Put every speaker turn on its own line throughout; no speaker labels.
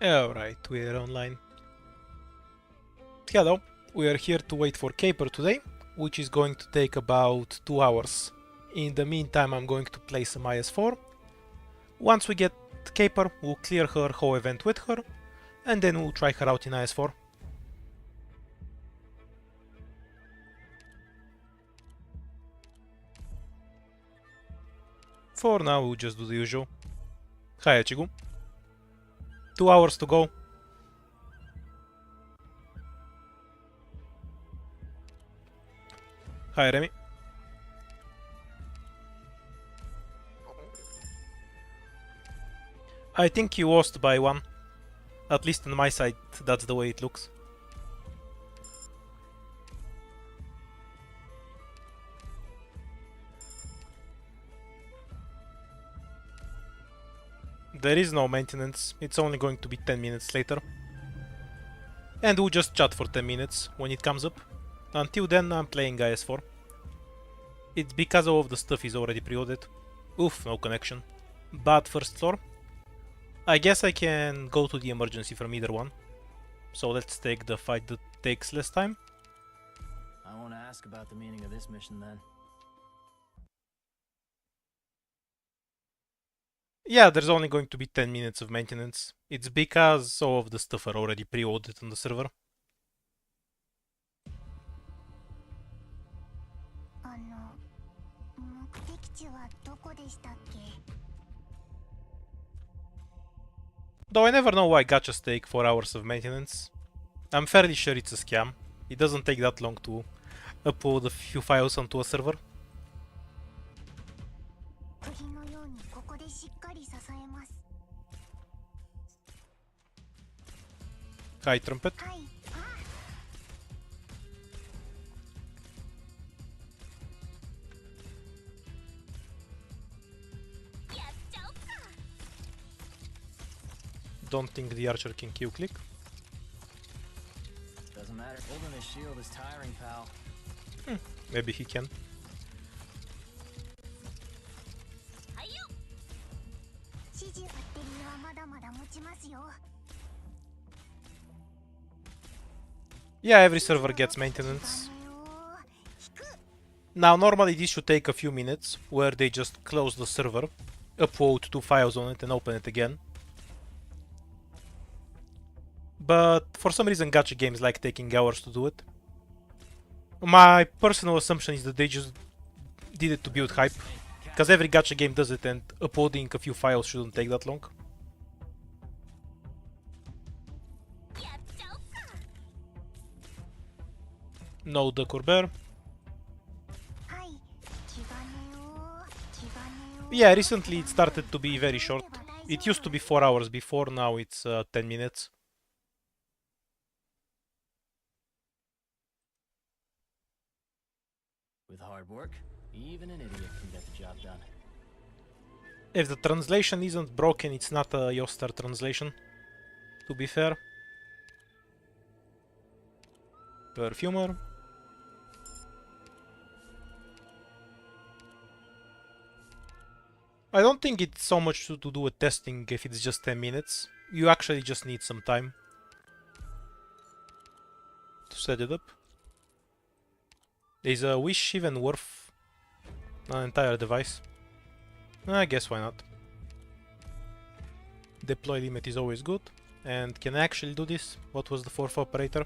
Alright, we are online. Hello, we are here to wait for Caper today, which is going to take about 2 hours. In the meantime, I'm going to play some IS4. Once we get Caper, we'll clear her whole event with her, and then we'll try her out in IS4. For now, we'll just do the usual. Hi, Achigu. 2 hours to go. Hi, Remy. I think you lost by 1. At least on my side, that's the way it looks. There is no maintenance, it's only going to be 10 minutes later. And we'll just chat for 10 minutes when it comes up. Until then, I'm playing IS4. It's because all of the stuff is already pre-ordered. Oof, no connection. But first floor. I guess I can go to the emergency from either one. So let's take the fight that takes less time.
I won't ask about the meaning of this mission then.
Yeah, there's only going to be 10 minutes of maintenance. It's because all of the stuff are already pre-ordered on the server. Though I never know why gachas take 4 hours of maintenance. I'm fairly sure it's a scam. It doesn't take that long to upload a few files onto a server. Hi, Trumpet. Don't think the archer can Q click.
Doesn't matter. Holding his shield is tiring, pal.
Maybe he can. Yeah, every server gets maintenance. Now, normally this should take a few minutes, where they just close the server, upload 2 files on it and open it again. But for some reason gacha games like taking hours to do it. My personal assumption is that they just did it to build hype, because every gacha game does it and uploading a few files shouldn't take that long. No the Corber. Yeah, recently it started to be very short. It used to be 4 hours before, now it's 10 minutes.
With hard work, even an idiot can get the job done.
If the translation isn't broken, it's not a Yostar translation, to be fair. Perfumer. I don't think it's so much to do with testing if it's just 10 minutes. You actually just need some time to set it up. Is a wish even worth an entire device? I guess why not. Deploy limit is always good. And can I actually do this? What was the 4th operator?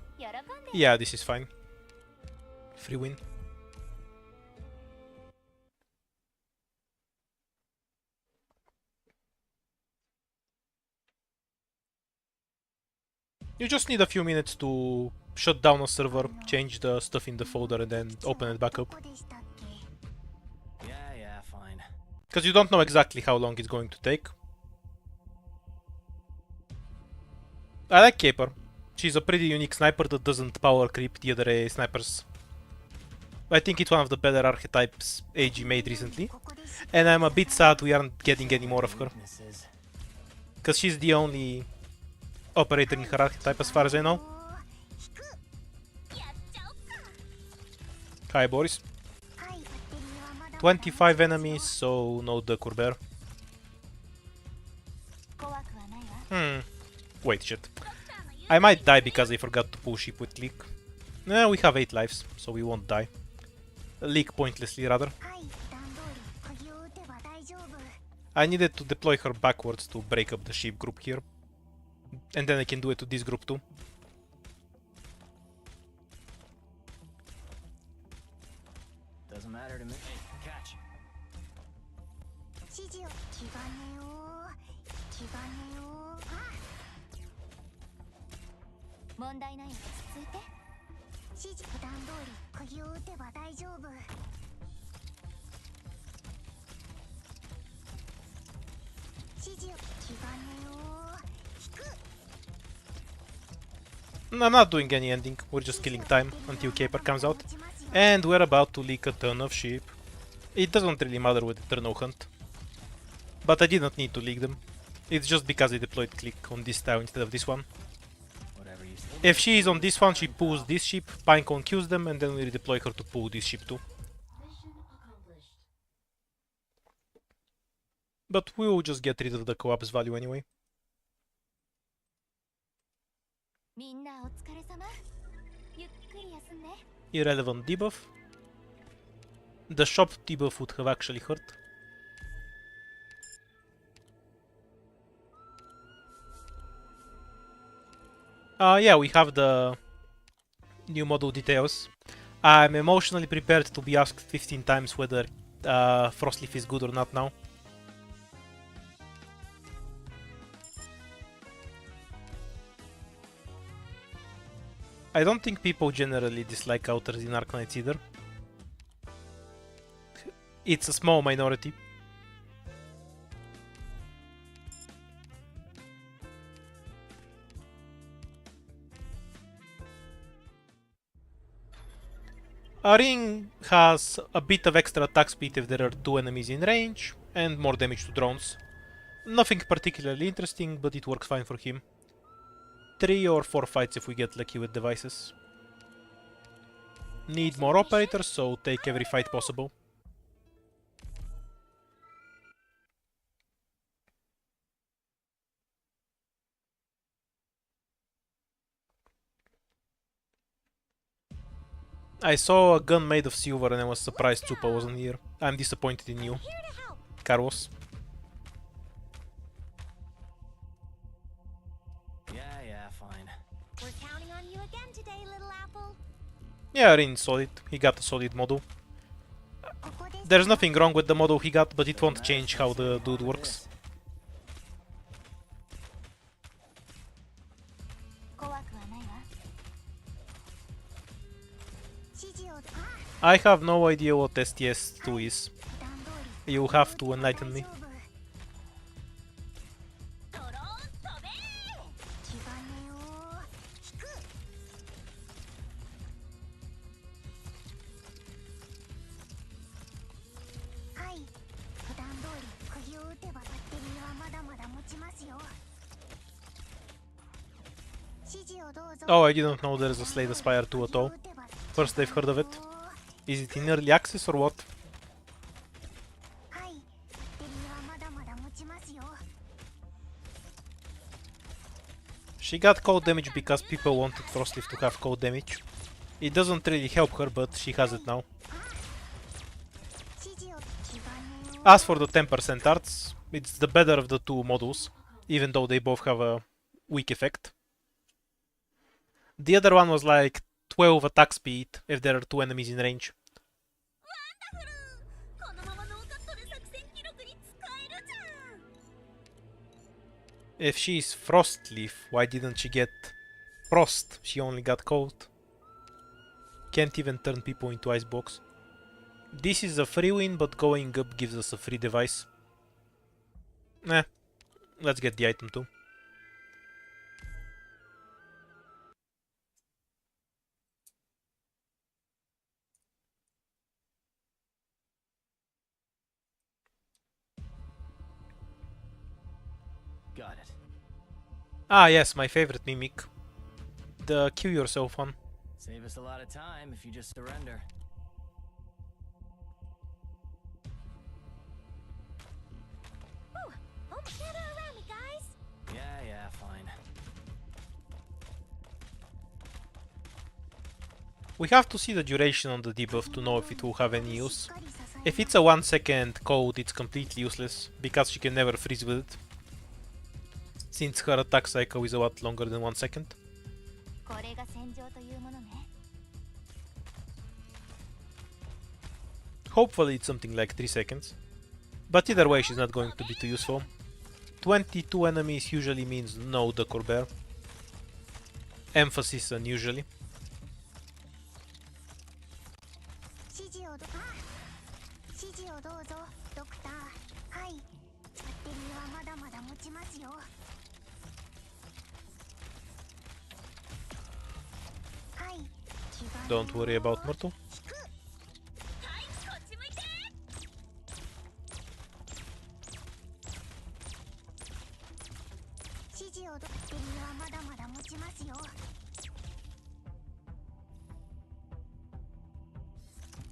Yeah, this is fine. Free win. You just need a few minutes to shut down a server, change the stuff in the folder and then open it back up.
Yeah, fine.
Because you don't know exactly how long it's going to take. I like Caper. She's a pretty unique sniper that doesn't power creep the other AA snipers. I think it's one of the better archetypes AG made recently. And I'm a bit sad we aren't getting any more of her. Because she's the only operator in her archetype as far as I know. Hi Boris. 25 enemies, so no the Corber. Wait, shit. I might die because I forgot to pull ship with Leak. Nah, we have 8 lives, so we won't die. Leak pointlessly, rather. I needed to deploy her backwards to break up the ship group here. And then I can do it to this group too.
Doesn't matter to me. Hey, catch.
指示を気兼ねを気兼ねを問題ない。落ち着いて。指示普段通り釘を打てば大丈夫。指示を気兼ねを引く。
I'm not doing any ending, we're just killing time until Caper comes out. And we're about to leak a ton of sheep. It doesn't really matter with the turn hunt. But I didn't need to leak them. It's just because I deployed click on this tile instead of this one.
Whatever you say.
If she is on this one, she pulls this sheep, Pinecone kills them, and then we redeploy her to pull this sheep too. But we will just get rid of the co-op's value anyway.
みんなお疲れ様。ゆっくり休んで。
Irrelevant debuff. The shop debuff would have actually hurt. Yeah, we have the new model details. I'm emotionally prepared to be asked 15 times whether Frostleaf is good or not now. I don't think people generally dislike outers in Arknights either. It's a small minority. A ring has a bit of extra attack speed if there are 2 enemies in range, and more damage to drones. Nothing particularly interesting, but it works fine for him. 3 or 4 fights if we get lucky with devices. Need more operators, so take every fight possible. I saw a gun made of silver and I was surprised Chupa wasn't here. I'm disappointed in you, Carlos.
Yeah, fine.
We're counting on you again today, little apple.
Yeah, Rin solid. He got a solid model. There's nothing wrong with the model he got, but it won't change how the dude works. I have no idea what STS2 is. You have to enlighten me. Oh, I didn't know there's a Slay the Spire 2 at all. First I've heard of it. Is it in early access or what? She got cold damage because people wanted Frostleaf to have cold damage. It doesn't really help her, but she has it now. As for the 10% arts, it's the better of the two models, even though they both have a weak effect. The other one was like 12 attack speed if there are 2 enemies in range. If she's Frostleaf, why didn't she get Frost? She only got Cold. Can't even turn people into Icebox. This is a free win, but going up gives us a free device. Nah, let's get the item too.
Got it.
Ah yes, my favorite mimic. The kill yourself one.
Save us a lot of time if you just surrender.
Gather around me, guys.
Yeah, fine.
We have to see the duration on the debuff to know if it will have any use. If it's a 1 second code, it's completely useless, because she can never freeze with it, since her attack cycle is a lot longer than 1 second.
これが戦場というものね。
Hopefully it's something like 3 seconds. But either way, she's not going to be too useful. 22 enemies usually means no duck or bear. Emphasis on usually.
指示をど指示をどうぞドクター。はい。バッテリーはまだまだ持ちますよ。はい。
Don't worry about Myrtle.
指示をどバッテリーはまだまだ持ちますよ。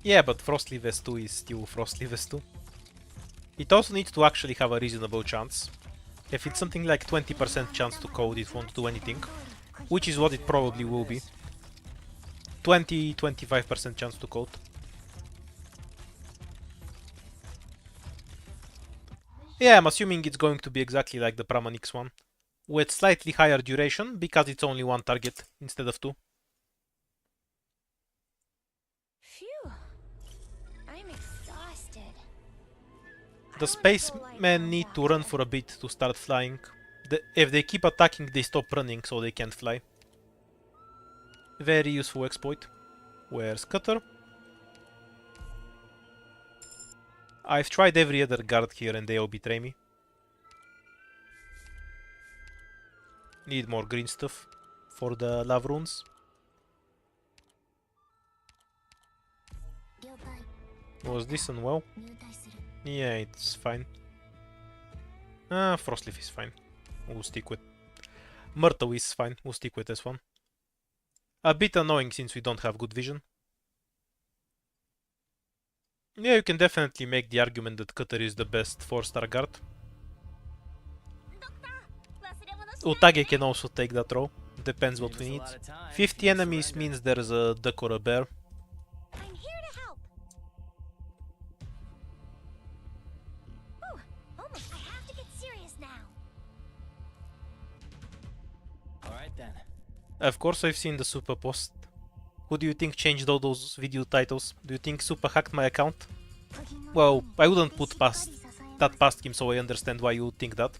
Yeah, but Frostly Vest 2 is still Frostly Vest 2. It also needs to actually have a reasonable chance. If it's something like 20% chance to code, it won't do anything, which is what it probably will be. 20-25% chance to code. Yeah, I'm assuming it's going to be exactly like the Pramanix one, with slightly higher duration because it's only one target instead of two.
Phew. I'm exhausted.
The spacemen need to run for a bit to start flying. If they keep attacking, they stop running, so they can't fly. Very useful exploit. Where's Cutter? I've tried every other guard here and they all betray me. Need more green stuff for the lava runes.
了解。
Was this one well?
入隊する。
Yeah, it's fine. Frostleaf is fine. We'll stick with... Myrtle is fine. We'll stick with this one. A bit annoying since we don't have good vision. Yeah, you can definitely make the argument that Cutter is the best 4-star guard. Utage can also take that role. Depends what we need. 50 enemies means there's a duck or a bear.
I'm here to help. Ooh, almost. I have to get serious now.
Alright then.
Of course I've seen the Super post. Who do you think changed all those video titles? Do you think Super hacked my account? Well, I wouldn't put that past him, so I understand why you think that.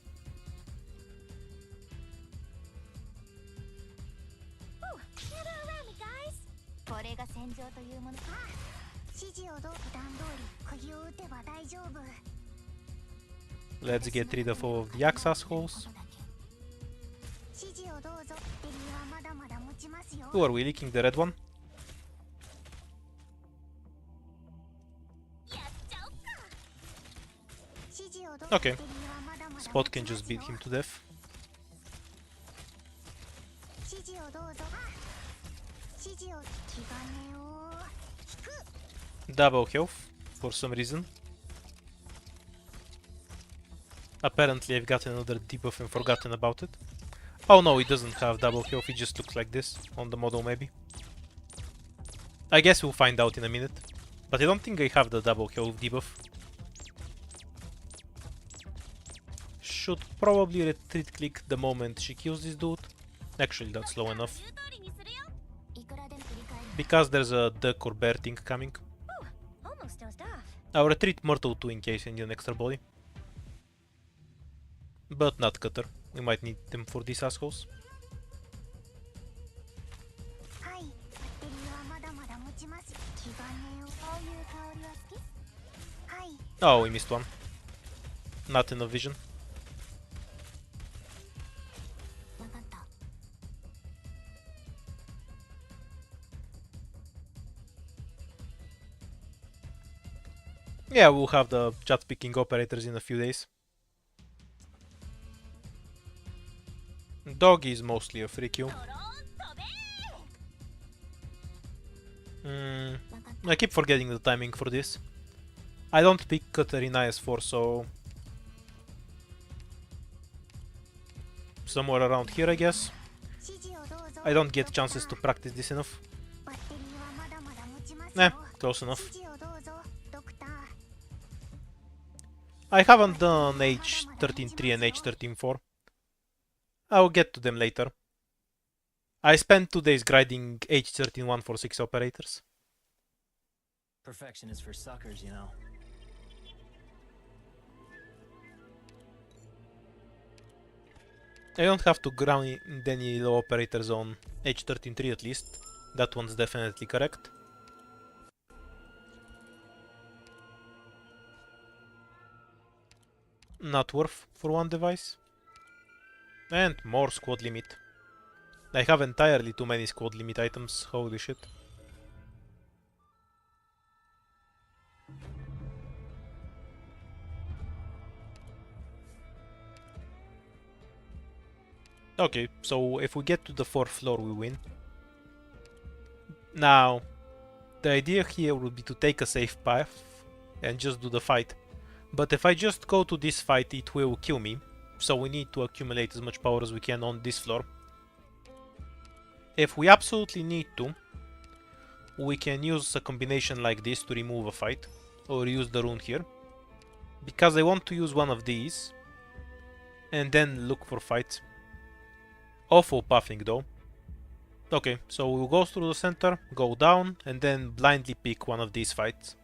Ooh, gather around me, guys. これが戦場というもの。指示をどう普段通り釘を打てば大丈夫。
Let's get rid of all of the axe assholes.
指示をどうぞ。バッテリーはまだまだ持ちますよ。
Who are we leaking? The red one? Okay. Spot can just beat him to death. Double health, for some reason. Apparently I've got another debuff and forgotten about it. Oh no, it doesn't have double health, it just looks like this on the model maybe. I guess we'll find out in a minute. But I don't think I have the double health debuff. Should probably retreat click the moment she kills this dude. Actually, that's slow enough. Because there's a duck or bear thing coming.
Almost dozed off.
I'll retreat Myrtle too in case I need an extra body. But not Cutter. We might need them for these assholes. Oh, we missed one. Not enough vision. Yeah, we'll have the chat picking operators in a few days. Dog is mostly a free kill. I keep forgetting the timing for this. I don't pick Cutter in IS4, so... somewhere around here, I guess. I don't get chances to practice this enough. close enough.
指示をどうぞドクター
I haven't done H13.3 and H13.4. I'll get to them later. I spent 2 days grinding H13.1 for 6 operators.
Perfection is for suckers, you know.
I don't have to grind any low operators on H13.3 at least. That one's definitely correct. Not worth for one device. And more squad limit. I have entirely too many squad limit items, holy shit. Okay, so if we get to the 4th floor we win. Now, the idea here would be to take a safe path and just do the fight. But if I just go to this fight, it will kill me. So we need to accumulate as much power as we can on this floor. If we absolutely need to, we can use a combination like this to remove a fight. Or use the rune here. Because I want to use one of these. And then look for fights. Awful pathing though. Okay, so we'll go through the center, go down, and then blindly pick one of these fights.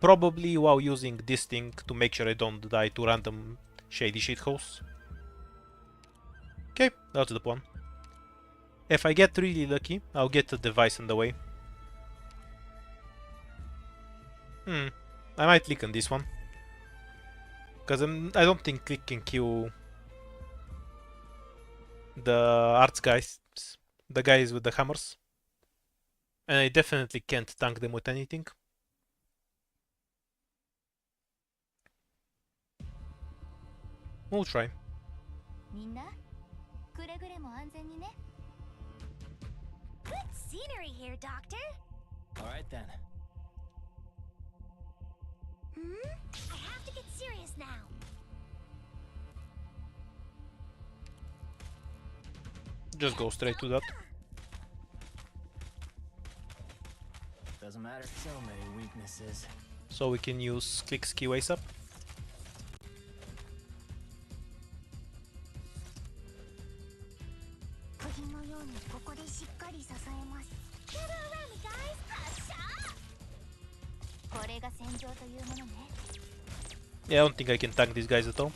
Probably while using this thing to make sure I don't die to random shady shitholes. Okay, that's the plan. If I get really lucky, I'll get the device on the way. I might click on this one. Because I don't think click can kill the arts guys, the guys with the hammers. And I definitely can't tank them with anything. We'll try.
みんなくれぐれも安全にね Good scenery here, Doctor.
Alright then.
I have to get serious now.
Just go straight to that.
Doesn't matter. So many weaknesses.
So we can use click skill ASAP.
Gather around me, guys.
Yeah, I don't think I can tank these guys at all.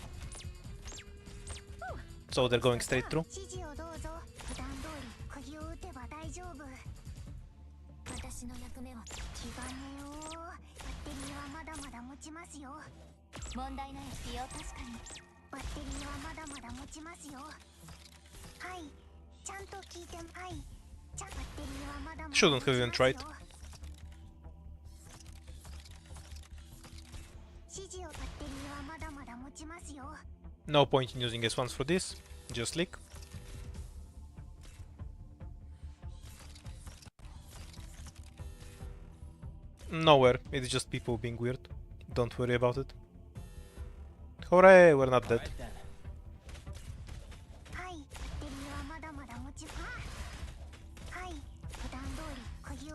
So they're going straight through.
指示をどうぞ普段通り釘を打てば大丈夫私の役目は気兼ねよバッテリーはまだまだ持ちますよ問題ないですよ確かにバッテリーはまだまだ持ちますよはいちゃんと聞いてはいバッテリーはまだまだ持ちますよ
Shouldn't have even tried.
指示をバッテリーはまだまだ持ちますよ
No point in using S1s for this. Just lick. Nowhere. It's just people being weird. Don't worry about it. Hooray, we're not dead.
Alright then.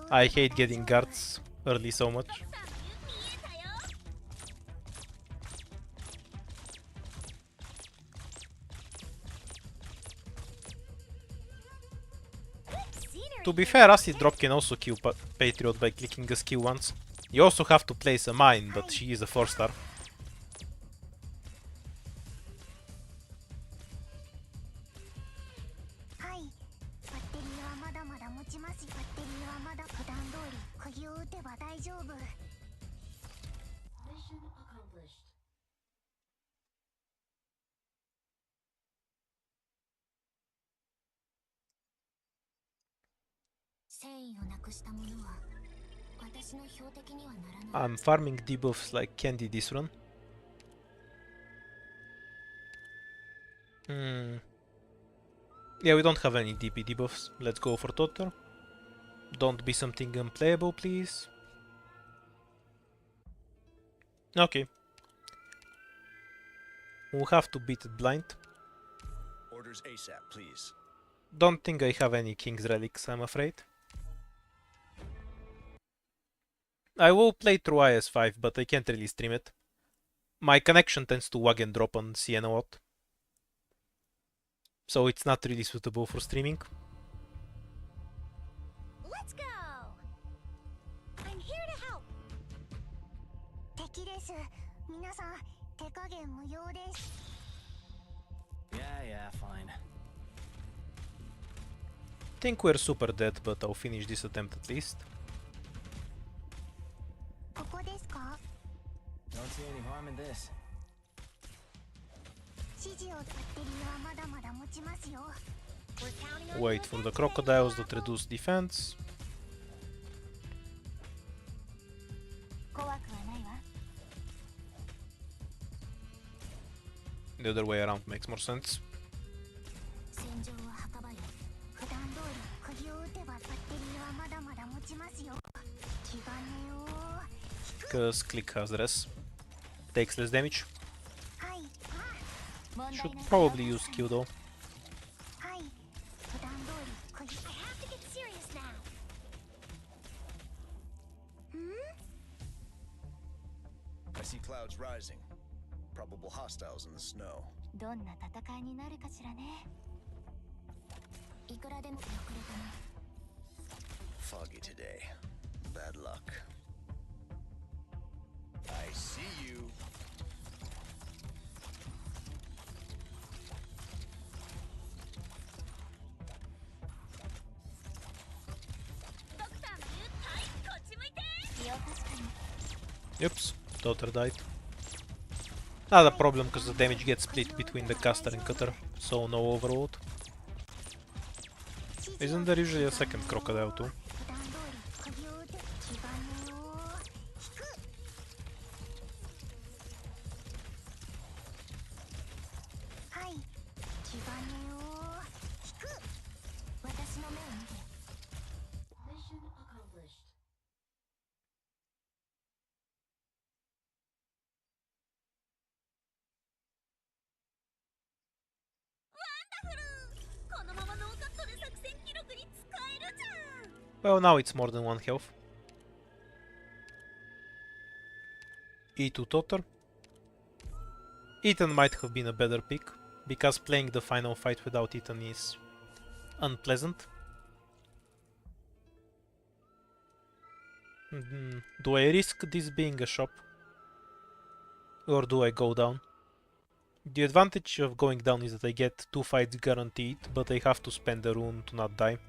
I hate getting guards early so much. To be fair, acid drop can also kill Patriot by clicking a skill once. You also have to place a mine, but she is a 4-star. I'm farming debuffs like candy this run. Yeah, we don't have any DP debuffs. Let's go for Totter. Don't be something unplayable, please. Okay. We'll have to beat it blind.
Orders ASAP, please.
Don't think I have any King's Relics, I'm afraid. I will play through IS5, but I can't really stream it. My connection tends to wag and drop on CN a lot. So it's not really suitable for streaming.
Let's go. I'm here to help. 敵です。皆さん、手加減無用です。
Yeah, fine.
Think we're super dead, but I'll finish this attempt at least.
ここですか？
Don't see any harm in this.
指示をバッテリーはまだまだ持ちますよ。We're counting on
Wait for the crocodiles that reduce defense.
怖くはないわ。
The other way around makes more sense.
戦場は墓場よ。普段通り釘を打てばバッテリーはまだまだ持ちますよ。気兼ねを。
Because click has res. Takes less damage.
はい。
Should probably use Q though.
はい。普段通り釘。I have to get serious now.
I see clouds rising. Probable hostiles in the snow.
どんな戦いになるかしらね。いくらでも遅れたね。
Foggy today. Bad luck. I see you.
Oops, daughter died. Not a problem because the damage gets split between the caster and cutter, so no overload. Isn't there usually a second crocodile too?
普段通り釘を打て。気兼ねを。引く。はい。気兼ねを。引く。私の目を見て。Mission accomplished.
Well, now it's more than 1 health. E2 Totter. Ethan might have been a better pick, because playing the final fight without Ethan is unpleasant. Do I risk this being a shop? Or do I go down? The advantage of going down is that I get 2 fights guaranteed, but I have to spend a rune to not die.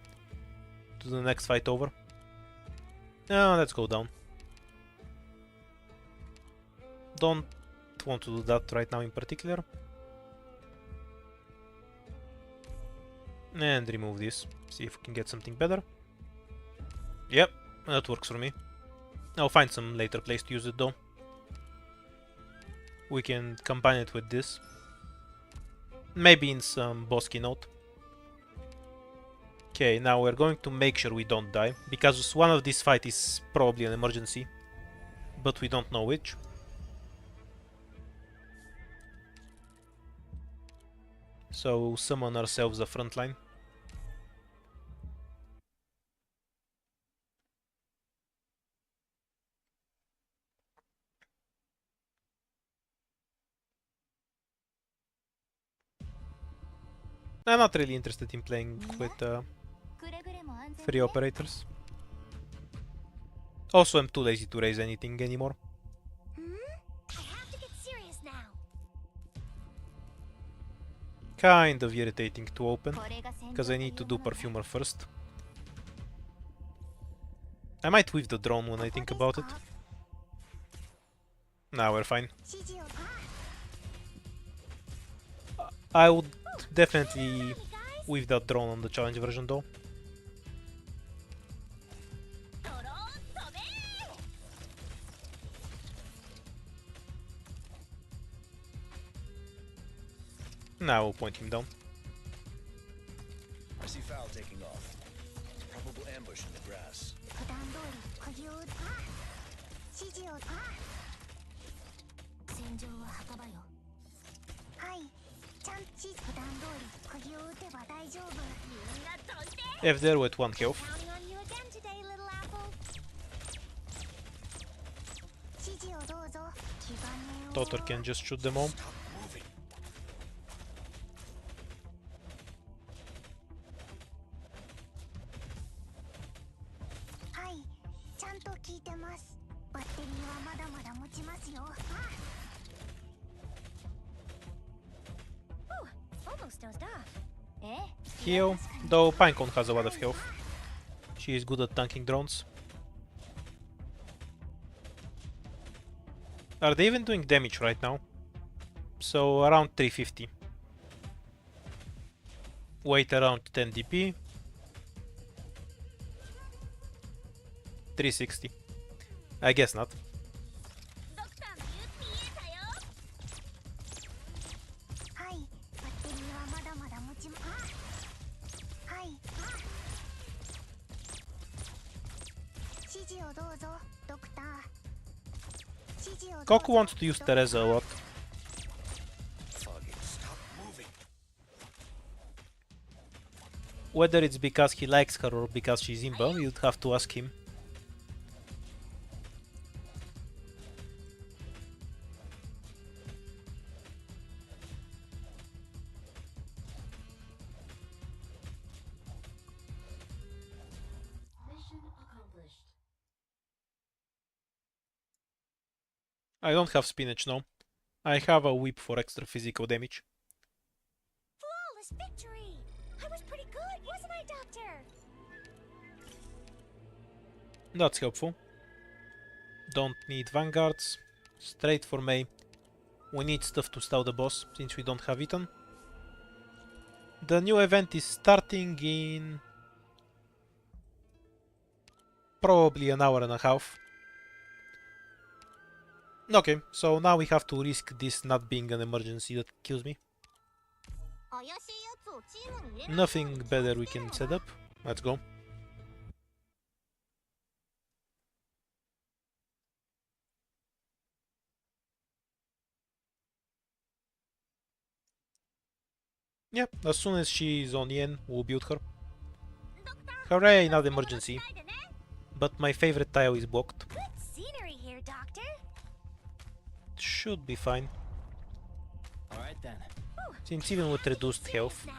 To the next fight over. Let's go down. Don't want to do that right now in particular. And remove this. See if we can get something better. Yep, that works for me. I'll find some later place to use it though. We can combine it with this. Maybe in some boss keynote. Okay, now we're going to make sure we don't die, because one of these fights is probably an emergency, but we don't know which. So summon ourselves a frontline. I'm not really interested in playing with 3 operators. Also, I'm too lazy to raise anything anymore.
I have to get serious now.
Kind of irritating to open, because I need to do Perfumer first. I might weave the drone when I think about it. Nah, we're fine. I would definitely weave that drone on the challenge version though. Now we'll point him down.
I see foul taking off. Probable ambush in the grass.
普段通り釘を打つ。指示を。戦場は墓場よ。はい。ちゃんち普段通り釘を打てば大丈夫。みんなどいて。
If they're with 1 health.
Counting on you again today, little apple. 指示をどうぞ。気兼ねを。
Daughter can just shoot them all.
Stop moving.
はい、ちゃんと聞いてます。バッテリーはまだまだ持ちますよ。
Almost dozed off.
Heal, though Pinecone has a lot of health. She is good at tanking drones. Are they even doing damage right now? So around 350. Weight around 10 DP. 360. I guess not.
ドクターの言う見えたよ。
はい、バッテリーはまだまだ持ちま。はい。指示をどうぞ、ドクター。指示をどうぞ。
Goku wants to use Teresa a lot.
Foggy. Stop moving.
Whether it's because he likes her or because she's imba, you'd have to ask him.
Mission accomplished.
I don't have spinach now. I have a whip for extra physical damage.
Flawless victory! I was pretty good, wasn't I, Doctor?
That's helpful. Don't need vanguards. Straight for May. We need stuff to stall the boss, since we don't have Eton. The new event is starting in... probably an hour and a half. Okay, so now we have to risk this not being an emergency that kills me.
怪しいやつをチームに入れない。
Nothing better we can set up. Let's go. Yep, as soon as she's on Yen, we'll build her. Hooray, not emergency. But my favorite tile is blocked.
Good scenery here, Doctor.
Should be fine,
All right then.
since even with reduced health,
Now.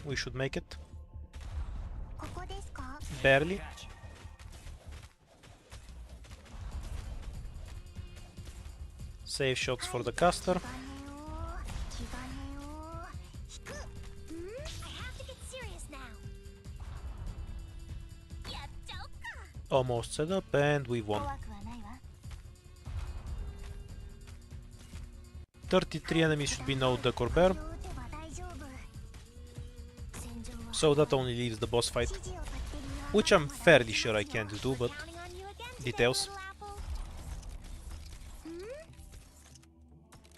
we should make it.
ここですか？
Barely.
Catch.
Save shots for the caster.
気兼ねを。気兼ねを。引く。
I have to get serious now. やっちゃおっか。
Almost set up and we won.
怖くはないわ。
33 enemies should be no decor bear,
撃てば大丈夫。戦場は
so that only leaves the boss fight,
指示をバッテリーは
which I'm fairly sure I can't do, but
Counting on you again today,
details.
little apple.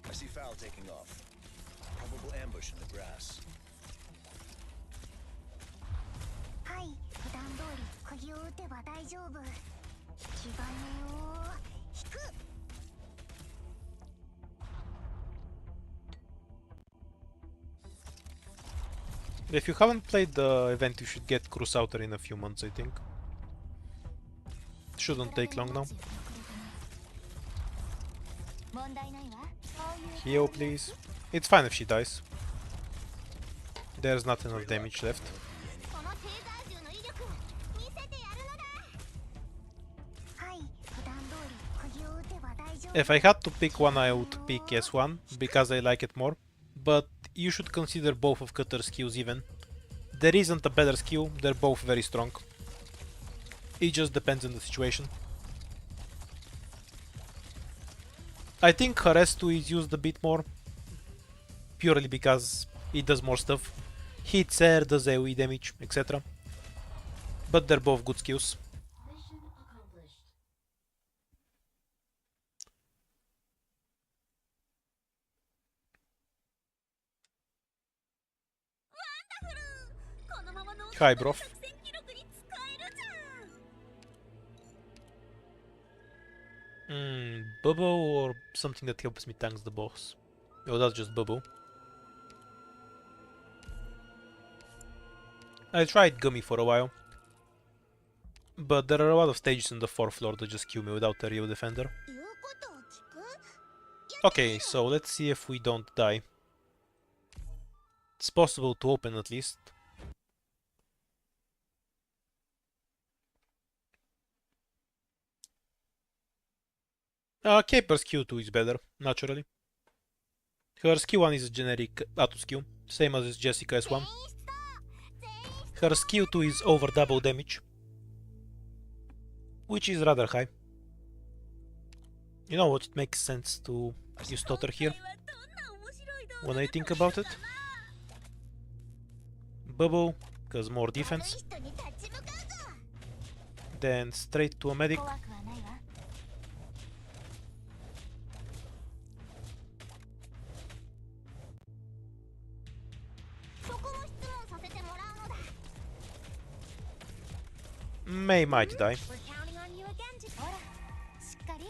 I see Foul taking off. Probable ambush in the grass.
はい、普段通り釘を打てば大丈夫。気兼ねを引く。
if you haven't played the event, you should get Cruise Outer in a few months, I think. Shouldn't take long now.
問題ないわ。
Heal, please. It's fine if she dies. There's not enough damage left.
このテーザー銃の威力見せてやるのだ。はい、普段通り釘を打てば大丈夫。
If I had to pick one, I would pick S1 because I like it more. But you should consider both of Cutter's skills even. There isn't a better skill, they're both very strong. It just depends on the situation. I her S2 is used a bit more, purely because it does more stuff. Hits air, does AoE damage, etc. But they're both good skills.
Mission accomplished.
Hi, bro. Bubble or something that helps me tank the boss? Oh, that's just Bubble. I tried Gummy for a while, but there are a lot of stages on the 4th floor that just kill me without a real defender.
言うことを聞く
Okay, so let's see if we don't die. It's possible to open at least. Caper's Q2 is better, naturally. Her skill 1 is a generic auto skill, same as Jessica S1. Her skill 2 is over double damage, which is rather high. You know what, it makes sense to use Totter here, when I think about it. Bubble, cause more defense.
人に立ち向かうぞ
Then straight to a medic.
怖くはないわ そこも質問させてもらうのだ
May might die.
We're counting on you again to ほらしっかり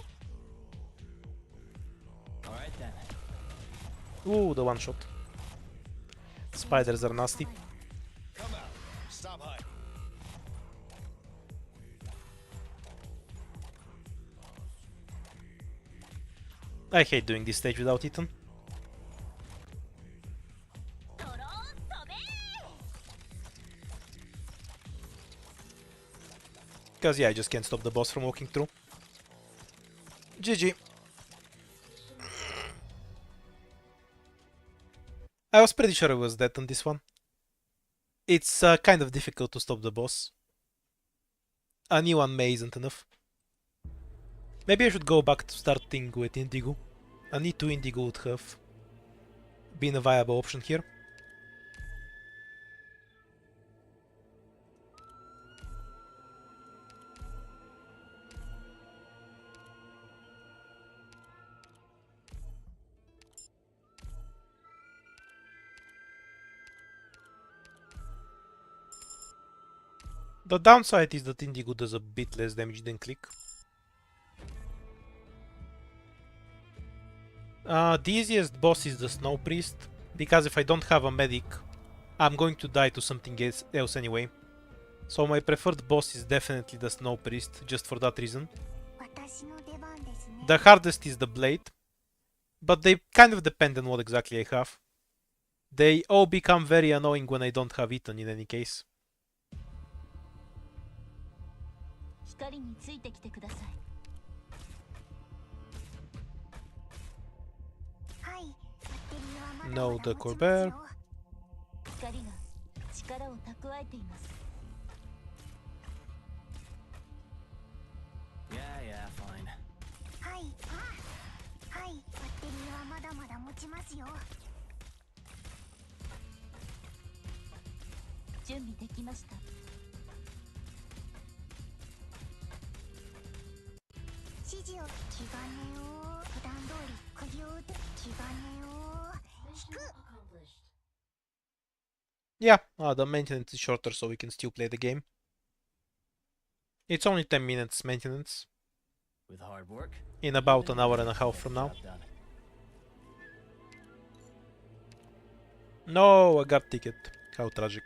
Alright then.
Ooh, the one shot. Spiders are nasty.
Come out. Stop hiding.
I hate doing this stage without Ethan.
ドローン飛べ
Cause yeah, I just can't stop the boss from walking through. GG. I was pretty sure I was dead on this one. It's kind of difficult to stop the boss. A new one May isn't enough. Maybe I should go back to starting with Indigo. A need to Indigo would have been a viable option here. The downside is that Indigo does a bit less damage than Click. The easiest boss is the Snow Priest, because if I don't have a medic, I'm going to die to something else anyway. So my preferred boss is definitely the Snow Priest, just for that reason.
私の出番ですね
The hardest is the Blade, but they kind of depend on what exactly I have. They all become very annoying when I don't have Ethan in any case.
光についてきてくださいはいバッテリーはまだま
No,
だ
the
持ちます
Corvair.
よ光が力を蓄えています
Yeah, yeah, fine.
はいはいバッテリーはまだまだ持ちますよ準備できました指示を気兼ねを普段通り釘を打って気兼ねを引く
Yeah, the maintenance is shorter so we can still play the game. It's only 10 minutes maintenance,
With hard work,
in about an hour and a half from now.
job done.
No, I got ticket. How tragic.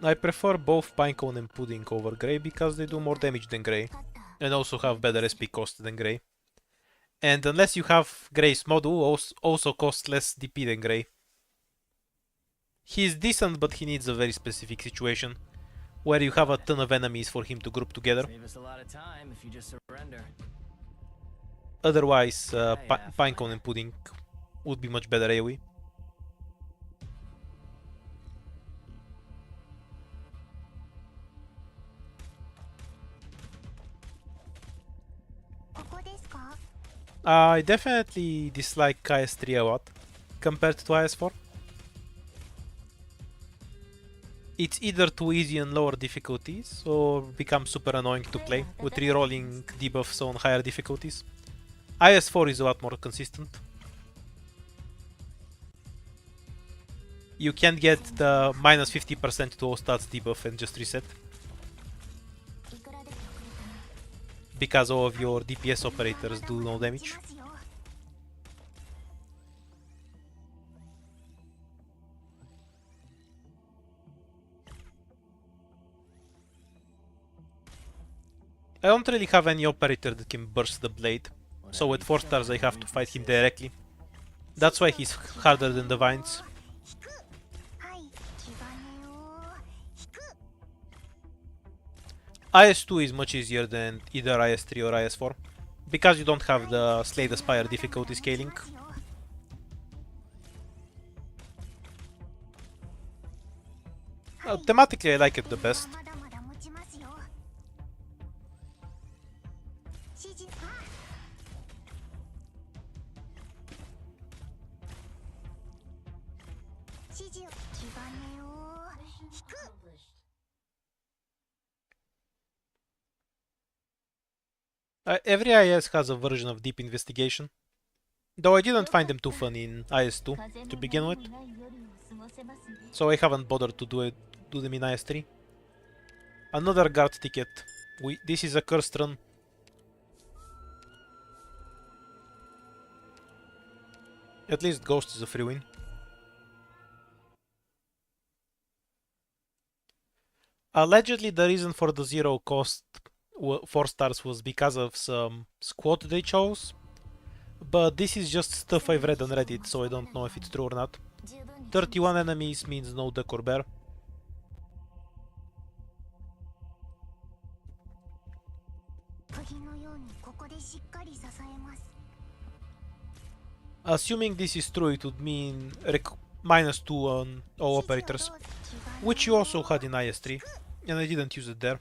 I prefer both Pinecone and Pudding over Grey because they do more damage than Grey,
勝った
and also have better SP cost than Grey. And unless you have Grey's module, also costs less DP than Grey. He's decent, but he needs a very specific situation, where you have a ton of enemies for him to group together.
Save us a lot of time if you just surrender.
Otherwise,
Yeah,
Pinecone and Pudding would be much better AoE. I definitely dislike IS3 a lot compared to IS4. It's either too easy on lower difficulties or becomes super annoying to play with rerolling debuffs on higher difficulties. IS4 is a lot more consistent. You can get the minus 50% to all stats debuff and just reset, because all of your DPS operators do no damage. don't really have any operator that can burst the blade, so with 4 stars I have to fight him directly. That's why he's harder than the vines.
はい、黄金を引く。
IS2 is much easier than either IS3 or IS4, because you don't have the Slay the Spire difficulty scaling. Thematically I like it the best.
まだまだ持ちますよ。指示は指示を黄金を引く。
Every IS has a version of Deep Investigation, though I didn't find them too fun in IS2 to begin with, so I haven't bothered to do them in IS3. Another guard ticket. This is a cursed run. At least Ghost is a free win. Allegedly the reason for the 0 cost 4 stars was because of some squad they chose, but this is just stuff I've read on Reddit, so I don't know if it's true or not. 31 enemies means no Decor Bear. Assuming this is true, it would mean -2 on all operators, which you also had in IS3, and I didn't use it there.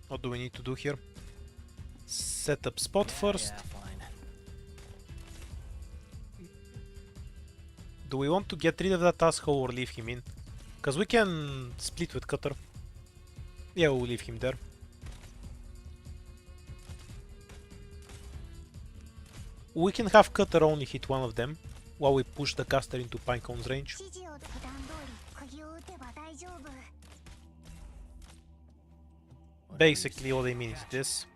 What do we need to do here? Set up spot first.
Fine.
Do we want to get rid of that asshole or leave him in? Because we can split with Cutter. Yeah, we'll leave him there. We can have Cutter only hit one of them, while we push the caster into Pinecone's range. Basically all I mean is this.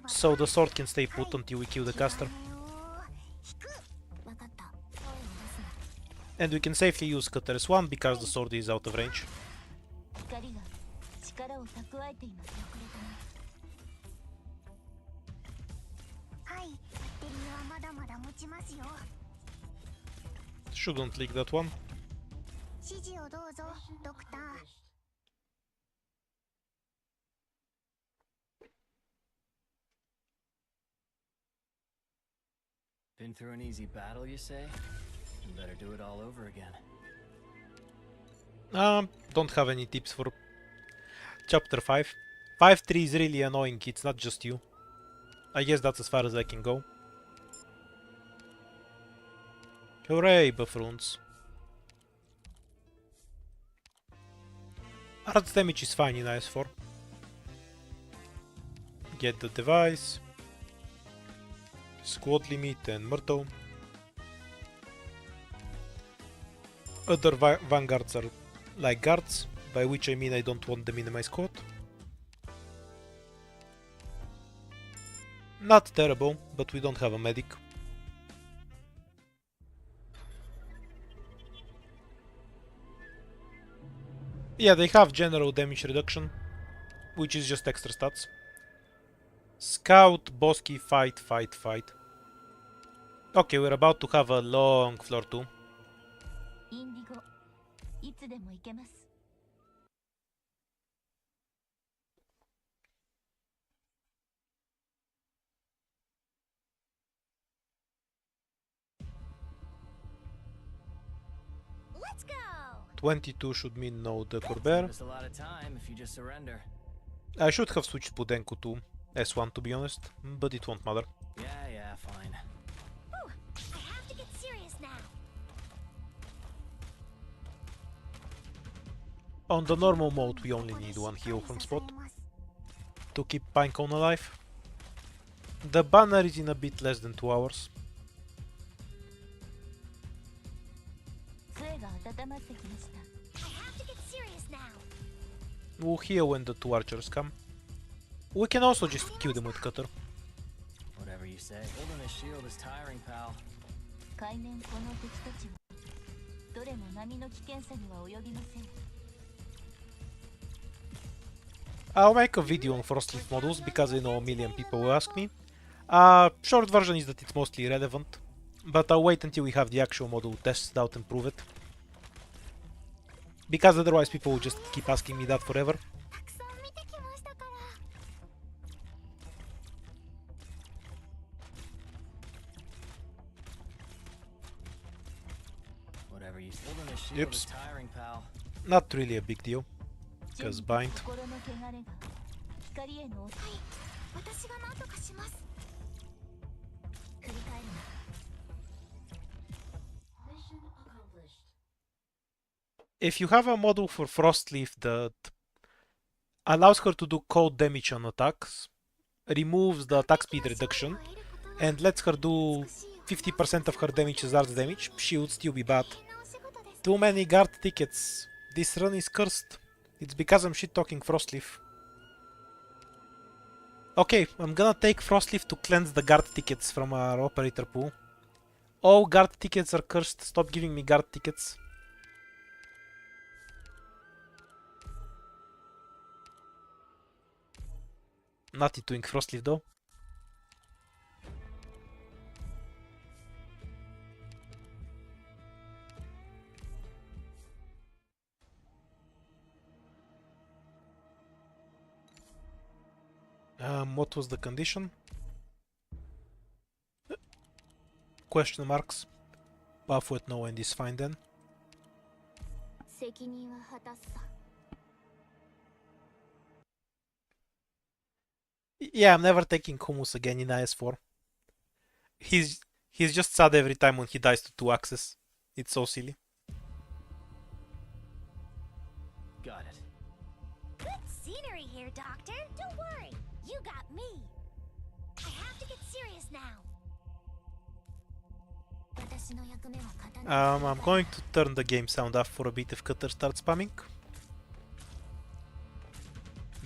So the sword can stay put until we kill the caster. And we can safely use Cutter as one because the sword is out of range. Shouldn't leak that one.
Been through an easy battle, you say? You better do it all over again.
Don't have any tips for chapter 5. 5-3 is really annoying, it's not just you. I guess that's as far as I can go. Hooray, buffoons. Arts damage is fine in IS4. Get the device. Squad limit and Myrtle. Other vanguards are like guards, by which I mean I don't want them in my squad. Not terrible, but we don't have a medic. Yeah, they have general damage reduction, which is just extra stats. Scout, Bosky, fight, fight, fight. Okay, we're about to have a long floor 2.
Let's go.
22 should mean no Decor
Save
Bear.
us a lot of time if you just surrender.
I should have switched Budenko to S1 to be honest, but it won't matter.
Yeah, fine.
Whew, I have to get serious now.
On the normal mode we only need one heal from spot to keep Pinecone alive. The banner is in a bit less than 2 hours.
I have to get serious now.
We'll heal when the 2 archers come. We can also just kill them with Cutter.
Whatever you say. Holding a shield is tiring, pal.
海面この敵たちはどれも波の危険さには及びません。
I'll make a video on Frostleaf models because I know a million people will ask me. Short version is that it's mostly irrelevant, but I'll wait until we have the actual model tested out and prove it. Because otherwise people will just keep asking me that forever.
たくさん見てきましたから。
Whatever you holding a shield
Oops.
is tiring, pal.
Not really a big deal, because bind.
心の汚れが光への。はい、私が何とかします。振り返るな。
Mission accomplished.
If you have a model for Frostleaf that allows her to do cold damage on attacks, removes the attack speed reduction, and lets her do 50% of her damage as arts damage, she would still be bad. Too many guard tickets. This run is cursed. It's because I'm shit-talking Frostleaf. Okay, I'm gonna take Frostleaf to cleanse the guard tickets from our operator pool. All guard tickets are cursed. Stop giving me guard tickets. Not doing Frostleaf though. What was the condition? Question marks. Buff with no end is fine then.
責任は果たすさ。
Yeah, I'm never taking Hummus again in IS4. He's just sad every time when he dies to 2 axes. It's so silly.
Got it.
Good scenery here, Doctor. Don't worry. You got me. I have to get serious now.
私の役目は刀。
I'm going to turn the game sound off for a bit if Cutter starts spamming.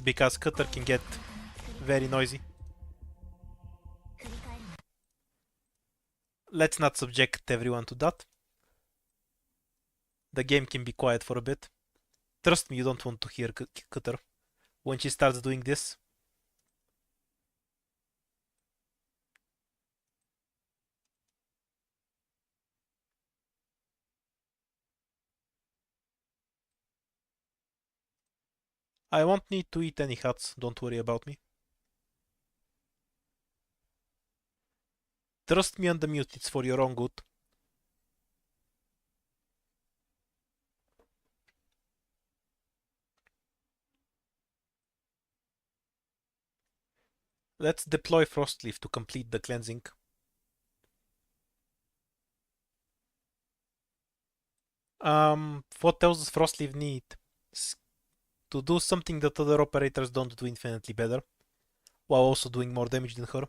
Because Cutter can get very noisy.
振り返るな。
Let's not subject everyone to that. The game can be quiet for a bit. Trust me, you don't want to hear Cutter when she starts doing this. I won't need to eat any huts, don't worry about me. Trust me on the mute, it's for your own good. Let's deploy Frostleaf to complete the cleansing. What else does Frostleaf need? To do something that other operators don't do infinitely better, while also doing more damage than her.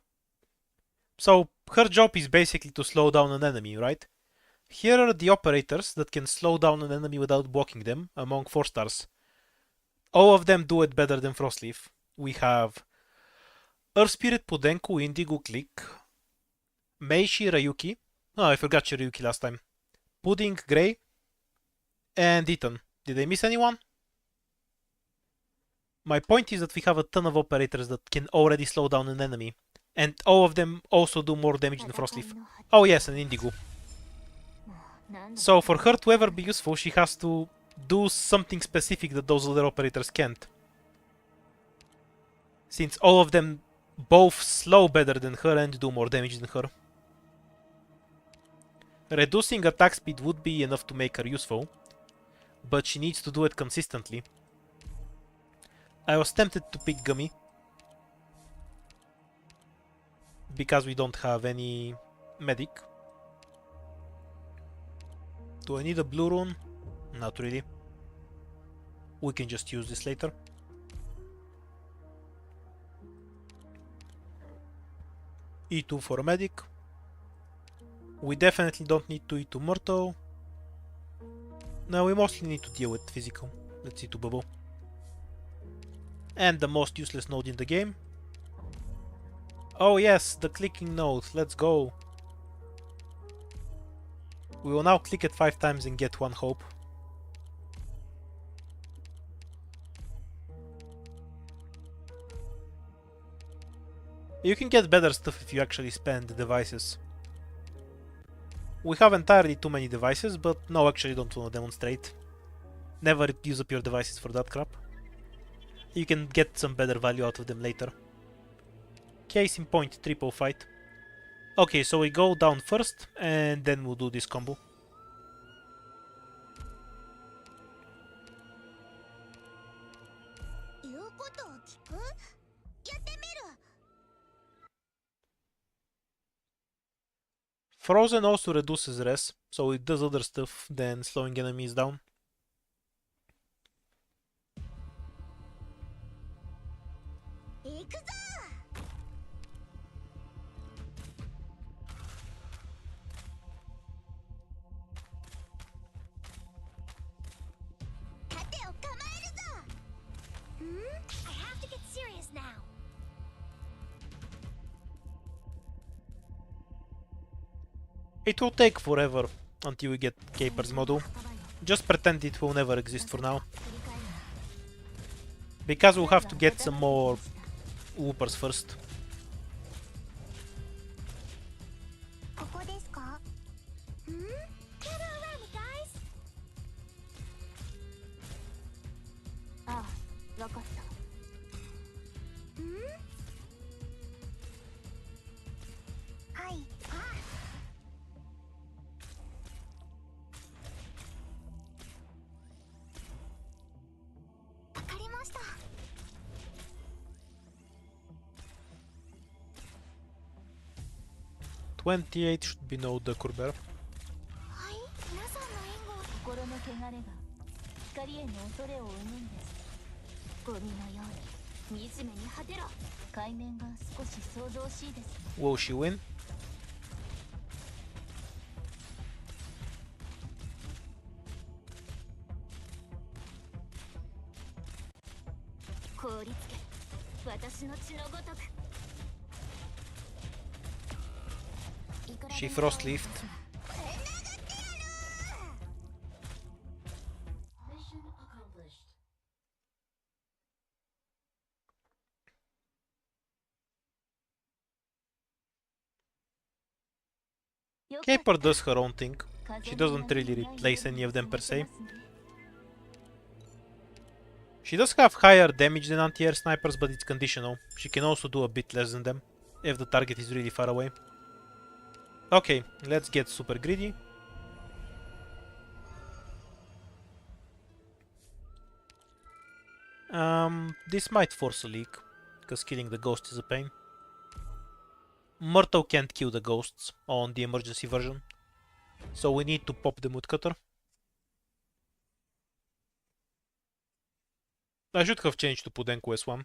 So her job is basically to slow down an enemy, right? Here are the operators that can slow down an enemy without blocking them among 4 stars. All of them do it better than Frostleaf. We have Earth Spirit Pudenku, Indigo Click, Meishi Ryuki. Oh, I forgot Ryuki last time. Pudding Grey, and Ethan. Did I miss anyone? My point is that we have a ton of operators that can already slow down an enemy, and all of them also do more damage than Frostleaf. Oh yes, and Indigo. So for her to ever be useful, she has to do something specific that those other operators can't. Since all of them both slow better than her and do more damage than her. Reducing attack speed would be enough to make her useful, but she needs to do it consistently. I was tempted to pick Gummy, because we don't have any medic. Do I need a blue rune? Not really. We can just use this later. E2 for a medic. We definitely don't need to E2 mortal. No, we mostly need to deal with physical. Let's E2 bubble. And the most useless node in the game. Oh yes, the clicking node. Let's go. We will now click it 5 times and get 1 hope. You can get better stuff if you actually spend the devices. We have entirely too many devices, but no, actually don't want to demonstrate. Never use up your devices for that crap. You can get some better value out of them later. Case in point, triple fight. Okay, so we go down first, and then we'll do this combo. Frozen also reduces res, so it does other stuff than slowing enemies down.
I have to get serious now.
It will take forever until we get Caper's model. Just pretend it will never exist for now. Because we'll have to get some more whoopers first.
Gather around me, guys.
ああ、わかった。はい、わかりました。
28 should be no Duckerbear.
はい、皆さんの援護を。
心の汚れが光への恐れを生むんです。ゴミのように惨めに果てろ。海面が少し想像しいですね。
Will she win?
凍りつけ、私の血のごとく。
She frost leafed. Caper does her own thing. She doesn't really replace any of them per se. She does have higher damage than anti-air snipers, but it's conditional. She can also do a bit less than them if the target is really far away. Okay, let's get super greedy. This might force a leak, because killing the ghost is a pain. Myrtle can't kill the ghosts on the emergency version, so we need to pop the woodcutter. I should have changed to Pudenko S1.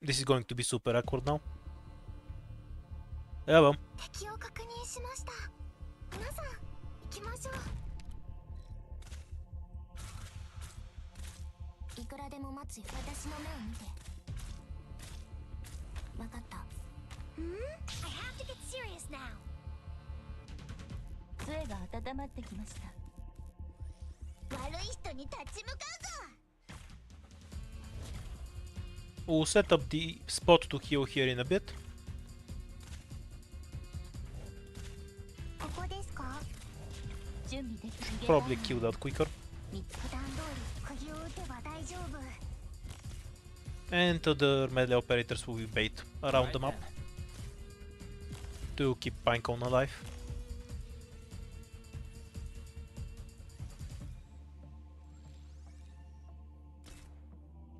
This is going to be super awkward now. Yeah, well.
敵を確認しました。皆さん、行きましょう。いくらでも待つよ。私の目を見て。わかった。I have to get serious now.
杖が温まってきました。
悪い人に立ち向かうぞ。
We'll set up the spot to heal here in a bit.
ここですか？準備できる。
Probably kill that quicker.
普段通り釘を打てば大丈夫。
And other melee operators will be bait around the map to keep Pinecone alive.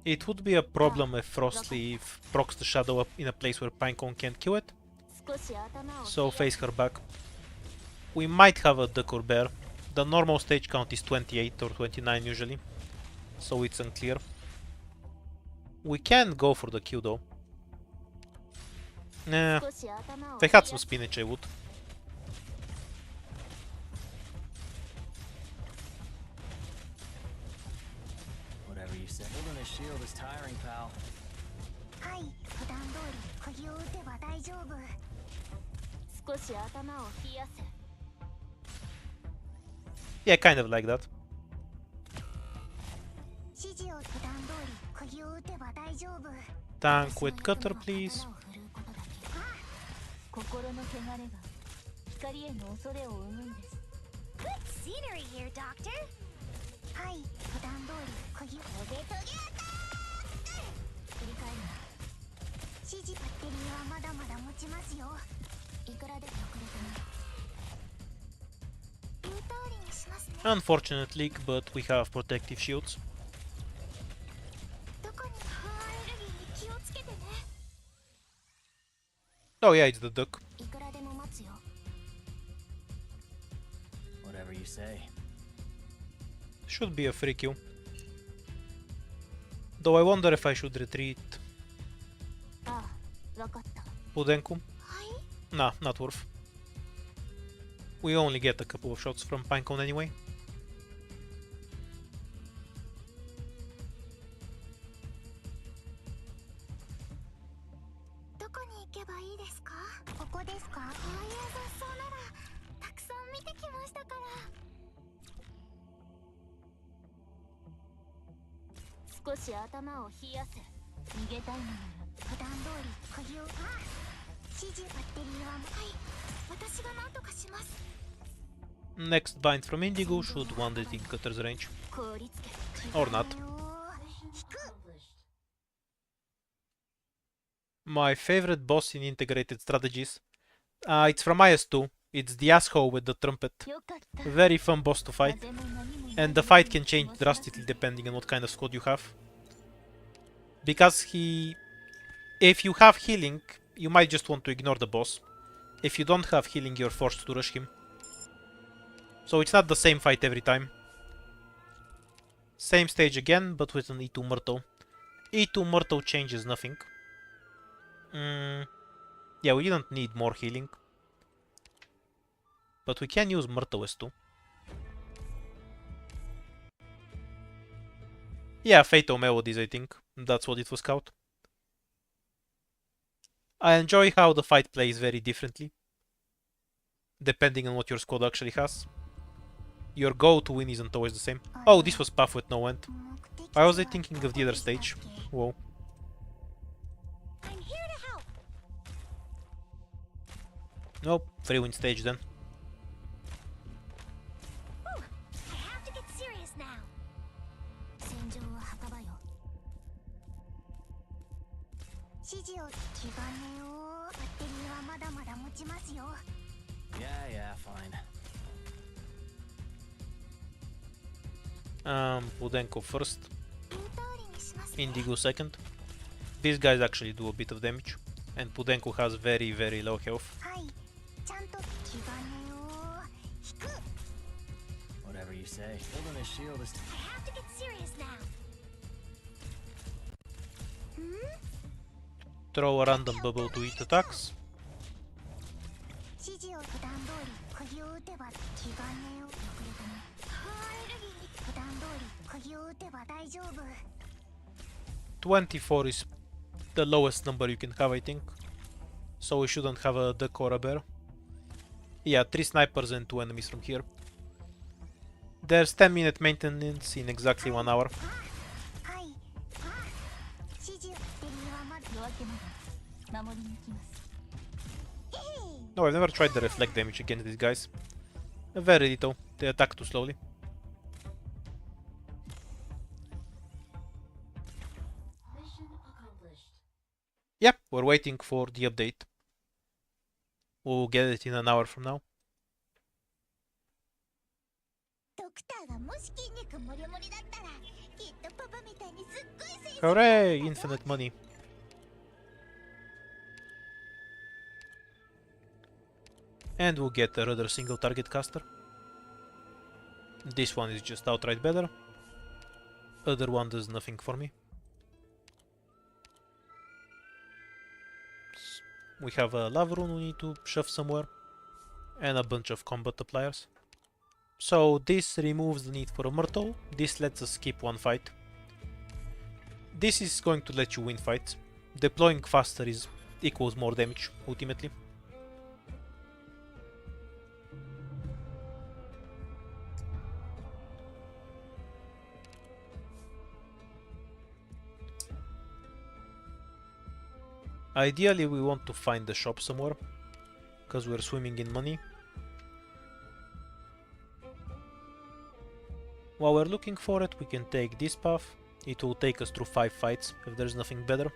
It would be a problem if Frostleaf procs the shadow up in a place where Pinecone can't kill it,
少し頭を。
so face her back. We might have a Ducker Bear. The normal stage count is 28 or 29 usually, so it's unclear. We can go for the kill though. Nah,
少し頭を。
if I had some spinach I would.
Whatever you say. Holding a shield is tiring, pal.
はい、普段通り釘を打てば大丈夫。少し頭を冷やせ。
Yeah, kind of like that.
指示を普段通り釘を打てば大丈夫。
Tank with cutter, please.
心の汚れが光への恐れを生むんです。
Good scenery here, Doctor.
はい、普段通り釘をトゲトゲアタック。振り返るな。指示バッテリーはまだまだ持ちますよ。いくらでも遅れてな。言う通りにしますね。
Unfortunate leak, but we have protective shields.
どこにアレルギーに気をつけてね。
Oh yeah, it's the duck.
いくらでも待つよ。
Whatever you say.
Should be a free kill. Though I wonder if I should retreat.
ああ、わかった。
Pudenku?
はい。
Nah, not worth. We only get a couple of shots from Pinecone anyway.
どこに行けばいいですか？ここですか？こういう雑草ならたくさん見てきましたから。少し頭を冷やせ。逃げたいのなら普段通り釘を。指示バッテリーははい。私が何とかします。
Next bind from Indigo should one that in cutter's range.
凍りつけ。
Or not.
引く。
My favorite boss in integrated strategies. It's from IS2. It's the asshole with the trumpet.
よかった。
Very fun boss to fight.
風も何もない
And the fight can change drastically depending on what kind of squad you have. Because if you have healing, you might just want to ignore the boss. If you don't have healing, you're forced to rush him. So it's not the same fight every time. Same stage again, but with an E2 Myrtle. E2 Myrtle changes nothing. Yeah, we didn't need more healing. But we can use Myrtle as 2. Yeah, Fatal Melodies, I think. That's what it was called. I enjoy how the fight plays very differently, depending on what your squad actually has. Your goal to win isn't always the same. Oh, this was Path with no end. Why was I thinking of the other stage? Whoa.
I'm here to help.
Nope, 3-win stage then.
Whew, I have to get serious now.
戦場は墓場よ。指示を気兼ねを。バッテリーはまだまだ持ちますよ。
Yeah, fine.
Pudenko first,
言う通りにしますね。
Indigo second. These guys actually do a bit of damage, and Pudenko has very, very low health.
はい。ちゃんと気兼ねを。引く。
Whatever you say. Holding a shield is.
I have to get serious now.
Throw a random bubble to eat attacks.
指示を普段通り釘を打てば気兼ねを。遅れたね。アレルギーに普段通り釘を打てば大丈夫。
24 is the lowest number you can have, I think. So we shouldn't have a duck or a bear. Yeah, 3 snipers and 2 enemies from here. There's 10-minute maintenance in exactly 1 hour.
はい。指示バッテリーはまだ夜明けまで守りに行きます。
No, I've never tried the reflect damage against these guys. Very little. They attack too slowly. Yep, we're waiting for the update. We'll get it in an hour from now.
ドクターがもし筋肉もりもりだったらきっとパパみたいにすっごい成績。
Hooray! Infinite money. And we'll get another single target caster. This one is just outright better. Other one does nothing for me. We have a lava rune we need to shove somewhere. And a bunch of combat appliers. So this removes the need for a Myrtle. This lets us skip one fight. This is going to let you win fights. Deploying faster is equals more damage, ultimately. Ideally, we want to find the shop somewhere, because we're swimming in money. While we're looking for it, we can take this path. It will take us through 5 fights if there's nothing better.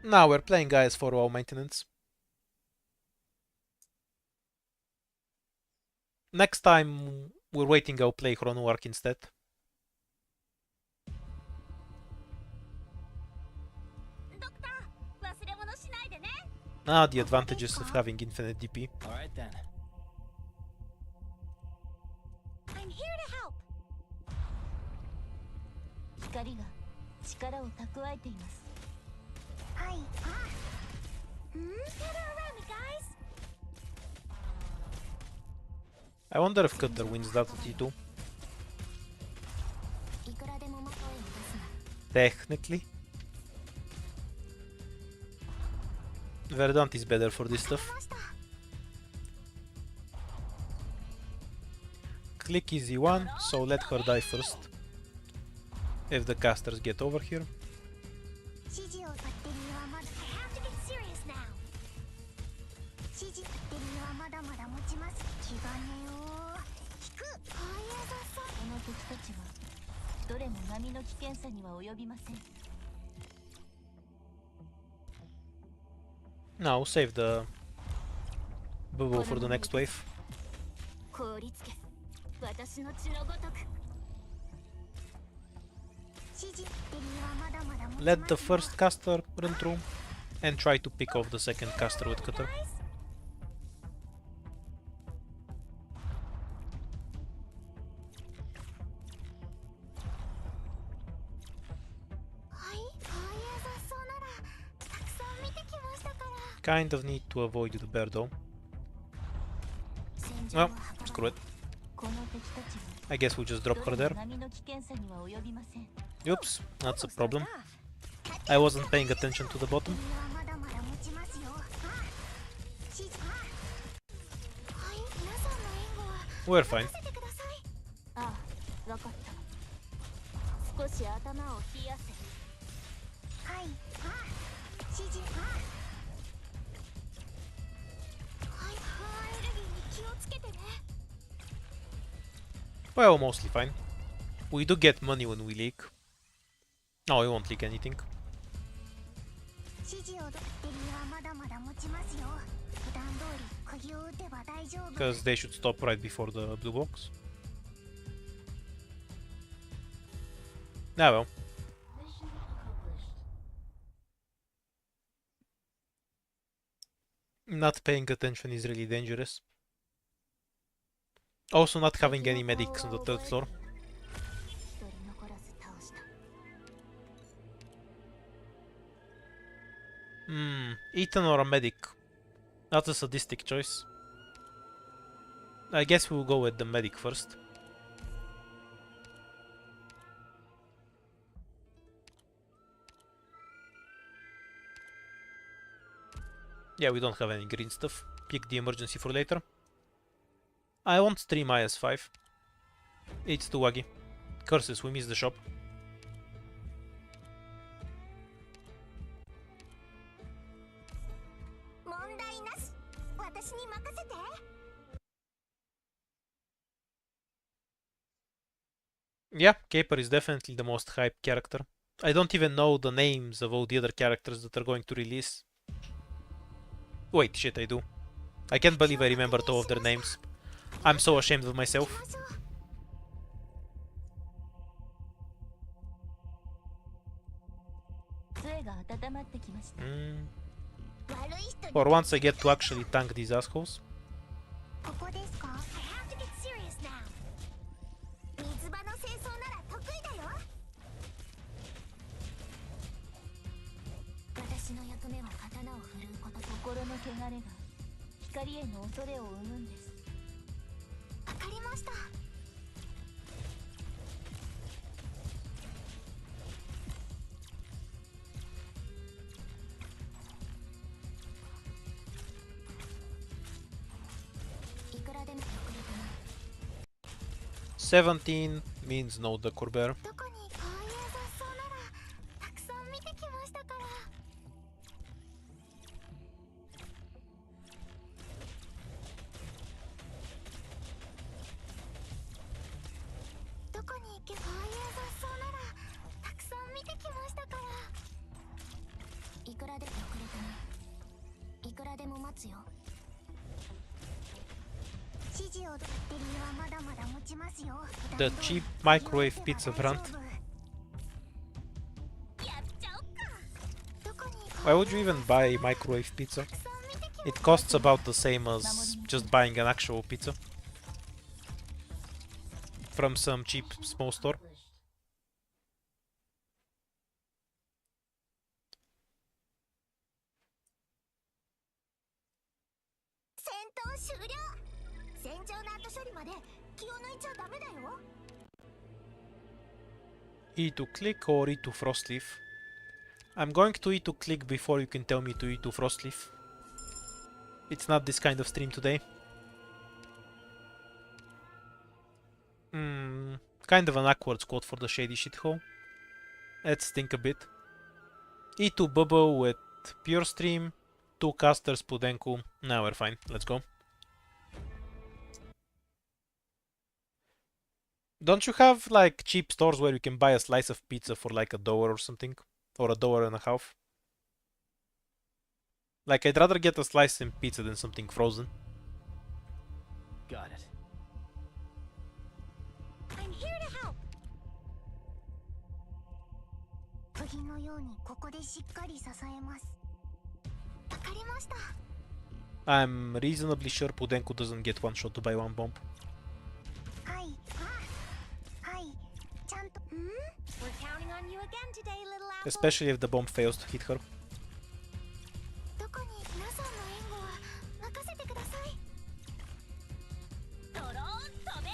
Now we're playing IS4 WoW maintenance. Next time we're waiting, I'll play Chrono Arc instead. Ah, the advantages of having infinite DP.
All right then.
I'm here to help.
光が力を蓄えています。はい。
Gather around me, guys.
I wonder if Cutter wins that at T2.
いくらでもまとえを出すな。
Technically. Verdant is better for this stuff. Click is E1, so let her die first. If the casters get over here.
指示をバッテリーはまだ。
I have to get serious now.
指示バッテリーはまだまだ持ちます。気兼ねを引く。この敵たちはどれも波の危険さには及びません。
Now save the bubble for the next wave.
凍りつけ。私の血のごとく。指示バッテリーはまだまだ持ちます。
Let the first caster run through and try to pick off the second caster with Cutter.
はい。こういう雑草ならたくさん見てきましたから。
Kind of need to avoid the bear though. Well, screw it.
この敵たちは
I guess we'll just drop her there.
波の危険さには及びません。
Oops, that's a problem. I wasn't paying attention to the bottom.
まだまだ持ちますよ。指示。はい。皆さんの援護は
We're fine.
任せてください。ああ、わかった。少し頭を冷やせ。はい。指示。はい。エネルギーに気をつけてね。
Well, mostly fine. We do get money when we leak. No, we won't leak anything.
指示をバッテリーはまだまだ持ちますよ。普段通り釘を打てば大丈夫。
Because they should stop right before the blue box. Ah well. Not paying attention is really dangerous. Also not having any medics on the third floor.
一人残らず倒した。
Ethan or a medic? That's a sadistic choice. I guess we'll go with the medic first. Yeah, we don't have any green stuff. Pick the emergency for later. I won't stream IS5. It's too waggy. Curses, we missed the shop. Yeah, Caper is definitely the most hyped character. I don't even know the names of all the other characters that are going to release. Wait, shit, I do. I can't believe I remembered all of their names. I'm so ashamed of myself. For once I get to actually tank these assholes.
ここですか？
I have to get serious now.
水場の清掃なら得意だよ。私の役目は刀を振るうこと。心の汚れが光への恐れを生むんです。わかりました。いくらでも遅れてない。
17 means no decor bear.
どこにこういう雑草ならたくさん見てきましたから。どこに行けこういう雑草ならたくさん見てきましたから。いくらでも遅れたね。いくらでも待つよ。指示をバッテリーはまだまだ持ちますよ。
The cheap microwave pizza brand.
やっちゃおっか。
どこに行こ
Why would you even buy microwave pizza?
うたくさん見てき
It costs about the same as just buying an actual pizza from some cheap small store.
戦闘終了。戦場の後処理まで気を抜いちゃダメだよ。
E to click or E to frostleaf? I'm going to E to click before you can tell me to E to frostleaf. It's not this kind of stream today. Kind of an awkward squad for the shady shithole. Let's think a bit. E to bubble with pure stream. 2 casters, Pudenku. Now we're fine. Let's go. Don't you have like cheap stores where you can buy a slice of pizza for like $1 or something? Or $1.50? Like, I'd rather get a slice in pizza than something frozen.
Got it.
I'm here to help.
釘のようにここでしっかり支えます。わかりました。
I'm reasonably sure Pudenku doesn't get one shot to buy one bomb.
はい。はい。ちゃんと。
We're counting on you again today, little apple.
Especially if the bomb fails to hit her.
どこに皆さんの援護は任せてください。
ドローン飛べ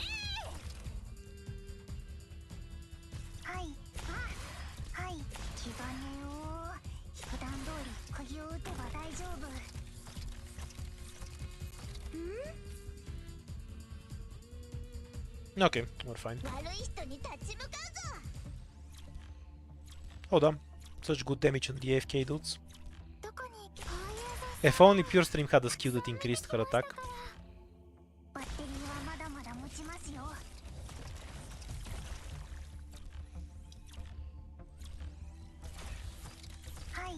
はい。はい。気兼ねを。普段通り釘を打てば大丈夫。
Okay, we're fine.
悪い人に立ち向かうぞ。
Hold on. Such good damage on the AFK dudes.
どこにこういう雑
If only Pure Stream had a skill that increased her attack.
バッテリーはまだまだ持ちますよ。はい。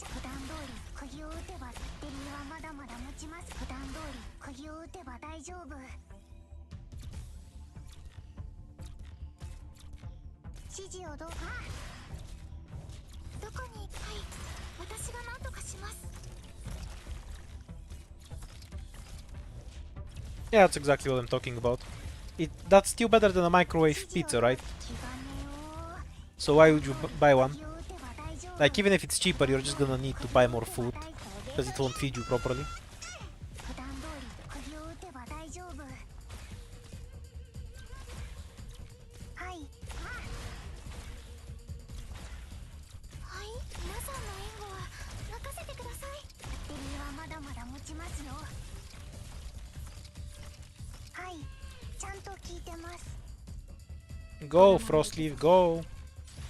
普段通り釘を打てばバッテリーはまだまだ持ちます。普段通り釘を打てば大丈夫。指示をどこに。はい。私が何とかします。
Yeah, that's exactly what I'm talking about. That's still better than a microwave pizza, right?
気兼ねを。
So why would you buy one?
釘を打てば大丈夫。
Like, even if it's cheaper, you're just gonna need to buy more food, because it won't feed you properly.
普段通り釘を打てば大丈夫。はい。はい。皆さんの援護は任せてください。バッテリーはまだまだ持ちますよ。はい。ちゃんと聞いてます。
Go, Frostleaf, go!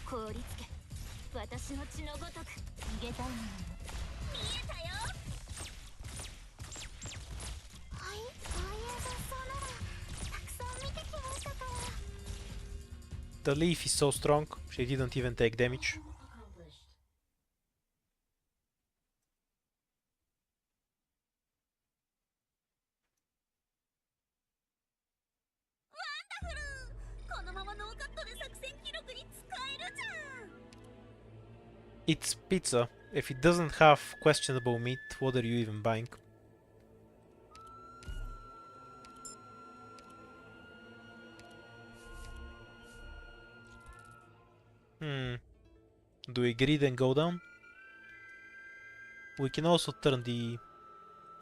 凍りつけ。私の血のごとく逃げたいもの。
見えたよ。
はい。こういう雑草ならたくさん見てきましたから。
The leaf is so strong, she didn't even take damage.
Wonderful! このままノーカットで作戦記録に使えるじゃん。
It's pizza. If it doesn't have questionable meat, what are you even buying? Do we greed and go down? We can also turn the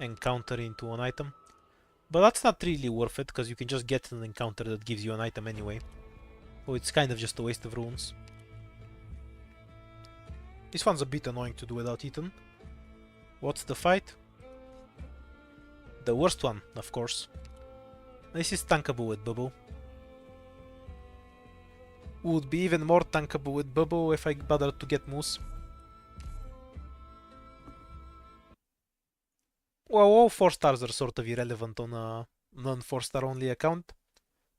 encounter into an item. But that's not really worth it, because you can just get an encounter that gives you an item anyway. So it's kind of just a waste of runes. This one's a bit annoying to do without Ethan. What's the fight? The worst one, of course. This is tankable with Bubble. Would be even more tankable with Bubble if I bothered to get Moose. Well, all 4 stars are sort of irrelevant on a non-4 star only account.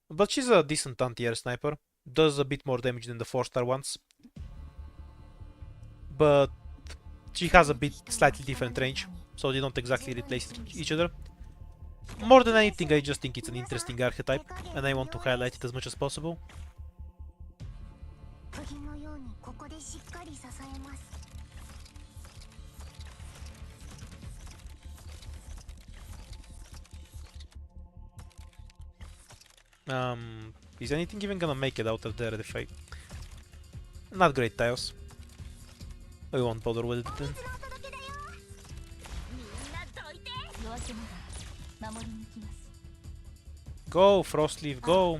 But she's a decent anti-air sniper. Does a bit more damage than the 4 star ones. But she has a bit slightly different range, so they don't exactly replace each other. More than anything, I just think it's an interesting archetype, and I want to highlight it as much as possible. Is anything even gonna make it out of there if I... Not great tiles. I won't bother with it then. Go, Frostleaf, go!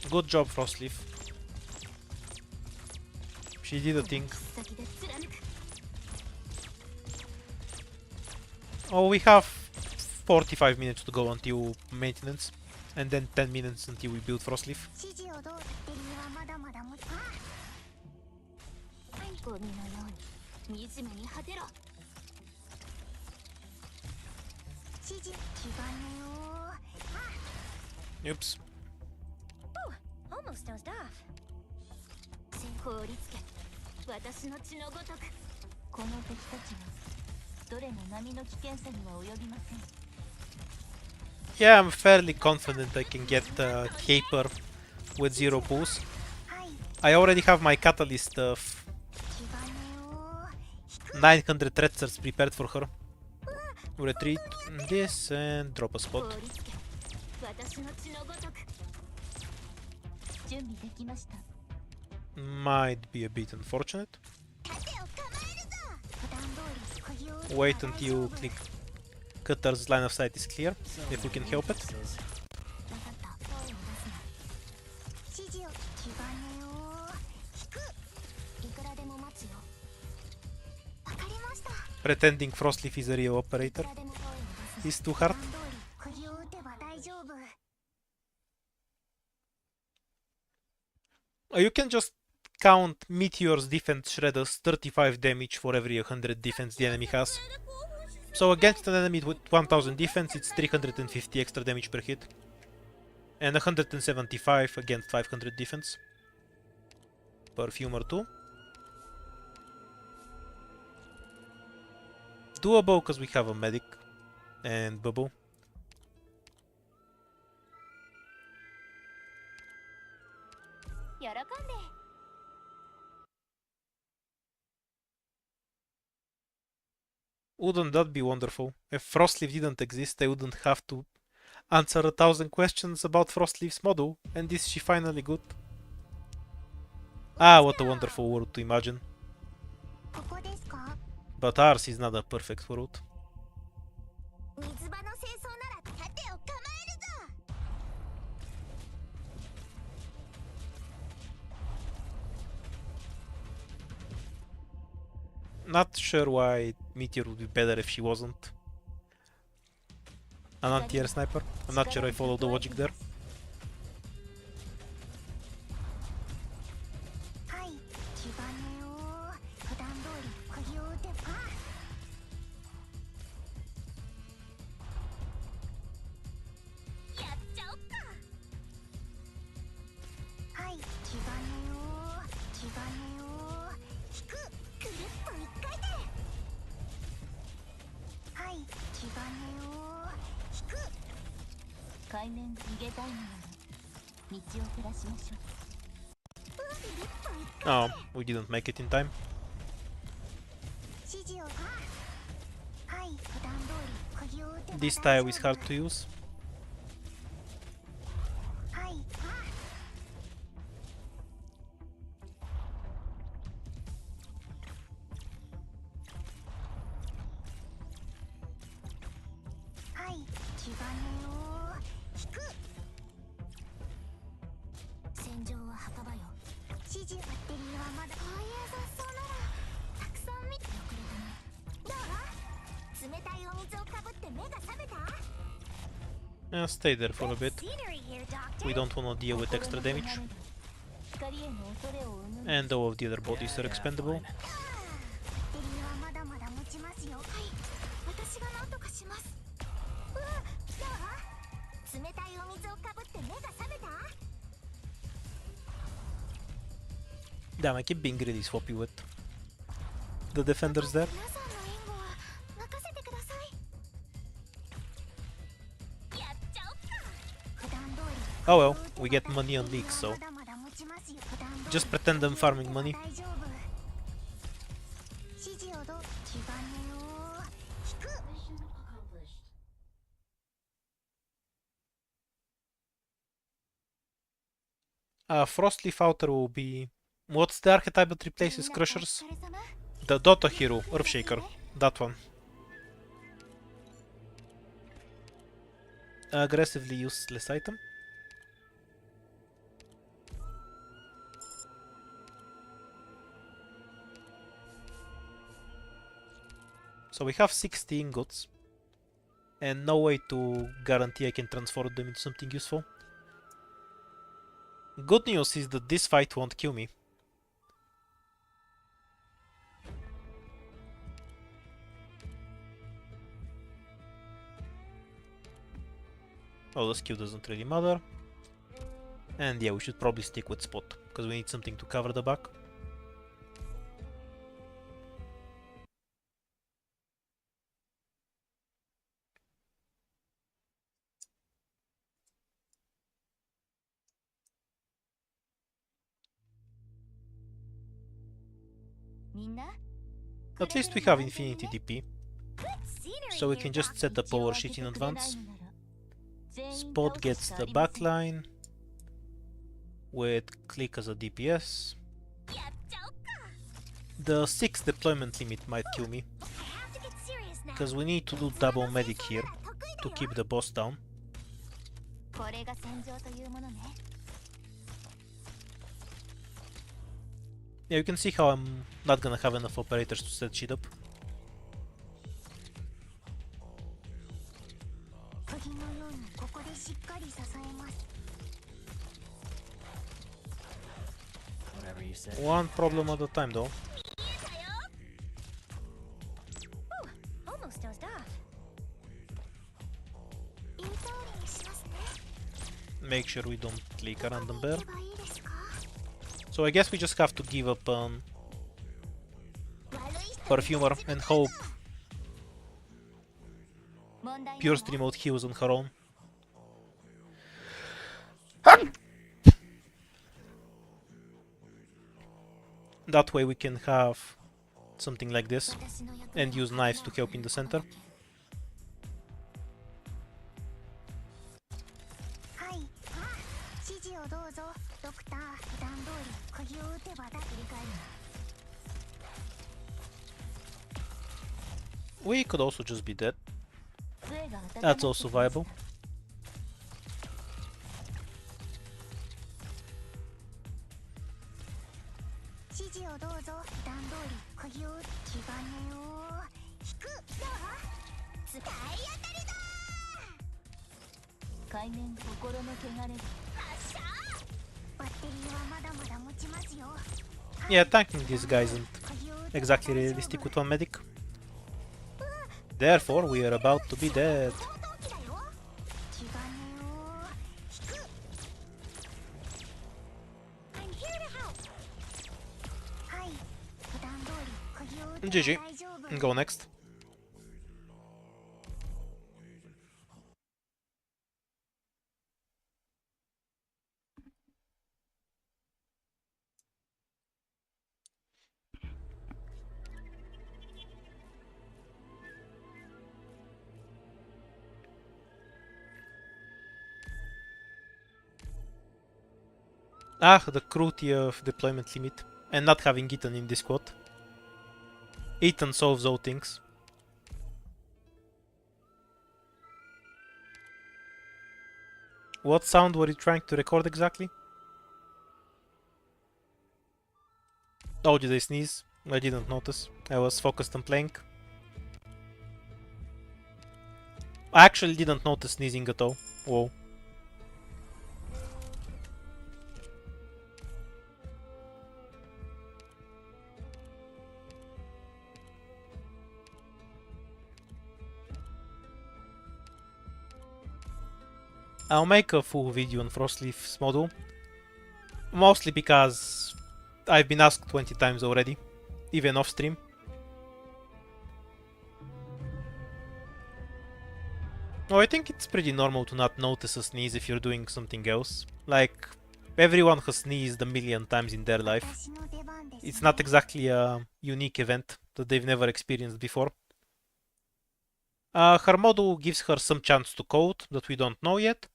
Good job, Frostleaf. She did a thing. Oh, we have 45 minutes to go until maintenance. And then 10 minutes until we build Frostleaf. Oops.
Almost dozed off.
Yeah, I'm fairly confident I can get Caper with 0 pulls. I already have my catalyst of 900 threats prepared for her. Retreat this and drop a spot. Might be a bit unfortunate. Wait until Cutter's line of sight is clear, if we can help it. Pretending Frostleaf is a real operator is too hard. You can just count Meteor's defense shred as 35 damage for every 100 defense the enemy has. So against an enemy with 1000 defense, it's 350 extra damage per hit. And 175 against 500 defense. Perfume or 2. Doable because we have a medic and Bubble. Wouldn't that be wonderful? If Frostleaf didn't exist, I wouldn't have to answer 1000 questions about Frostleaf's model, and is she finally good? Ah, what a wonderful world to imagine. But ours is not a perfect world. Not sure why Meteor would be better if she wasn't an anti-air sniper. I'm not sure I follow the logic there. Oh, we didn't make it in time. This tile is hard to use. Stay there for a bit. We don't want to deal with extra damage. And all of the other bodies are expendable.
バッテリーはまだまだ持ちますよ。はい、私が何とかします。うわ、どう？冷たいお水をかぶって目が覚めた？
Damn, I keep being really sloppy with the defenders there.
皆さんの援護は任せてください。
やっちゃおっか。
普段通り。
Oh well, we get money on leaks, so
まだまだ持ちますよ。普段通り
just pretend I'm farming money.
大丈夫。指示をどう？気兼ねを引く。
Frostleaf Outer will be... What's the archetype that replaces Crushers?
お疲れ様。
The Dota hero, Earthshaker. That one. Aggressively useless item. So we have 60 ingots. And no way to guarantee I can transform them into something useful. Good news is that this fight won't kill me. Oh, the skill doesn't really matter. And yeah, we should probably stick with Spot, because we need something to cover the back. At least we have Infinity DP, so we can just set up our shit in advance. Spot gets the backline with Click as a DPS. The 6 deployment limit might kill me, because we need to do double medic here to keep the boss down.
これが戦場というものね。
Yeah, you can see how I'm not gonna have enough operators to set shit up.
釘のようにここでしっかり支えます。
Whatever you say.
One problem at a time though.
Almost dozed off.
インターリングしますね。
Make sure we don't click a random bear.
行けばいいですか？
So I guess we just have to give up on
悪い人
Perfumer and hope
問題ない
Pure Stream Mode heals on her own. That way we can have something like this
私の役目
and use knives to help in the center.
はい。指示をどうぞ。ドクター、普段通り釘を打てばだ。振り返るな。
We could also just be dead.
杖が温まって
That's also viable.
指示をどうぞ。普段通り釘を打って気兼ねを引く。どう？使い当たりだ。海面心の汚れる。発射。バッテリーはまだまだ持ちますよ。
Yeah, tanking these guys isn't
釘を打てば
exactly
大丈
realistic
夫。
with one medic. Therefore, we are about to be dead.
相当機だよ。気兼ねを引く。
I'm here to help.
はい。普段通り釘を打てば
GG.
大丈夫。
Go next. Ah, the cruelty of deployment limit and not having Ethan in this squad. Ethan solves all things. What sound were you trying to record exactly? Oh, did I sneeze? I didn't notice. I was focused on playing. I actually didn't notice sneezing at all. Whoa. I'll make a full video on Frostleaf's model, mostly because I've been asked 20 times already, even off stream. Oh, I think it's pretty normal to not notice a sneeze if you're doing something else. Like, everyone has sneezed a million times in their life.
私の出番ですね
It's not exactly a unique event that they've never experienced before. Her model gives her some chance to code that we don't know yet,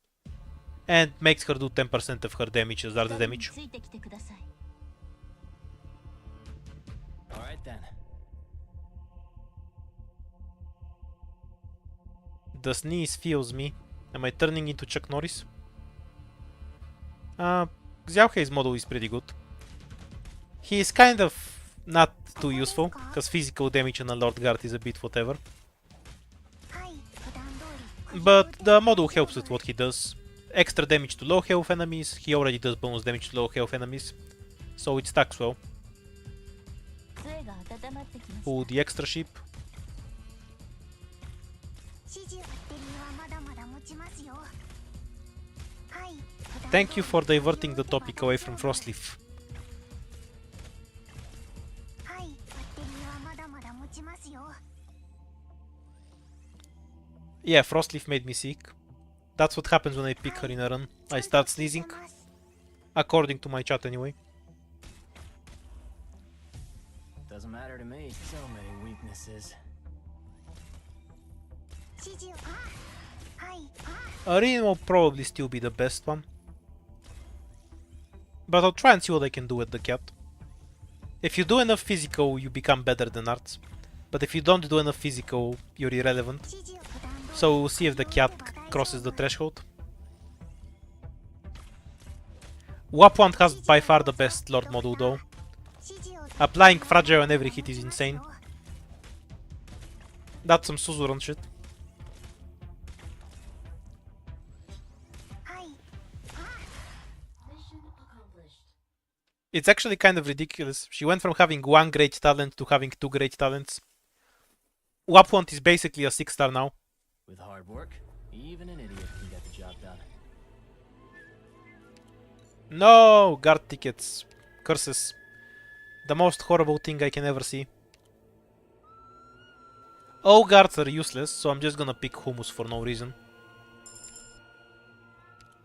and makes her do 10% of her damage as art
二人に
damage.
ついてきてください
All right then.
The sneeze feels me. Am I turning into Chuck Norris? Xiaohei's model is pretty good. He is kind of not too useful, because physical damage on a Lord Guard is a bit whatever.
はい普段通り
But the model helps with what he does. Extra damage to low health enemies, he already does bonus damage to low health enemies, so it stacks well.
杖が温まってきました
Pull the extra ship.
指示バッテリーはまだまだ持ちますよはい普段
Thank you for diverting the topic away from Frostleaf.
はいバッテリーはまだまだ持ちますよ
Yeah, Frostleaf made me sick. That's what happens when I pick her in a run. I start sneezing, according to my chat anyway.
Doesn't matter to me. So many weaknesses.
指示をはいあ
Arena will probably still be the best one. But I'll try and see what I can do with the cat. If you do enough physical, you become better than arts. But if you don't do enough physical, you're irrelevant.
指示を普段通り
So we'll see if the cat crosses the threshold. Wapwant has by far the best Lord model though.
指示を
Applying Fragile on every hit is insane. That's some Suzuran shit.
はい
It's actually kind of ridiculous. She went from having one great talent to having two great talents. Wapwant is basically a 6-star now.
With hard work, even an idiot can get the job done.
No! Guard tickets. Curses. The most horrible thing I can ever see. All guards are useless, so I'm just gonna pick Hummus for no reason.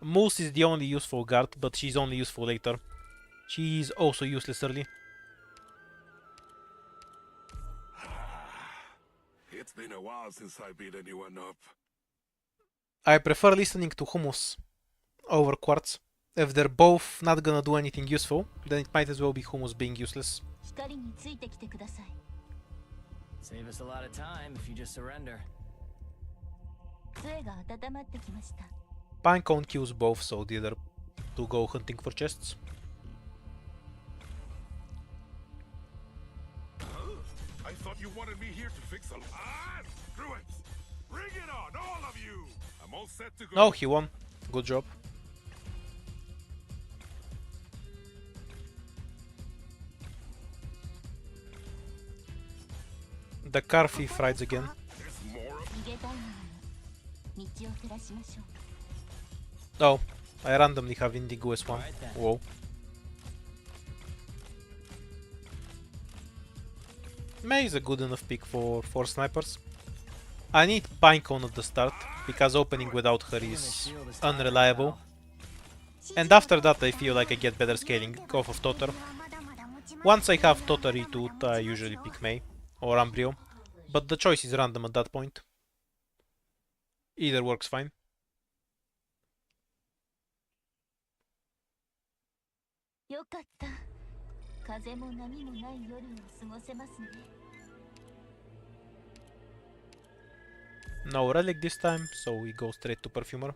Moose is the only useful guard, but she's only useful later. She's also useless early.
It's been a while since I beat anyone up.
I prefer listening to Hummus over Quartz. If they're both not gonna do anything useful, then it might as well be Hummus being useless.
光についてきてください
Save us a lot of time if you just surrender.
杖が温まってきました
Pinecone kills both, so the other two go hunting for chests.
I thought you wanted me here to fix a... Ah! Screw it! Bring it on, all of you! I'm all set to go.
No, he won. Good job. The car thief rides again.
There's more of...
逃げたいのなら道を照らしましょう
Oh, I randomly have Indigo S1. Whoa. May is a good enough pick for 4 snipers. I need Pinecone at the start, because opening without her is unreliable. And after that I feel like I get better scaling off of Totter.
まだまだ持ちます
Once I have Totter Retoot, I usually pick Mei or Ambrio, but the choice is random at that point. Either works fine.
よかった風も波もない夜を過ごせますね
No relic this time, so we go straight to Perfumer.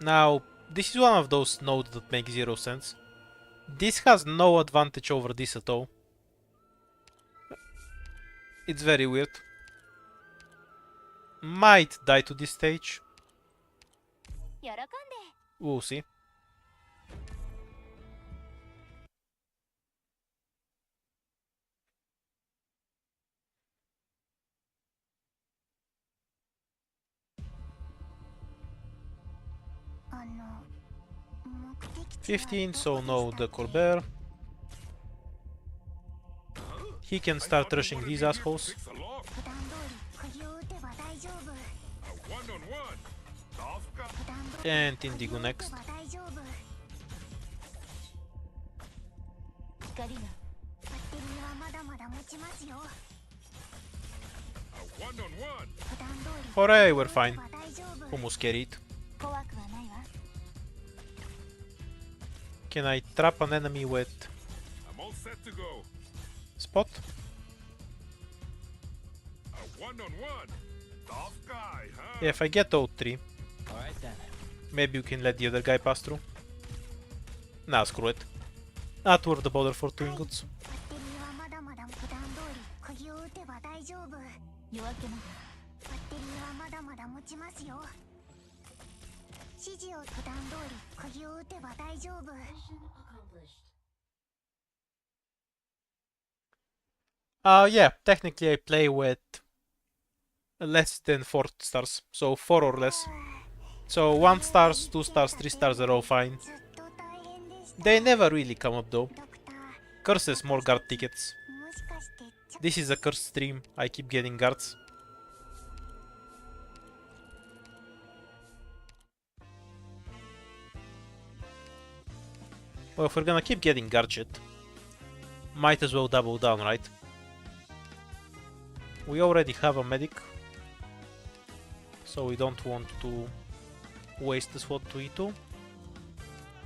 Now, this is one of those nodes that make zero sense. This has no advantage over this at all. It's very weird. Might die to this stage.
喜んで
We'll see. 15, so no the Colbert. He can start rushing these assholes.
Fix a lock.
普段通り釘を打てば大丈夫
A one-on-one. Dafka.
普段通り
And
釘を
Indigo
打て
next.
ば大丈夫光がバッテリーはまだまだ持ちますよ
A one-on-one.
普段通り
Hooray,
釘を
we're
打て
fine.
ば大丈夫
Almost carried.
怖くはないわ
Can I trap an enemy with
I'm all set to go.
spot?
A one-on-one. Tough guy, huh?
Yeah, if I get O3,
Alright then.
maybe you can let the other guy pass through. Nah, screw it. Not worth the bother for 2 ingots.
バッテリーはまだまだ普段通り釘を打てば大丈夫夜明けまでバッテリーはまだまだ持ちますよ指示を普段通り釘を打てば大丈夫
Yeah, technically I play with less than 4 stars, so 4 or less. So 1 stars, 2 stars, 3 stars are all fine.
ずっと大変でした
They never really come up though.
ドクター
Curses, more guard tickets.
もしかしてちょ
This is a curse stream, I keep getting guards. Well, if we're gonna keep getting guard shit, might as well double down, right? We already have a medic, so we don't want to waste the sword to E2.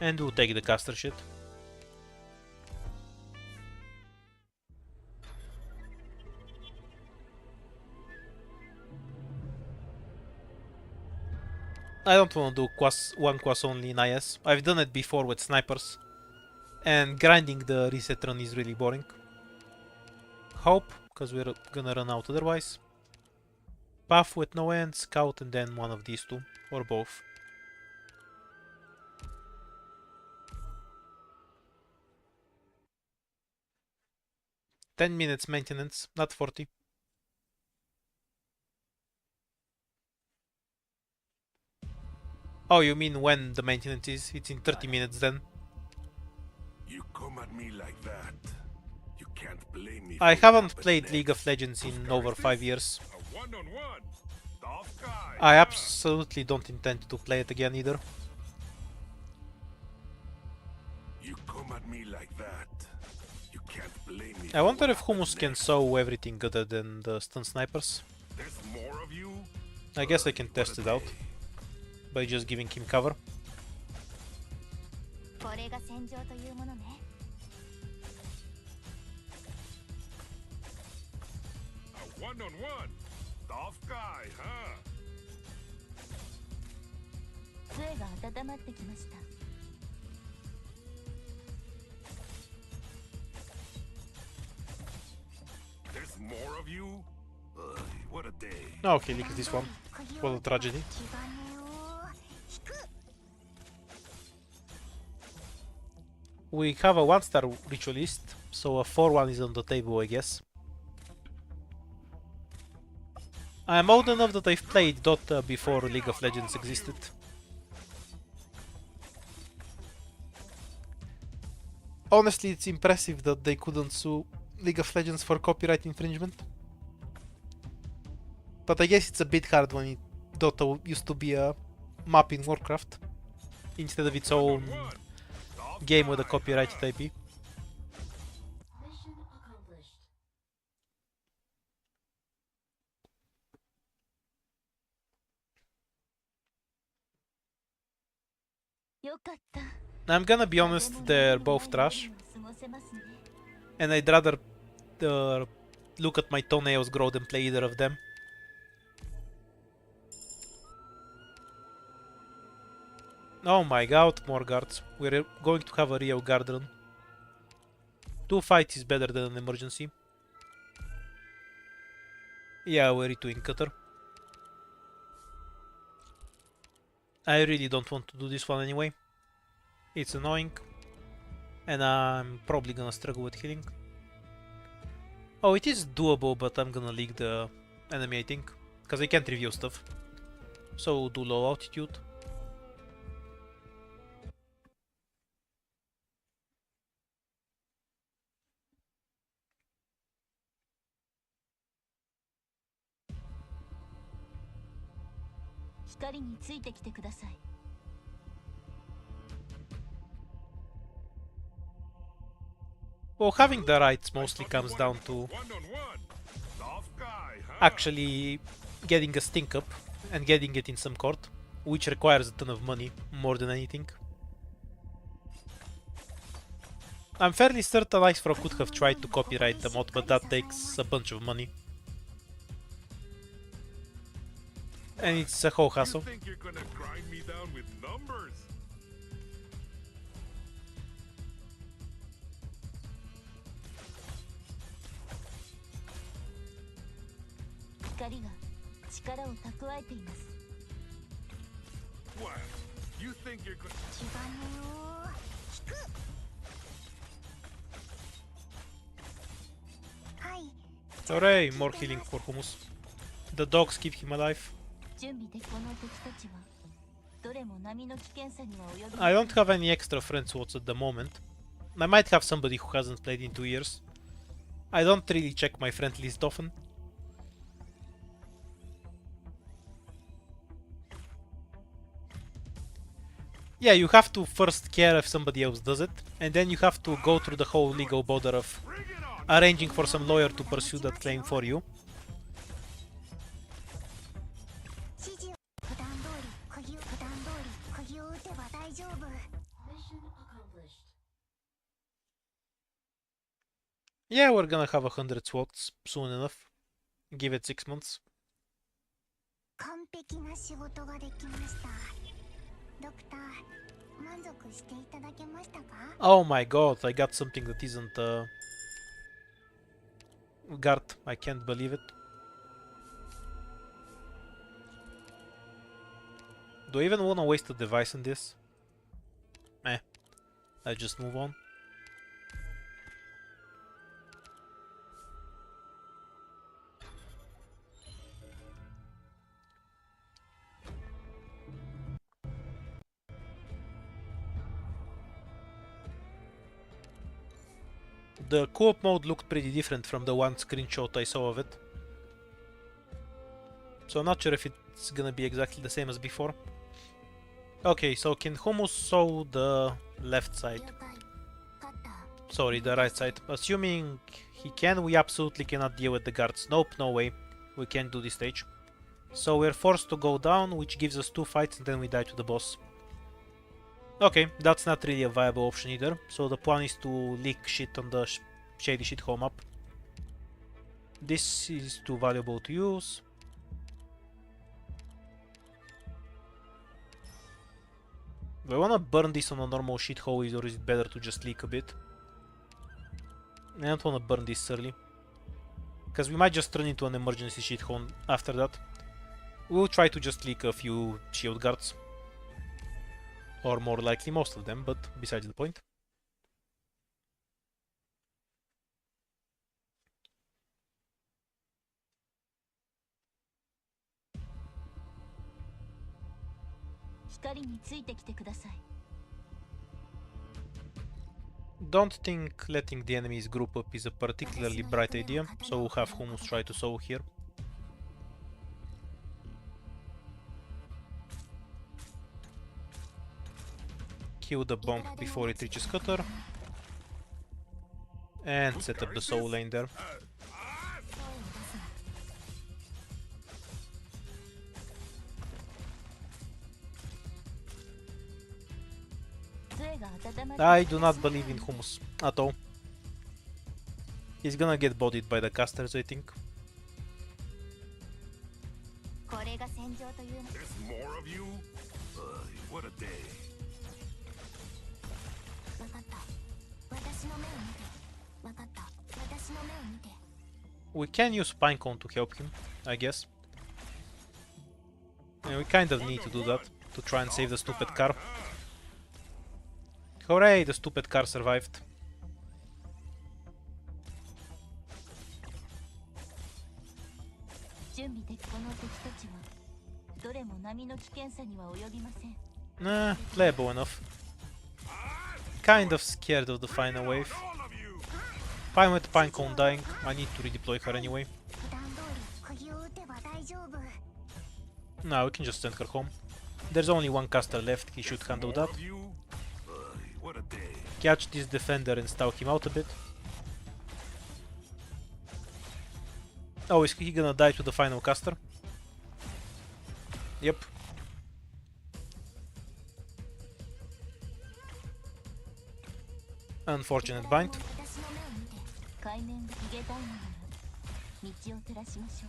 And we'll take the caster shit. I don't want to do one quas only in IS. I've done it before with snipers, and grinding the reset run is really boring. Hope, because we're gonna run out otherwise. Path with no end, scout, and then one of these two, or both. $10 maintenance, not 40. Oh, you mean when the maintenance is? It's in 30 minutes then.
You come at me like that. You can't blame me.
I
for what
haven't
happened
played
next.
League of Legends in over 5 years.
A one-on-one. Tough guy.
I
huh?
absolutely don't intend to play it again either.
You come at me like that. You can't blame me.
I
for
wonder
what
if Hummus
happened
can
next.
sew everything other than the stun snipers.
There's more of you.
I guess I can
What
test
a
it out
day.
by just giving him cover.
これが戦場というものね
A one-on-one. Tough guy, huh?
杖が温まってきました
There's more of you. What a day.
Oh, okay, look at this one. What a tragedy.
気兼ねを引く
We have a 1-star ritualist, so a 4-1 is on the table, I guess. I'm old enough that I've played Dota before League of Legends existed. Honestly, it's impressive that they couldn't sue League of Legends for copyright infringement. But I guess it's a bit hard when Dota used to be a map in Warcraft instead of its own
One. Tough
game with a
guy,
copyrighted
huh?
IP. I'm gonna be honest, they're both trash, and I'd rather look at my toenails grow than play either of them. Oh my god, more guards. We're going to have a real guard run. 2 fight is better than an emergency. Yeah, we're retooling cutter. I really don't want to do this one anyway. It's annoying. And I'm probably gonna struggle with healing. Oh, it is doable, but I'm gonna leak the enemy, I think. Because I can't review stuff. So do low altitude.
光についてきてください。
Well, having the rights mostly comes down to
One-on-one. Soft guy, huh?
actually getting a stink up and getting it in some court, which requires a ton of money more than anything. I'm fairly certain IS4 could have tried to copyright the mod, but that takes a bunch of money. And it's a whole
You
hassle.
think you're gonna grind me down with numbers?
光が力を蓄えています。
What? You think you're gonna...
黄金を引く。はい。
Hooray, more healing for Hummus. The dogs keep him alive.
準備でこの敵たちはどれも波の危険さには及びません。
I don't have any extra friend slots at the moment. I might have somebody who hasn't played in 2 years. I don't really check my friend list often. Yeah, you have to first care if somebody else does it, and then you have to go through the whole legal bother of
Bring it on!
arranging for some lawyer to pursue that claim for you.
指示を普段通り釘を打てば大丈夫。
Yeah, we're gonna have 100 slots soon enough. Give it 6 months.
完璧な仕事ができました。ドクター、満足していただけましたか？
Oh my god, I got something that isn't guard. I can't believe it. Do I even wanna waste a device on this? Eh. I just move on. The co-op mode looked pretty different from the one screenshot I saw of it. So I'm not sure if it's gonna be exactly the same as before. Okay, so can Hummus saw the left side?
了解。カッター。
Sorry, the right side. Assuming he can, we absolutely cannot deal with the guards. Nope, no way. We can't do this stage. So we're forced to go down, which gives us 2 fights and then we die to the boss. Okay, that's not really a viable option either. So the plan is to leak shit on the shady shit home up. This is too valuable to use. Do I wanna burn this on a normal shithole or is it better to just leak a bit? I don't wanna burn this early. Because we might just turn into an emergency shithole after that. We'll try to just leak a few shield guards. Or more likely most of them, but besides the point. Don't think letting the enemies group up is a particularly bright idea, so we'll have Hummus try to sow here. Kill the bomb before it reaches Cutter. And set up the soul lane there. I do not believe in Hummus at all. He's gonna get bodied by the casters, I think.
これが戦場というの。
There's more of you? What a day.
わかった。私の目を見て。わかった。私の目を見て。
We can use Pinecone to help him, I guess. And we kind of need to do that to try and save the stupid car. Hooray, the stupid car survived. Nah, playable enough. Kind of scared of the final wave.
All of you!
Fine with Pinecone dying, I need to redeploy her anyway.
普段通り釘を打てば大丈夫。
No, we can just send her home. There's only one caster left, he should handle
More
that.
of you? What a day.
Catch this defender and stalk him out a bit. Oh, is he gonna die to the final caster? Yep. Unfortunate bind.
私の目を見て海面が逃げたいのなら道を照らしましょ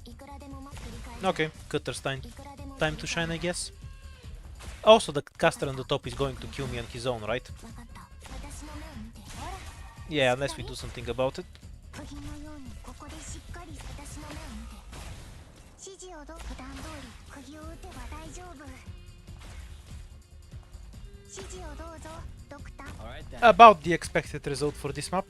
ういくらでも待ってるかい
Okay, Cutter's time.
いくらでも
Time to shine, I guess. Also, the caster on the top is going to kill me on his own, right?
わかった私の目を見てほら
Yeah, unless we do something about it.
部品のようにここでしっかり私の目を見て指示をど普段通り釘を打てば大丈夫指示をどうぞドクター
Alright then.
About the expected result for this map.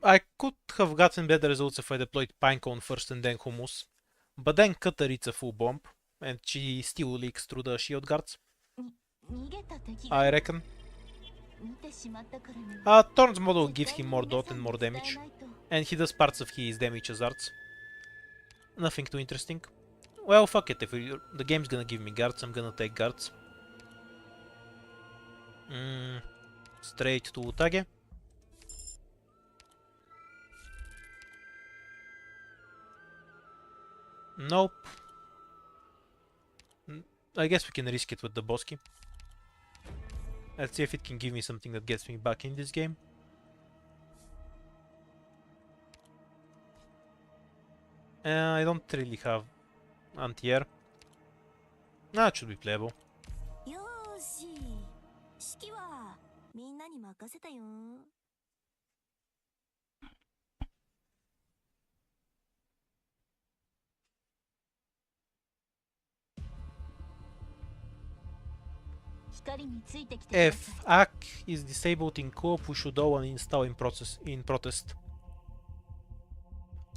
I could have gotten better results if I deployed Pinecone first and then Hummus. But then Cutter eats a full bomb, and she still leaks through the shield guards,
逃げた敵が
I reckon.
見てしまったからに
Thorn's model gives him more dot and more damage, and he does parts of his damage as arts. Nothing too interesting. Well, fuck it, if the game's gonna give me guards, I'm gonna take guards. Straight to Utage. Nope. I guess we can risk it with the Bosky. Let's see if it can give me something that gets me back in this game. I don't really have anti-air. That should be playable.
よーし指揮はみんなに任せたよ 光についてきてください
If AK is disabled in co-op, we should all uninstall in protest.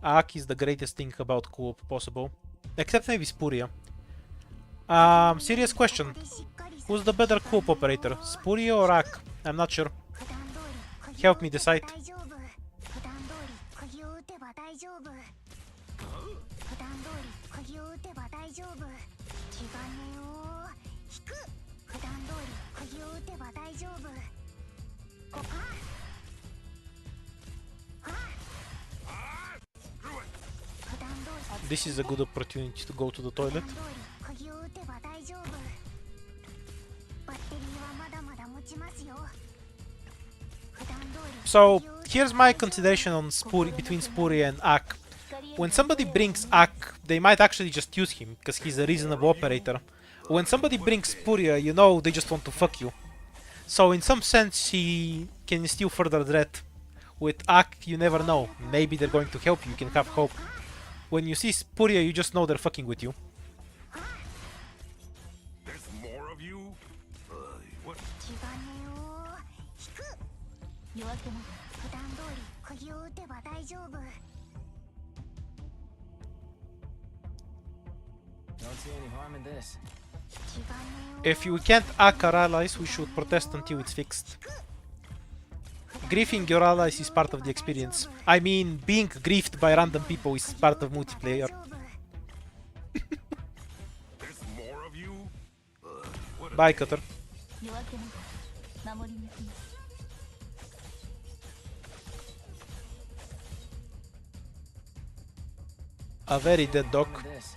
AK is the greatest thing about co-op possible. Except maybe Spuria. Serious question. Who's the better co-op operator? Spuria or AK? I'm not sure.
普段通り釘を
Help me decide.
大丈夫普段通り釘を打てば大丈夫普段通り釘を打てば大丈夫気兼ねを引く普段通り釘を打てば大丈夫こああ
Screw it.
普段通り
This is a good opportunity to go to the
普
toilet.
段通り釘を打てば大丈夫バッテリーはまだまだ持ちますよ普段通り
So,
釘を打てば
here's my consideration on between Spuria and AK. When somebody brings AK, they might actually just use him, because he's a reasonable operator. When somebody brings Spuria, you know they just want to fuck you. So in some sense, he can still further threat. With AK, you never know. Maybe they're going to help you, you can have hope. When you see Spuria, you just know they're fucking with you.
There's more of you? What?
気兼ねを引く夜明けまで普段通り釘を打てば大丈夫
Don't see any harm in this.
気兼ねを
If we can't AK our allies, we should protest until it's fixed. Griefing your allies is part of the experience. I mean, being griefed by random people is part of multiplayer.
大丈夫
There's more of you? What a
Bye,
day.
Cutter.
夜明けまで守りに来ます
A very dead dog.
Harm in this.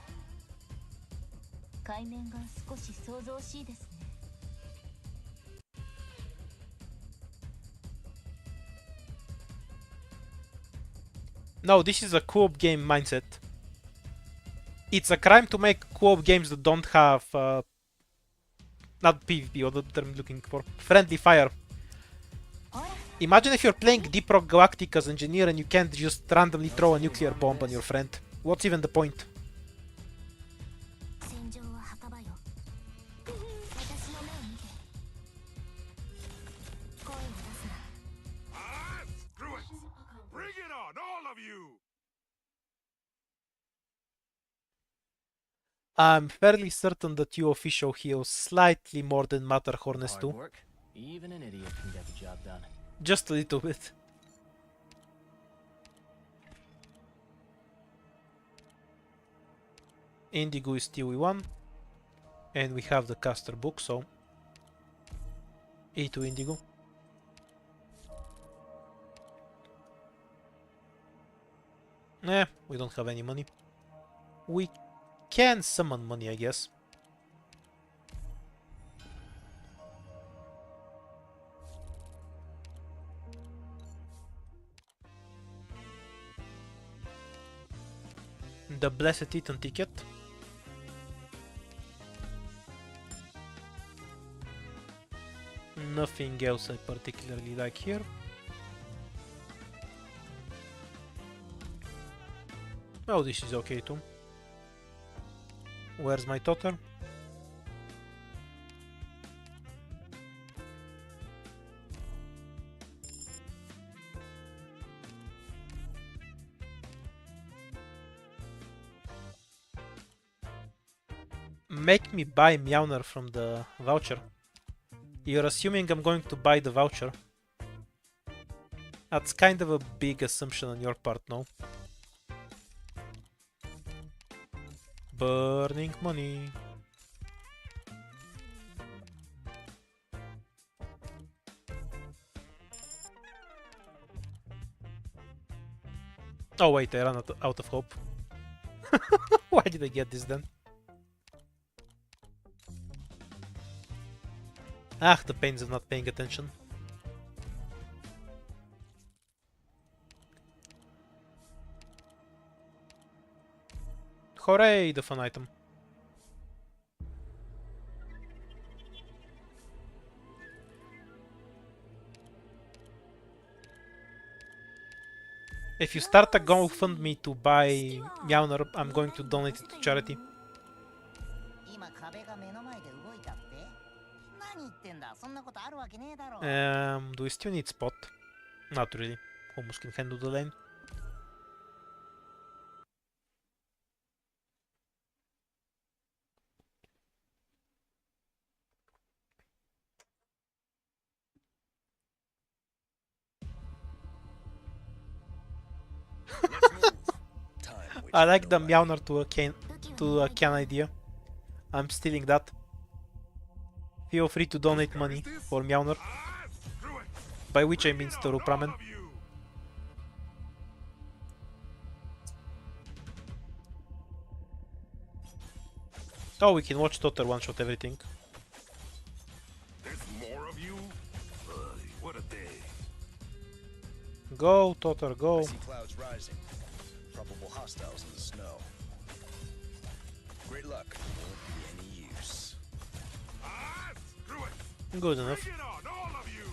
海面が少し想像しいですね
No, this is a co-op game mindset. It's a crime to make co-op games that don't have not PvP, or the term I'm looking for, friendly fire.
ほら
Imagine if you're playing Deep Rock Galactic as engineer and you can't just randomly throw a nuclear bomb on your friend. What's even the point?
戦場は墓場よ私の目を見て声を出すな
Ah, screw it. Bring it on, all of you.
I'm fairly certain that you official heals slightly more than Matterhorn's
Hard
do.
work. Even an idiot can get the job done.
Just a little bit. Indigo is TOE1, and we have the caster book, so E2 Indigo. We don't have any money. We can summon money, I guess. The Blessed Titan ticket. Nothing else I particularly like here. Oh, this is okay too. Where's my total? Make me buy Meowner from the voucher. You're assuming I'm going to buy the voucher. That's kind of a big assumption on your part, no? Burning money. Oh wait, I ran out of hope. Why did I get this then? Ah, the pains of not paying attention. Hooray, the fun item. If you start a GoFundMe to buy Meowner, I'm going to donate it to charity.
今壁が目の前で動いたって？何言ってんだ？そんなことあるわけねえだろ。
Do we still need spot? Not really. Almost can handle the lane. I like the Meowner to a can idea. I'm stealing that. Feel free to donate money for Meowner. By which I mean Storup Ramen. Oh, we can watch Totter one-shot everything.
There's more of you? What a day.
Go, Totter, go.
I see clouds rising. Probable hostiles in the snow. Great luck. Won't be any use.
Screw it.
Good enough.
Bring it on, all of you.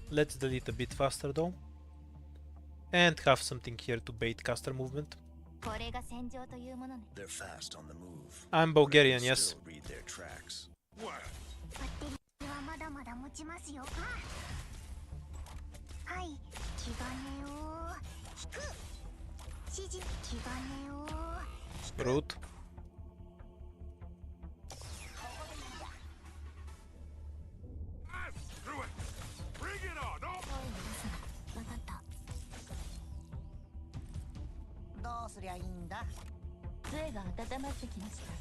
Let's delete a bit faster though. And have something here to bait caster movement.
これが戦場というものね。
They're fast on the move.
I'm Bulgarian,
Still
yes.
read their tracks.
What?
バッテリーはまだまだ持ちますよ。はい、気兼ねを引く。指示、気兼ねを。
Root.
Screw it. Bring it on, all
わかった。
どうすりゃいいんだ？
杖が温まってきました。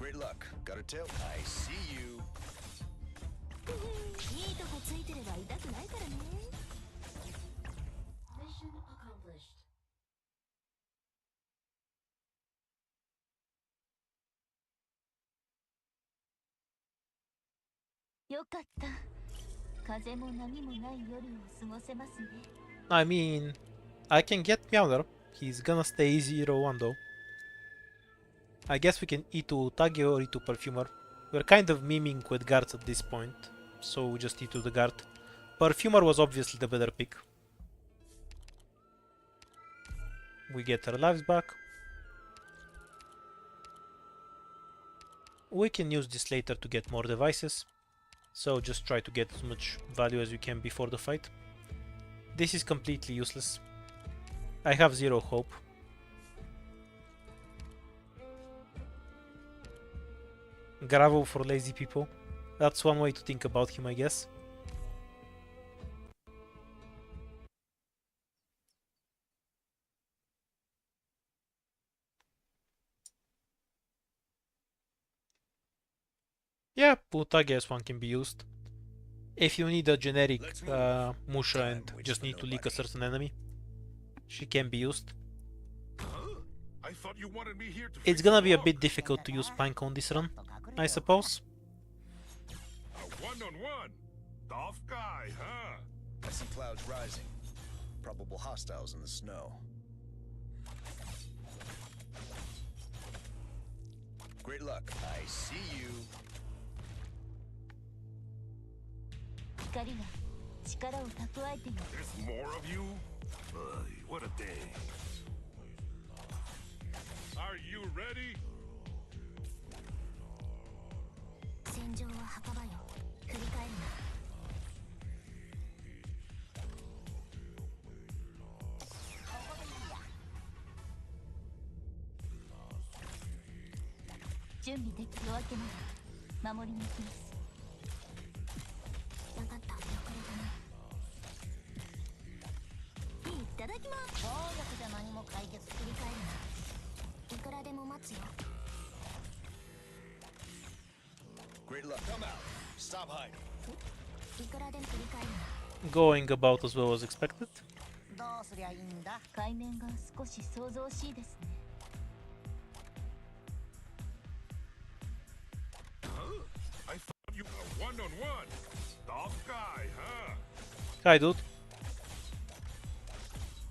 Great luck. Got a tail? I see you.
いいとこついてれば痛くないからね。よかった。風も波もない夜を過ごせますね。
I mean, I can get Meowner. He's gonna stay 0-1 though. I guess we can E2 Tagi or E2 Perfumer. We're kind of miming with guards at this point, so we just E2 the guard. Perfumer was obviously the better pick. We get our lives back. We can use this later to get more devices, so just try to get as much value as you can before the fight. This is completely useless. I have zero hope. Gravel for lazy people. That's one way to think about him, I guess. Yeah, put IS1 can be used. If you need a generic Musha and just need to lick a certain enemy, she can be used.
I thought you wanted me here to
It's
fix
gonna
a
be a
log.
bit difficult to use Pink on this run, I suppose.
A one-on-one. Tough guy, huh?
I see clouds rising. Probable hostiles in the snow. Great luck. I see you.
光が力を蓄えている
There's more of you? What a day. Are you ready?
戦場は墓場よ振り返るな準備でき夜明けまで守りに行きます分かった遅れたねいただきます暴力じゃ何も解決振り返るないくらでも待つよ
Great luck. Come out. Stop hiding.
いくらでも振り返るな
Going about as well as expected.
どうすりゃいいんだ
海面が少し想像しいですね
I thought you were a one-on-one. Tough guy, huh?
Hi, dude.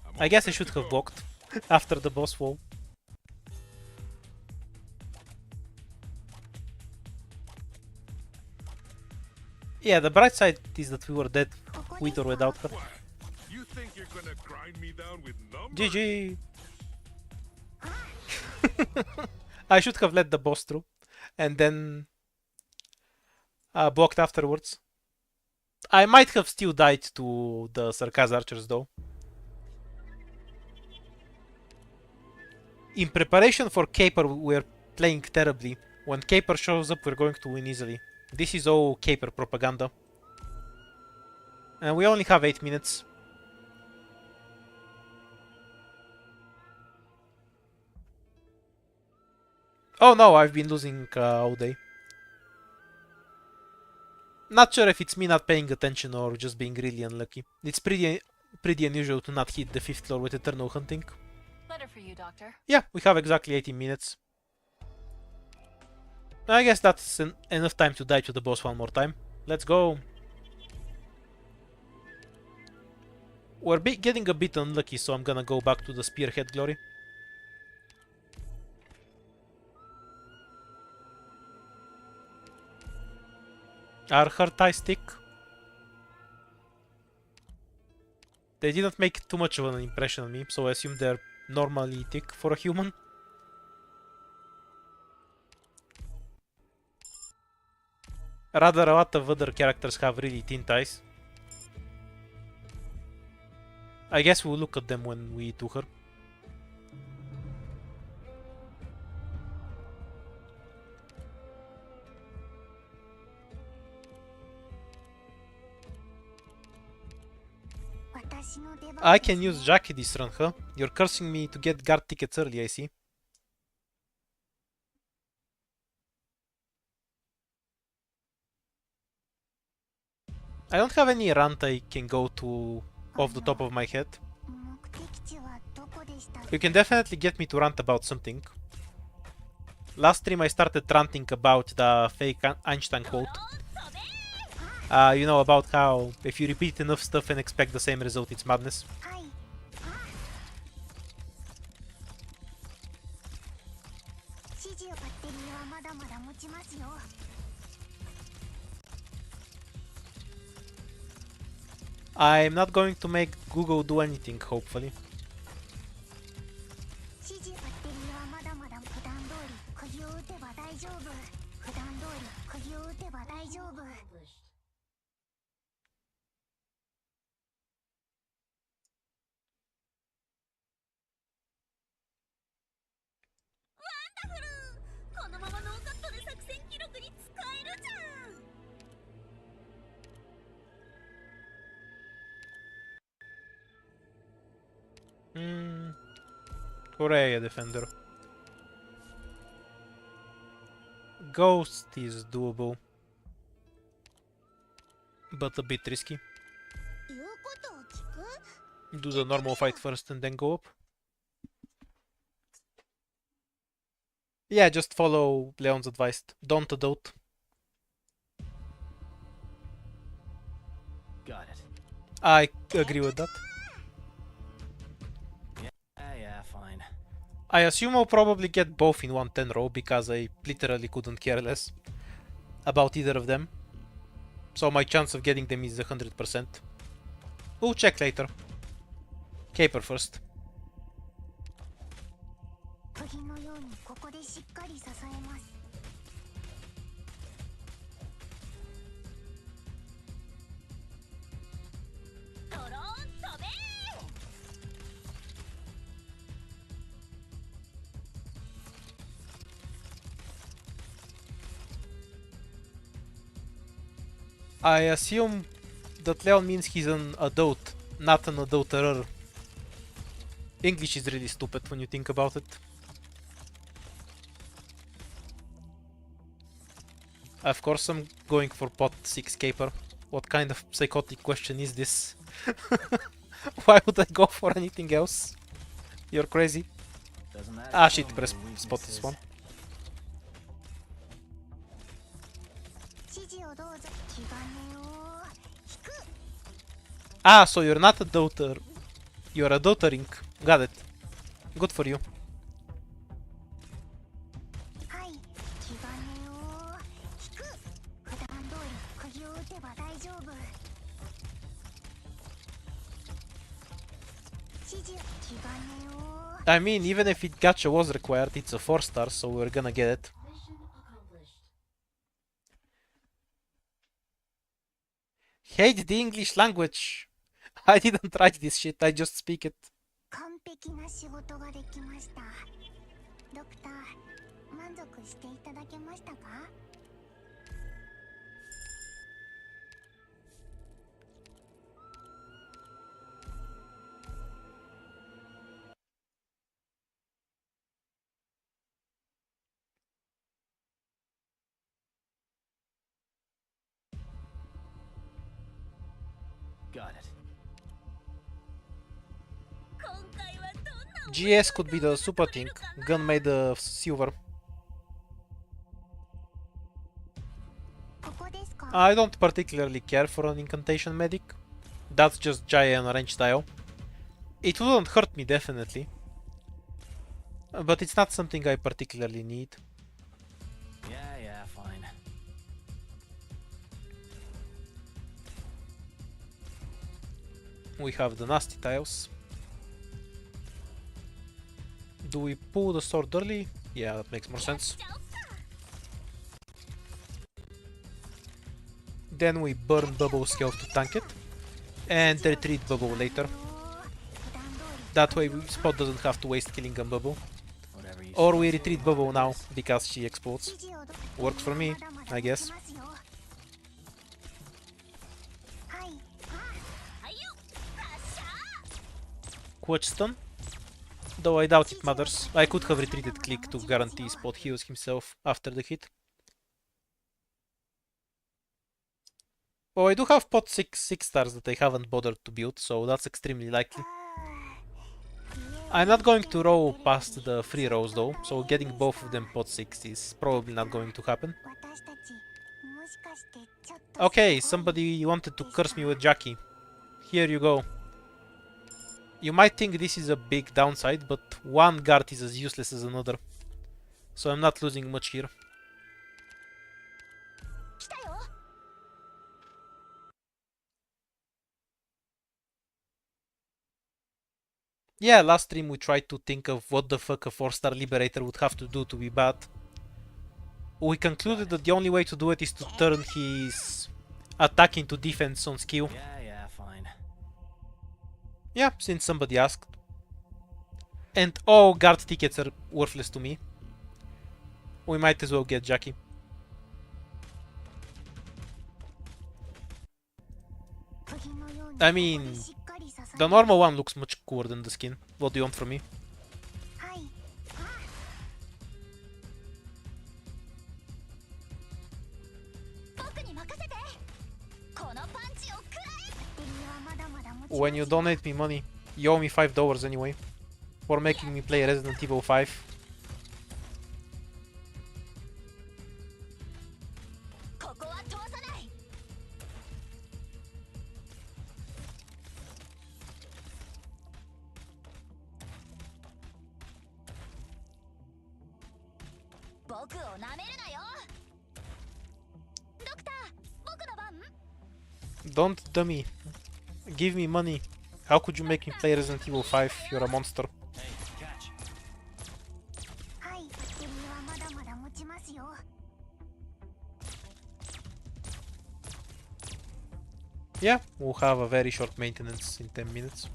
I'm
I
all
guess I
set
should
to
have
go.
blocked after the boss wall. Yeah, the bright side is that we were dead with or without her.
What? You think you're gonna grind me down with numbers?
GG! I should have let the boss through and then blocked afterwards. I might have still died to the Sarkaz archers though. In preparation for Caper, we're playing terribly. When Caper shows up, we're going to win easily. This is all Caper propaganda. And we only have 8 minutes. Oh no, I've been losing all day. Not sure if it's me not paying attention or just being really unlucky. It's pretty unusual to not hit the 5th floor with Eternal Hunting.
Better for you, Doctor.
Yeah, we have exactly 18 minutes. I guess that's enough time to die to the boss one more time. Let's go. We're getting a bit unlucky, so I'm gonna go back to the Spearhead glory. Are her ties thick? They didn't make too much of an impression on me, so I assume they're normally thick for a human. Rather, a lot of other characters have really thin ties. I guess we'll look at them when we do her. I can use Jackie this run, huh? You're cursing me to get guard tickets early, I see. I don't have any rant I can go to off the top of my head. You can definitely get me to rant about something. Last stream I started ranting about the fake Einstein quote. You know, about how if you repeat enough stuff and expect the same result, it's madness. I'm not going to make Google do anything, hopefully. Hooray, a defender. Ghost is doable, but a bit risky.
言うことを聞く
Do the normal fight first and then go up. Yeah, just follow Leon's advice. Don't dote.
Got it.
I agree with that.
Yeah, fine.
I assume I'll probably get both in 110 row because I literally couldn't care less about either of them. So my chance of getting them is 100%. We'll check later. Caper first.
釘のようにここでしっかり支えます
ドローン飛べ
I assume that Leon means he's an adult, not an adulterer. English is really stupid when you think about it. Of course I'm going for pot 6 caper. What kind of psychotic question is this? Why would I go for anything else? You're crazy.
Doesn't matter.
Ah shit,
Show me
press
your
spot this
weaknesses.
one.
指示をどうぞ気兼ねを引く
Ah, so you're not a daughter. You're a daughtering. Got it. Good for you.
はい気兼ねを引く普段通り釘を打てば大丈夫指示気兼ねを
I mean, even if it gacha was required, it's a 4-star, so we're gonna get it. Hate the English language. I didn't write this shit, I just speak it.
完璧な仕事ができましたドクター満足していただけましたか
Got it.
今回はどんな
GS could be the super thing. Gun made of silver.
ここですか
I don't particularly care for an incantation medic. That's just giant range style. It wouldn't hurt me definitely. But it's not something I particularly need.
Yeah, fine.
We have the nasty tiles. Do we pull the sword early? Yeah, that makes more sense.
しちゃおっか
Then we burn Bubble's health to tank it. And retreat Bubble later.
普段通り
That way Spot doesn't have to waste killing on Bubble.
Whatever you
Or
say.
we retreat Bubble now, because she explodes.
指示をど
Works for me,
まだまだ
I
で
guess.
きますよはい
はいよ発射
Quetchstone? Though I doubt it matters. I could have retreated Click to guarantee Spot heals himself after the hit. Oh, I do have pot 6 stars that I haven't bothered to build, so that's extremely likely. I'm not going to row past the 3 rows though, so getting both of them pot 6 is probably not going to happen.
私たちもしかしてちょっと
Okay, somebody wanted to curse me with Jackie. Here you go. You might think this is a big downside, but one guard is as useless as another. So I'm not losing much here.
来たよ
Yeah, last stream we tried to think of what the fuck a 4-star Liberator would have to do to be bad. We concluded that the only way to do it is to turn his attack into defense on skill.
Yeah, fine.
Yeah, since somebody asked. And all guard tickets are worthless to me. We might as well get Jackie. I mean, the normal one looks much cooler than the skin. What do you want from me?
はい
when you donate me money, you owe me $5 anyway. For making me play Resident Evil 5.
ここは通さない。僕を舐めるなよ。ドクター、僕の番。
Don't dummy. Give me money. How could you make me play Resident Evil 5? You're a monster.
Hey, catch.
はい、バッテリーはまだまだ持ちますよ。
Yeah, we'll have a very short maintenance in 10 minutes.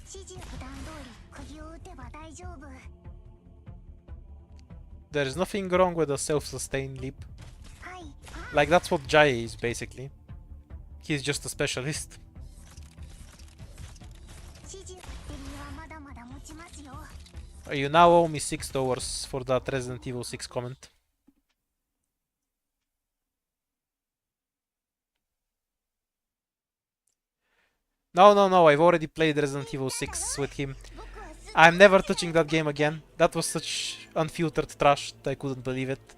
指示普段通り釘を打てば大丈夫。
There's nothing wrong with a self-sustained leap.
はい。
Like, that's what Jai is, basically. He's just a specialist.
指示バッテリーはまだまだ持ちますよ。
You now owe me $6 for that Resident Evil 6 comment. No, I've already played Resident Evil 6 with him. I'm never touching that game again. That was such unfiltered trash that I couldn't believe it.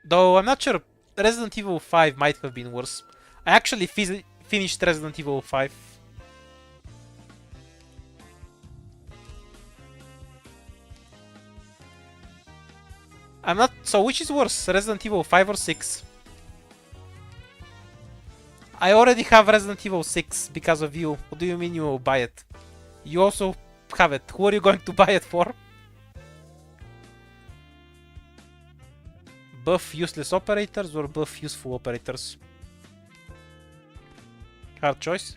Though I'm not sure, Resident Evil 5 might have been worse. I actually finished Resident Evil 5. I'm not... So which is worse, Resident Evil 5 or 6? I already have Resident Evil 6 because of you. What do you mean you will buy it? You also have it. Who are you going to buy it for? Buff useless operators or buff useful operators? Hard choice.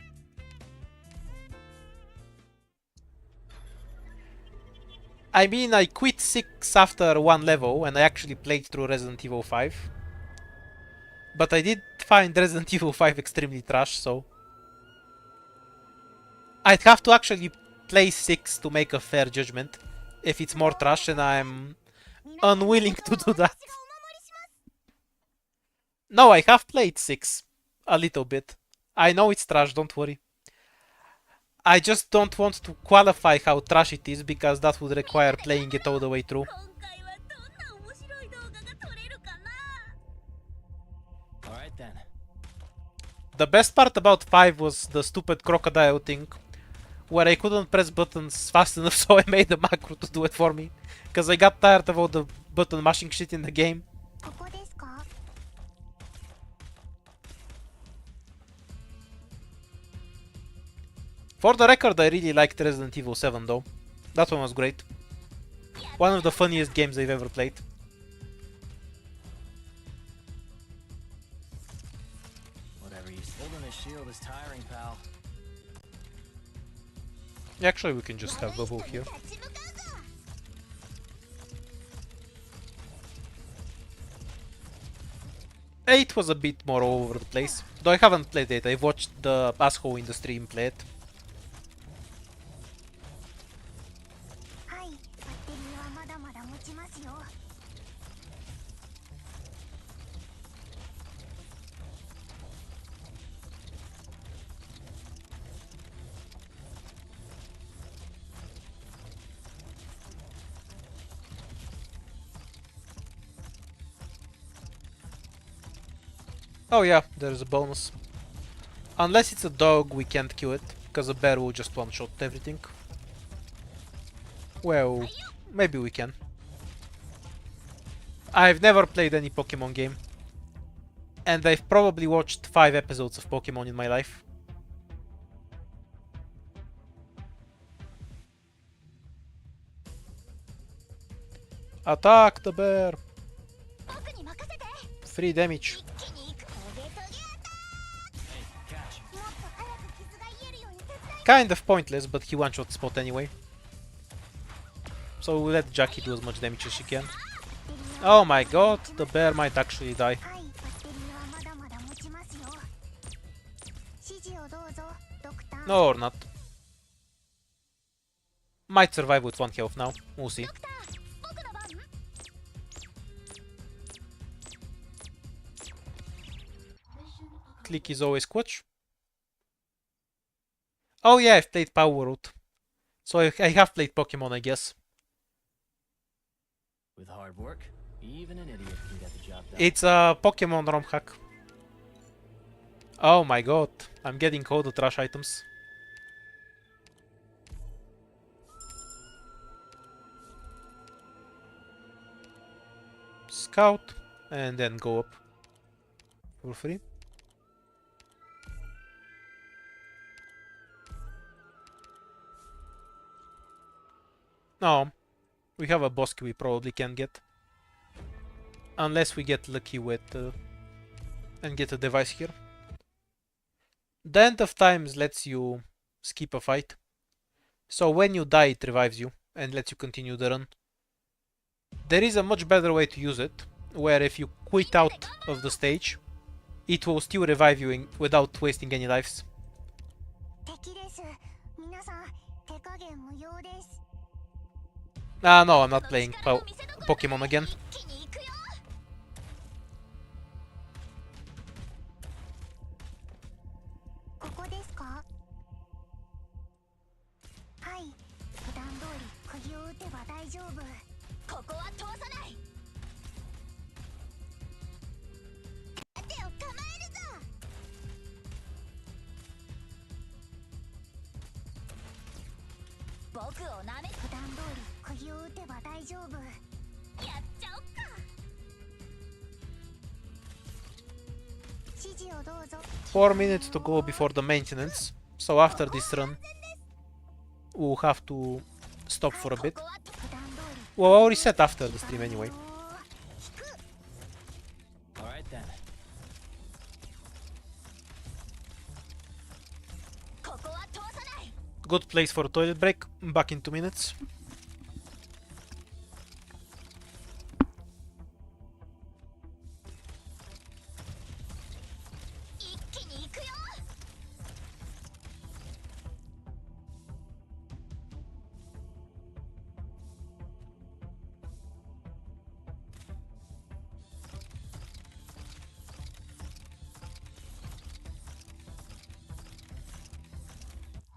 I mean, I quit 6 after 1 level and I actually played through Resident Evil 5. But I did find Resident Evil 5 extremely trash, so... I'd have to actually play 6 to make a fair judgment. If it's more trash, and I'm unwilling to do that. No, I have played 6. A little bit. I know it's trash, don't worry. I just don't want to qualify how trash it is, because that would require playing it all the way through.
今回はどんな面白い動画が撮れるかな。
Alright then.
The best part about 5 was the stupid crocodile thing, where I couldn't press buttons fast enough, so I made a macro to do it for me. Because I got tired of all the button mashing shit in the game.
ここですか？
For the record, I really liked Resident Evil 7 though. That one was great. One of the funniest games I've ever played.
Whatever you holding a shield is tiring, pal.
Actually, we can just have bubble here.
立ち向かうぞ。
8 was a bit more all over the place. Though I haven't played it, I've watched the asshole in the stream play it.
はい、バッテリーはまだまだ持ちますよ。
Oh yeah, there's a bonus. Unless it's a dog, we can't kill it, because a bear will just one-shot everything. Well, maybe we can. I've never played any Pokemon game. And I've probably watched 5 episodes of Pokemon in my life. Attack the bear!
僕に任せて。
Free damage.
一気に行く。トゲトゲアタック。
Hey, catch.
もっと早く傷が癒えるように手伝い。
Kind of pointless, but he one-shot spot anyway. So we'll let Jackie do as much damage as she can. Oh my god, the bear might actually die.
はい、バッテリーはまだまだ持ちますよ。指示をどうぞ、ドクター。
No, or not. Might survive with 1 health now. We'll see.
ドクター、僕の番。
Click is always clutch. Oh yeah, I've played Power Route. So I have played Pokemon, I guess.
With hard work, even an idiot can get the job done.
It's a Pokemon ROM hack. Oh my god, I'm getting all the trash items. Scout, and then go up for free. No, we have a Bosque we probably can get. Unless we get lucky with and get a device here. The end of times lets you skip a fight. So when you die it revives you and lets you continue the run. There is a much better way to use it, where if you quit out of the stage, it will still revive you without wasting any lives.
敵です。皆さん、手加減無用です。
Ah no, I'm not playing Pokemon again.
一気に行くよ。ここですか？はい。普段通り釘を打てば大丈夫。ここは通さない。手を構えるぞ。僕をなめ。普段通り釘を打てば大丈夫。やっちゃおっか。指示をどうぞ。
4 minutes to go before the maintenance. So after this run, we'll have to stop for a bit. Well, I'll reset after the stream anyway.
Alright then.
Good place for a toilet break. Back in 2 minutes.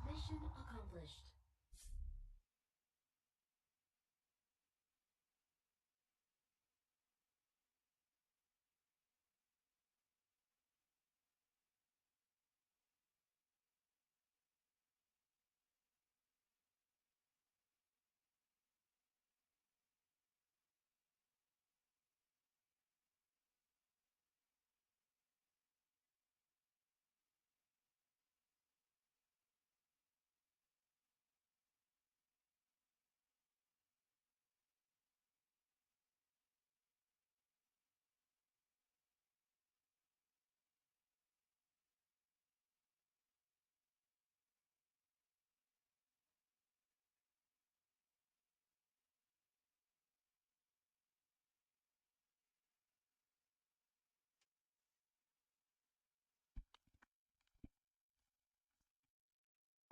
Mission accomplished.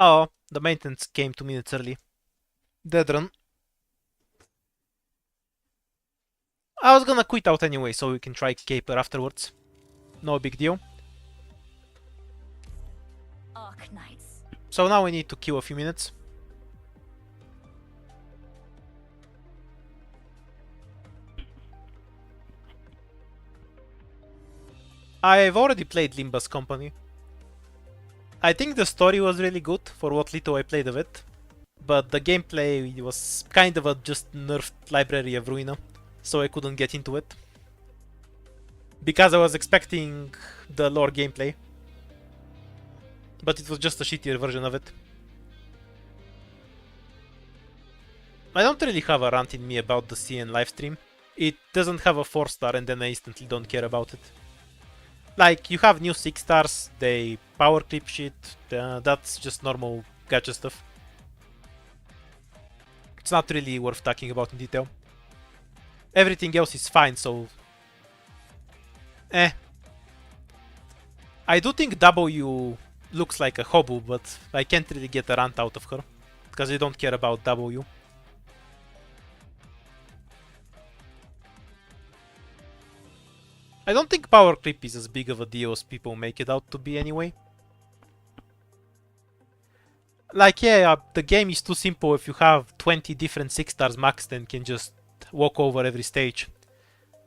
Oh, the maintenance came 2 minutes early. Dead run. I was gonna quit out anyway, so we can try Caper afterwards. No big deal.
Arknights.
So now we need to kill a few minutes. I've already played Limba's Company. I think the story was really good for what little I played of it, but the gameplay was kind of a just nerfed library of Ruina, so I couldn't get into it. Because I was expecting the lore gameplay, but it was just a shittier version of it. I don't really have a rant in me about the CN livestream. It doesn't have a 4-star and then I instantly don't care about it. Like, you have new 6 stars, they power clip shit, that's just normal gacha stuff. It's not really worth talking about in detail. Everything else is fine, so... I do think W looks like a hobo, but I can't really get a rant out of her, because I don't care about W. I don't think power creep is as big of a deal as people make it out to be anyway. Like, yeah, the game is too simple. If you have 20 different 6 stars max, then can just walk over every stage.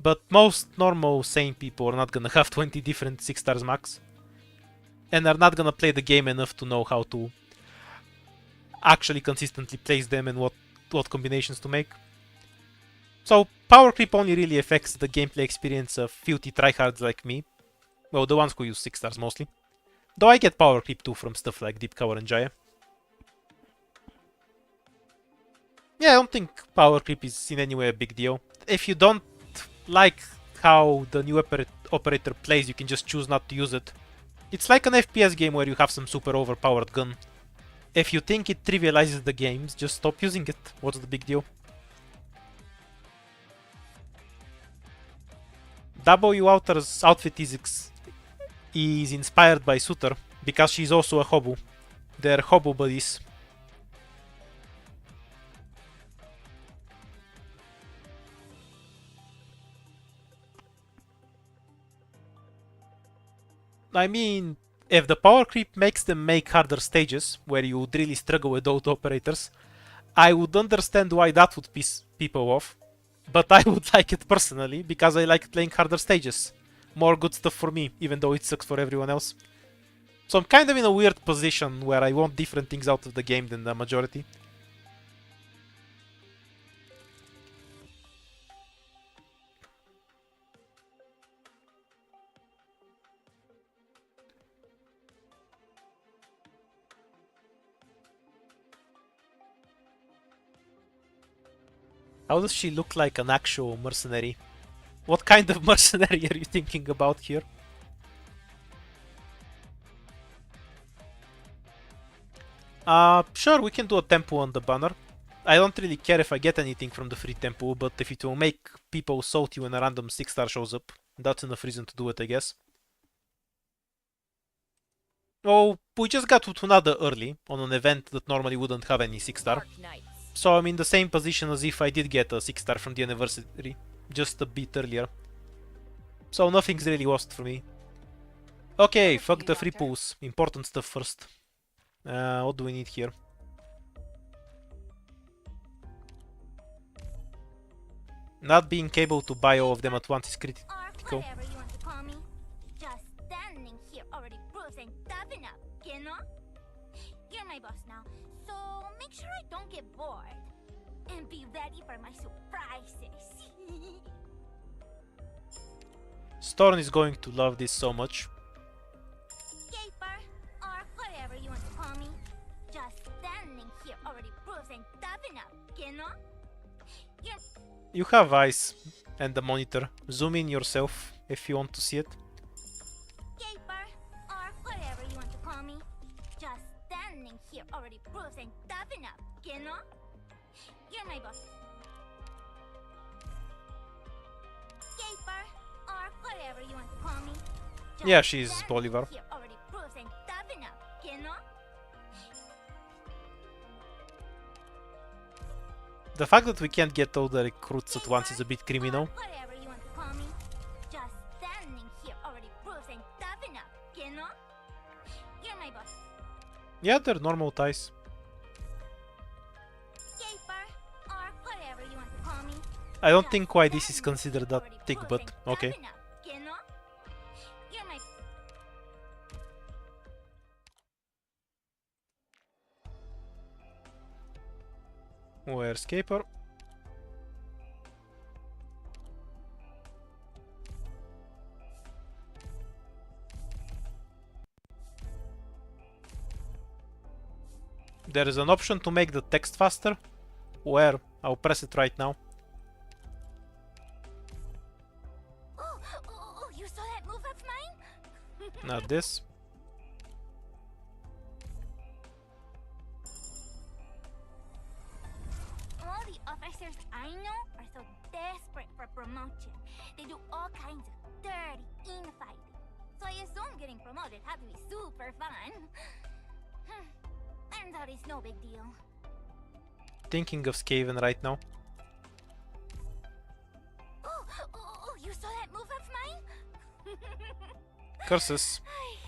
But most normal, sane people are not gonna have 20 different 6 stars max. And are not gonna play the game enough to know how to actually consistently place them and what combinations to make. So power creep only really affects the gameplay experience of filthy tryhards like me. Well, the ones who use 6 stars mostly. Though I get power creep too from stuff like Deep Cover and Jaya. Yeah, I don't think power creep is in any way a big deal. If you don't like how the new operator plays, you can just choose not to use it. It's like an FPS game where you have some super overpowered gun. If you think it trivializes the games, just stop using it. What's the big deal? W Outer's outfit is inspired by Suter because she's also a hobo. They're hobo buddies. I mean, if the power creep makes them make harder stages, where you would really struggle with auto operators, I would understand why that would piss people off. But I would like it personally, because I like playing harder stages. More good stuff for me, even though it sucks for everyone else. So I'm kind of in a weird position where I want different things out of the game than the majority. How does she look like an actual mercenary? What kind of mercenary are you thinking about here? Sure, we can do a tempo on the banner. I don't really care if I get anything from the free tempo, but if it will make people salty when a random 6-star shows up, that's enough reason to do it, I guess. Oh, we just got to Tunada early, on an event that normally wouldn't have any 6-star.
Arknights.
So I'm in the same position as if I did get a 6-star from the anniversary, just a bit earlier. So nothing's really lost for me. Okay, fuck the free pools. Important stuff first. What do we need here? Not being able to buy all of them at once is critical.
Or whatever you want to call me. Just standing here already proves I'm tough enough, you know? You're my boss now, so make sure I don't get bored. And be ready for my surprises.
Storn is going to love this so much.
Gaper, or whatever you want to call me. Just standing here already proves I'm tough enough, you know? You're
You have eyes and the monitor. Zoom in yourself if you want to see it.
Gaper, or whatever you want to call me. Just standing here already proves I'm tough enough, you know? You're my boss. Gaper, or whatever you want to call me. Just
Yeah, she's
standing
Bolivar.
here already proves I'm tough enough, you know?
The fact that we can't get all the recruits at once is a bit criminal.
Or whatever you want to call me. Just standing here already proves I'm tough enough, you know? You're my boss.
Yeah, they're normal ties.
Gaper, or whatever you want to call me.
I don't think why this is considered that thick, but okay. Where's Caper? There is an option to make the text faster. Where? I'll press it right now.
Oh, you saw that move of mine?
Not this.
All the officers I know are so desperate for promotion. They do all kinds of dirty infighting. So I assume getting promoted had to be super fun. Turns out it's no big deal.
Thinking of Skaven right now.
Oh, you saw that move of mine?
Curses.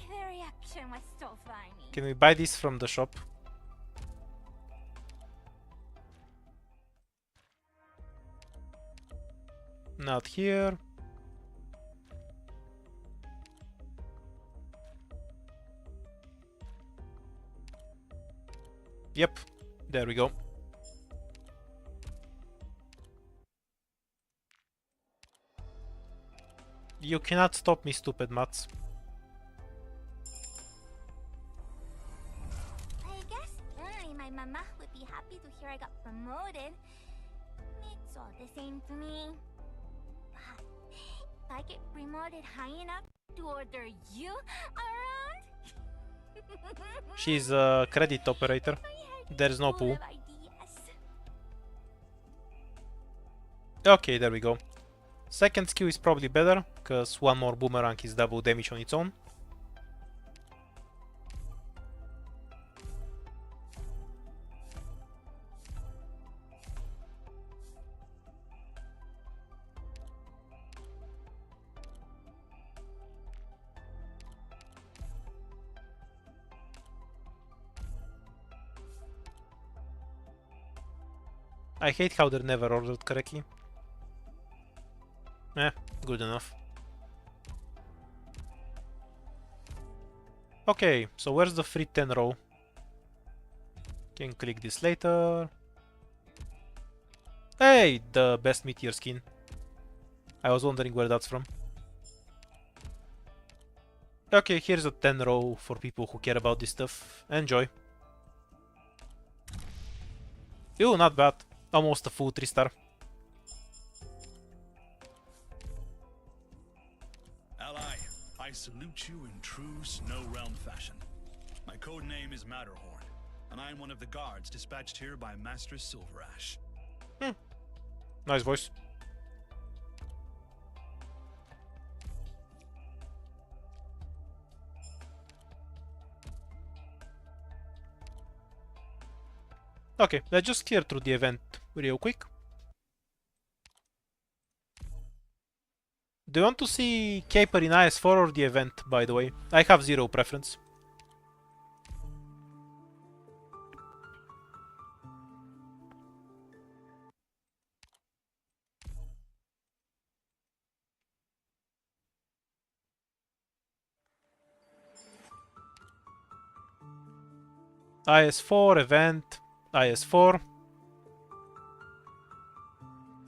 The reaction was so funny.
Can we buy this from the shop? Not here. Yep, there we go. You cannot stop me, stupid Mats.
I guess only my mama would be happy to hear I got promoted. It's all the same to me. But if I get promoted high enough to order you around,
She's a credit operator. There's no
full
pool.
of ideas.
Okay, there we go. Second skill is probably better, because one more boomerang is double damage on its own. I hate how they're never ordered correctly. Eh, good enough. Okay, so where's the free 10 row? Can click this later. Hey, the best meteor skin. I was wondering where that's from. Okay, here's a 10 row for people who care about this stuff. Enjoy. Ew, not bad. Almost a full 3-star.
Ally, I salute you in true Snow Realm fashion. My code name is Matterhorn, and I am one of the guards dispatched here by Master Silverash.
Nice voice. Okay, let's just clear through the event real quick. Do you want to see Caper in IS4 or the event, by the way? I have zero preference. IS4, event, IS4.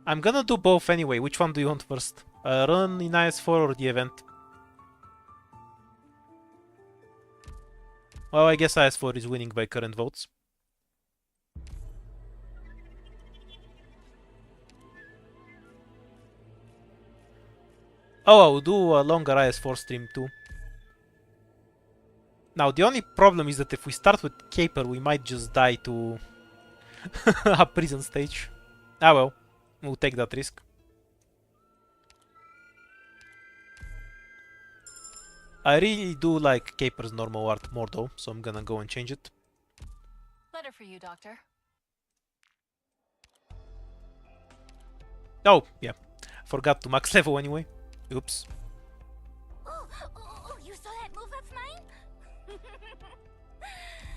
I'm gonna do both anyway. Which one do you want first? Run in IS4 or the event? Well, I guess IS4 is winning by current votes. Oh, I'll do a longer IS4 stream too. Now, the only problem is that if we start with Caper, we might just die to a prison stage. Ah well, we'll take that risk. I really do like Caper's normal art more though, so I'm gonna go and change it.
Letter for you, Doctor.
Oh, yeah. Forgot to max level anyway. Oops.
Oh, you saw that move of mine?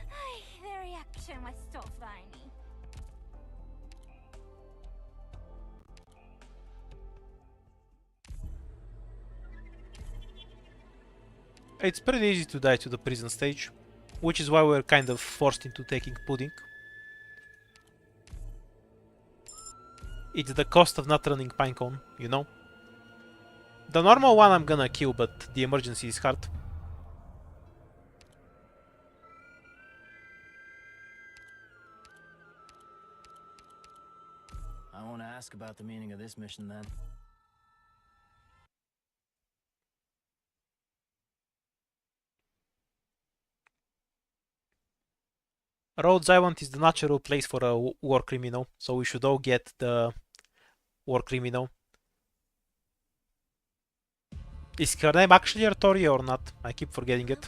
Ay, their reaction was so funny.
It's pretty easy to die to the prison stage, which is why we're kind of forced into taking pudding. It's the cost of not running Pinecone, you know? The normal one I'm gonna kill, but the emergency is hard.
I won't ask about the meaning of this mission then.
Rhodes Island is the natural place for a war criminal, so we should all get the war criminal. Is her name actually Artoria or not? I keep forgetting it.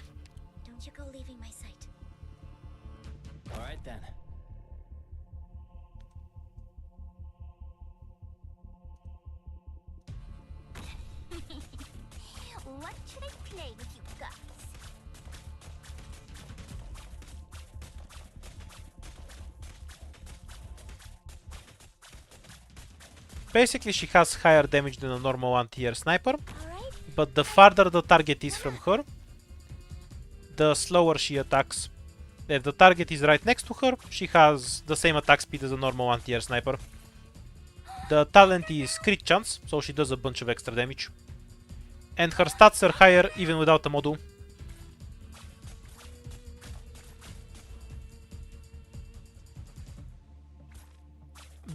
Don't you go leaving my sight.
Alright then.
What should I play with you guys?
Basically, she has higher damage than a normal anti-air sniper,
Alright?
but the farther the target is from her, the slower she attacks. If the target is right next to her, she has the same attack speed as a normal anti-air sniper. The talent is crit chance, so she does a bunch of extra damage. And her stats are higher even without a module.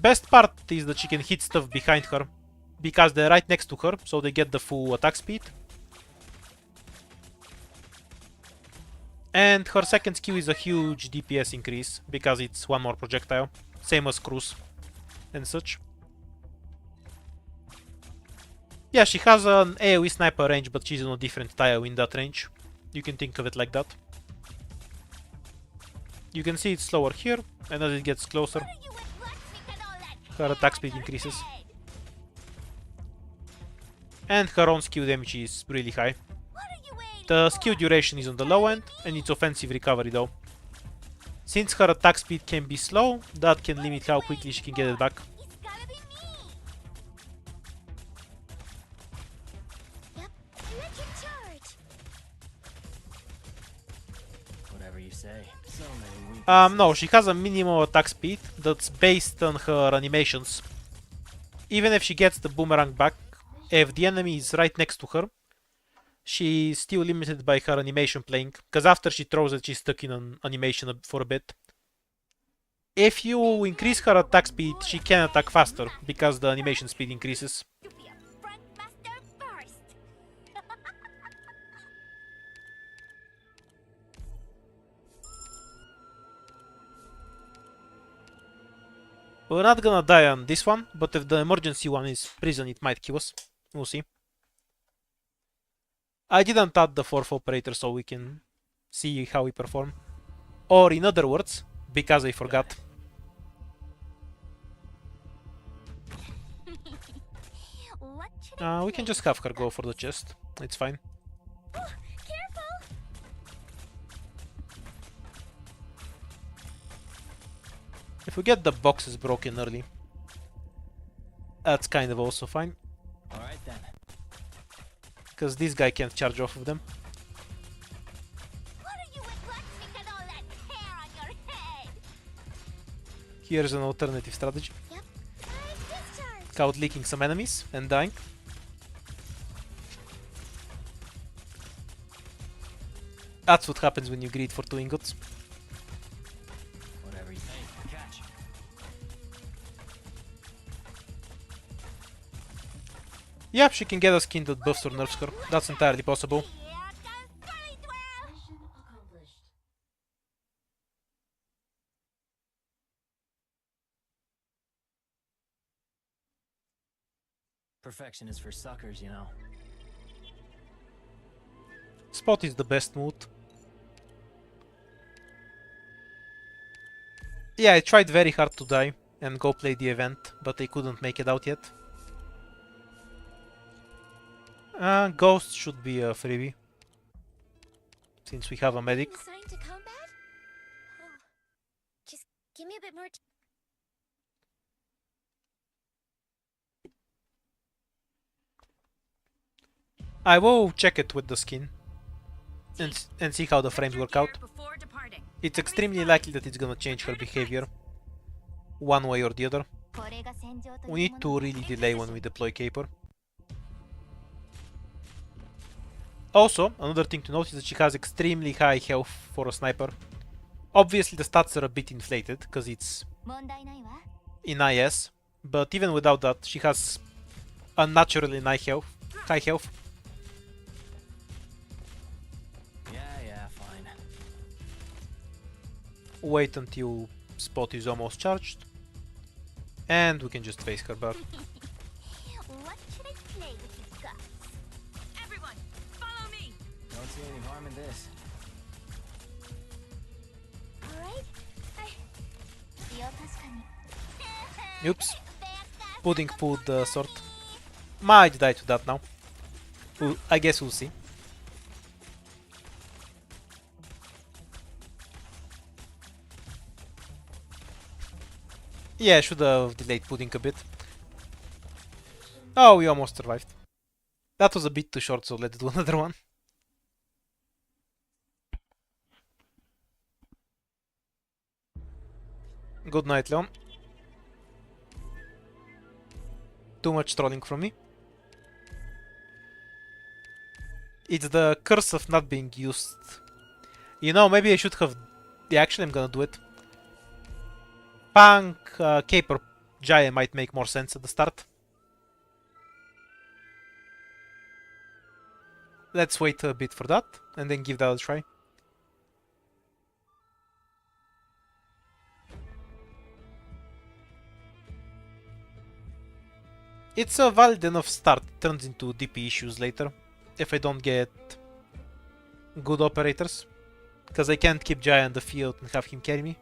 Best part is that she can hit stuff behind her, because they're right next to her, so they get the full attack speed. And her second skill is a huge DPS increase, because it's one more projectile, same as Cruise and such. Yeah, she has an AoE sniper range, but she's on a different tile in that range. You can think of it like that. You can see it's slower here, and as it gets closer, her attack speed increases. And her own skill damage is really high. The skill duration is on the low end, and it's offensive recovery though. Since her attack speed can be slow, that can limit how quickly she can get it back.
Whatever you say. So many weak.
No, she has a minimal attack speed that's based on her animations. Even if she gets the boomerang back, if the enemy is right next to her, she's still limited by her animation playing, because after she throws it, she's stuck in an animation for a bit. If you increase her attack speed, she can attack faster, because the animation speed increases.
To be a front master first.
We're not gonna die on this one, but if the emergency one is prison, it might kill us. We'll see. I didn't add the fourth operator so we can see how we perform. Or in other words, because I forgot.
What should
We can just have her go for the chest. It's fine.
Careful!
If we get the boxes broken early, that's kind of also fine.
Alright then.
Because this guy can't charge off of them.
What are you with Blacksmith and all that hair on your head?
Here's an alternative strategy.
Yep. I've discharged.
Scout leaking some enemies and dying. That's what happens when you greed for 2 ingots.
Whatever you say. Catch.
Yeah, she can get a skin that buffs or nerfs her. That's entirely possible.
Here comes Bully Dwell!
Perfection is for suckers, you know.
Spot is the best mood. Yeah, I tried very hard to die and go play the event, but I couldn't make it out yet. Ghost should be a freebie, since we have a medic.
Assigned to combat? Oh. Just give me a bit more
I will check it with the skin and see how the frames work out.
Before departing.
It's extremely likely that it's gonna change her behavior one way or the other. We need to really delay when we deploy Caper. Also, another thing to note is that she has extremely high health for a sniper. Obviously the stats are a bit inflated, because it's in IS, but even without that, she has unnaturally high health.
Yeah, fine.
Wait until Spot is almost charged, and we can just face her back.
What should I play with you guys? Everyone, follow me!
Don't see any harm in this.
Alright.
Oops. Pudding pulled the sword. Might die to that now. I guess we'll see. Yeah, I should have delayed Pudding a bit. Oh, we almost survived. That was a bit too short, so let's do another one. Good night, Leon. Too much trolling from me. It's the curse of not being used. You know, maybe I should have... Yeah, actually I'm gonna do it. Punk, Caper, Giant might make more sense at the start. Let's wait a bit for that, and then give that a try. It's a valid enough start, turns into DP issues later, if I don't get good operators. Because I can't keep Jaya on the field and have him carry me.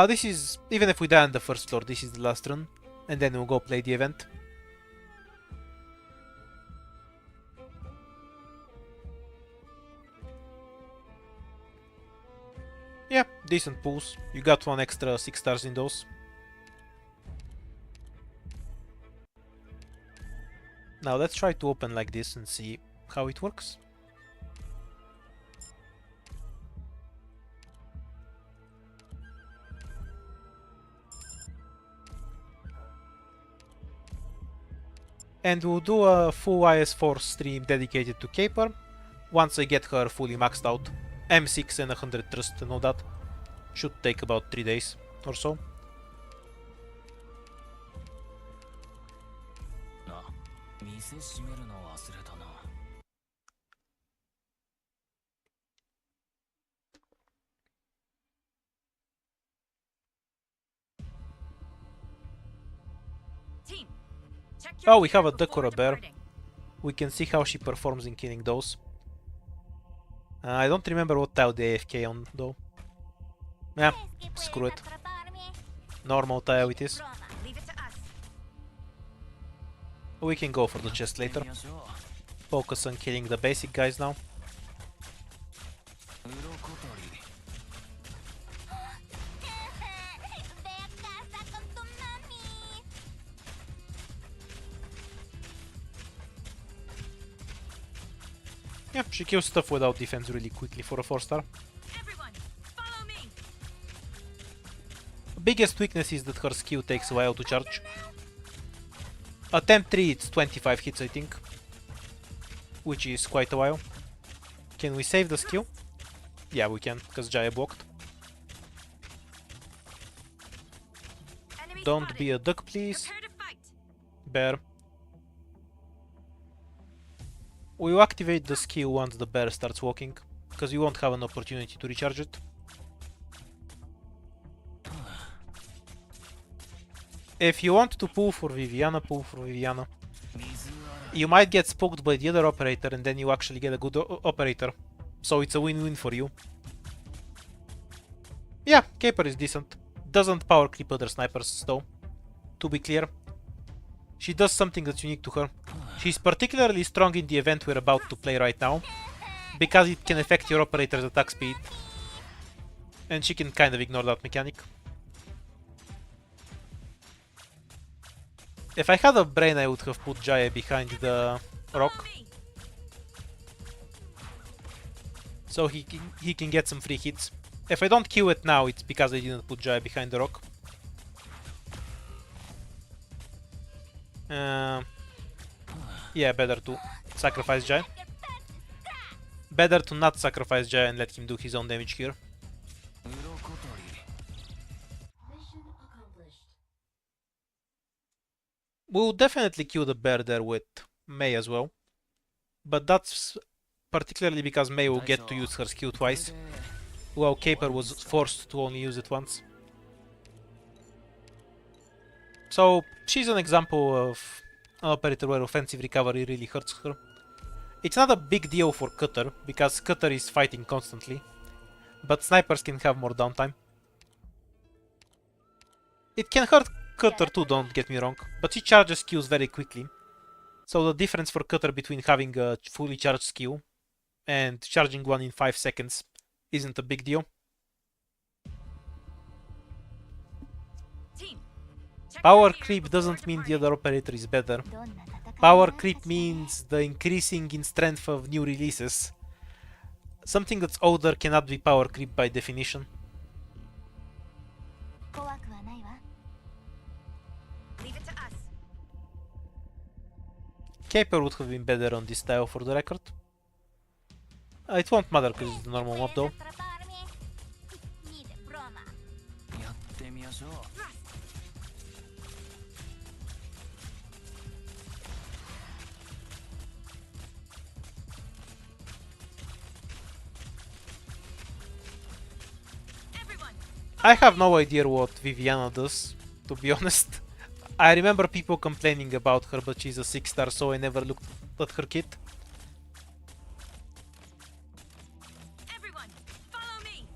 This is, even if we die on the first floor, this is the last run. And then we'll go play the event. Yeah, decent pulls. You got one extra 6 stars in those. Now let's try to open like this and see how it works. And we'll do a full IS4 stream dedicated to Caper once I get her fully maxed out. M6 and 100 trust and all that. Should take about 3 days or so. Oh, we have a duck or a bear. We can see how she performs in killing those. I don't remember what tile the AFK on though. Yeah, screw it. Normal tile it is. We can go for the chest later. Focus on killing the basic guys now. Yeah, she kills stuff without defense really quickly for a 4-star. Biggest weakness is that her skill takes a while to charge. Attempt 3 it's 25 hits I think. Which is quite a while. Can we save the skill? Yeah, we can, because Jaya blocked. Don't be a duck, please. Bear. We will activate the skill once the bear starts walking, because you won't have an opportunity to recharge it. If you want to pull for Viviana, pull for Viviana. You might get spooked by the other operator and then you actually get a good operator. So it's a win-win for you. Yeah, Caper is decent. Doesn't power creep other snipers though, to be clear. She does something that's unique to her. She's particularly strong in the event we're about to play right now, because it can affect your operator's attack speed. And she can kind of ignore that mechanic. If I had a brain, I would have put Jaya behind the rock. So he can get some free hits. If I don't kill it now, it's because I didn't put Jaya behind the rock. Yeah, better to sacrifice Jaya. Better to not sacrifice Jaya and let him do his own damage here. We'll definitely kill the bear there with Mei as well. But that's particularly because Mei will get to use her skill twice, while Caper was forced to only use it once. So she's an example of an operator where offensive recovery really hurts her. It's not a big deal for Cutter, because Cutter is fighting constantly, but snipers can have more downtime. It can hurt Cutter too, don't get me wrong, but she charges skills very quickly. So the difference for Cutter between having a fully charged skill and charging one in 5 seconds isn't a big deal. Power creep doesn't mean the other operator is better. Power creep means the increasing in strength of new releases. Something that's older cannot be power creep by definition.
怖くはないわ。Leave it to us.
Caper would have been better on this style for the record. It won't matter because it's the normal mob though.
やってみましょう。
I have no idea what Viviana does, to be honest. I remember people complaining about her, but she's a 6-star, so I never looked at her kit.
Everyone, follow me.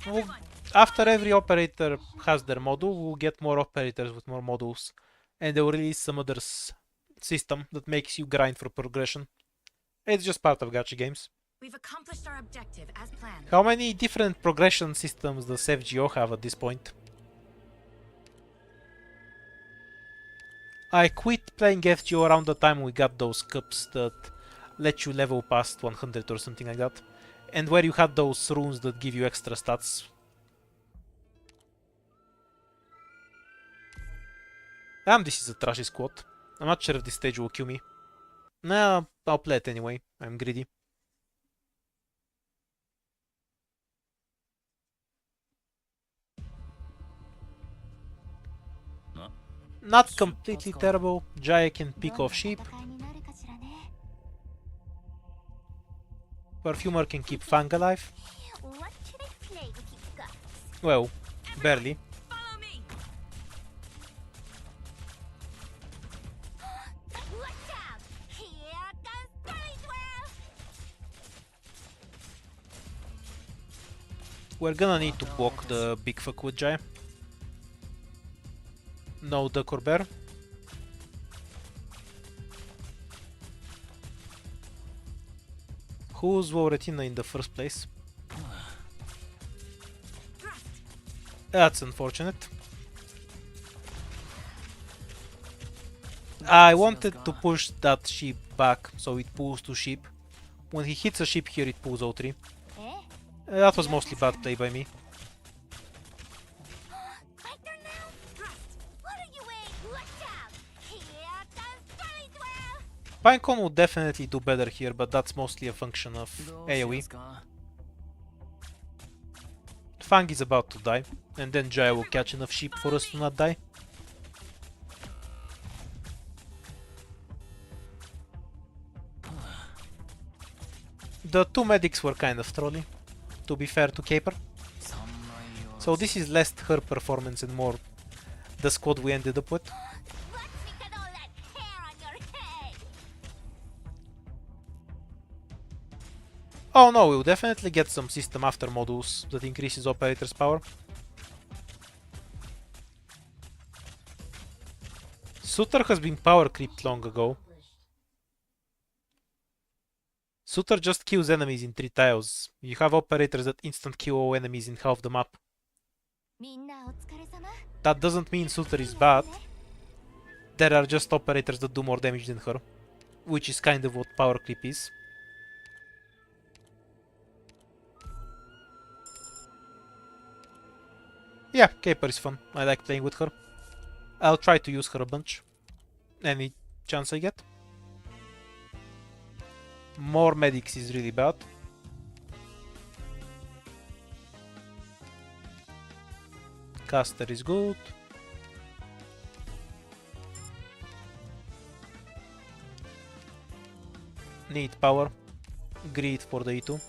Well, after every operator has their module, we'll get more operators with more modules. And they'll release some other system that makes you grind for progression. It's just part of gacha games.
We've accomplished our objective as planned.
How many different progression systems does FGO have at this point? I quit playing FGO around the time we got those cups that let you level past 100 or something like that. And where you had those runes that give you extra stats. Damn, this is a trashy squad. I'm not sure if this stage will kill me. Nah, I'll play it anyway. I'm greedy. Not completely terrible. Jaya can pick off sheep. Perfumer can keep Fang alive.
What should I play with you guys?
Well, barely.
Follow me. Watch out! Here comes Spiritual!
We're gonna need to block the big fuck with Jaya. No duck or bear. Who's Woretina in the first place? That's unfortunate. I wanted to push that sheep back so it pulls 2 sheep. When he hits a sheep here it pulls 0-3. That was mostly bad play by me.
My turn now. Thrust. What are you waiting? Watch out! Here comes Spiritual!
Pinecone would definitely do better here, but that's mostly a function of AoE. Fang is about to die, and then Jaya will catch enough sheep for us to not die. The 2 medics were kind of trolly, to be fair to Caper. So this is less her performance and more the squad we ended up with.
Watch me cut all that hair on your head!
Oh no, we'll definitely get some system after modules that increases operators' power. Suitor has been power creeped long ago. Suitor just kills enemies in 3 tiles. You have operators that instant kill all enemies in half the map. That doesn't mean Suitor is bad. There are just operators that do more damage than her, which is kind of what power creep is. Yeah, Caper is fun. I like playing with her. I'll try to use her a bunch. Any chance I get. More medics is really bad. Caster is good. Need power. Greed for the E2.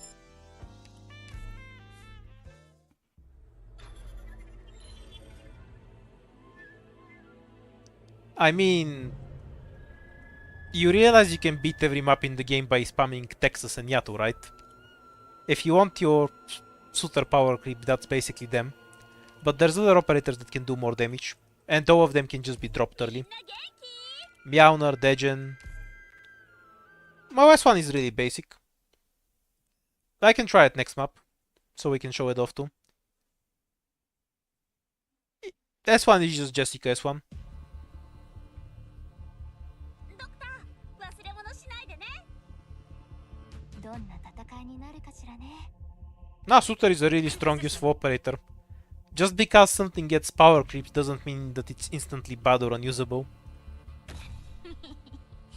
I mean, you realize you can beat every map in the game by spamming Texas and Yato, right? If you want your Suitor power creep, that's basically them. But there's other operators that can do more damage, and all of them can just be dropped early. Meowner, Degen, My S1 is really basic. I can try it next map, so we can show it off too. S1 is just Jessica S1.
ドクター、忘れ物しないでね。どんな戦いになるかしらね。
Nah, Suter is a really strong useful operator. Just because something gets power creeps doesn't mean that it's instantly bad or unusable.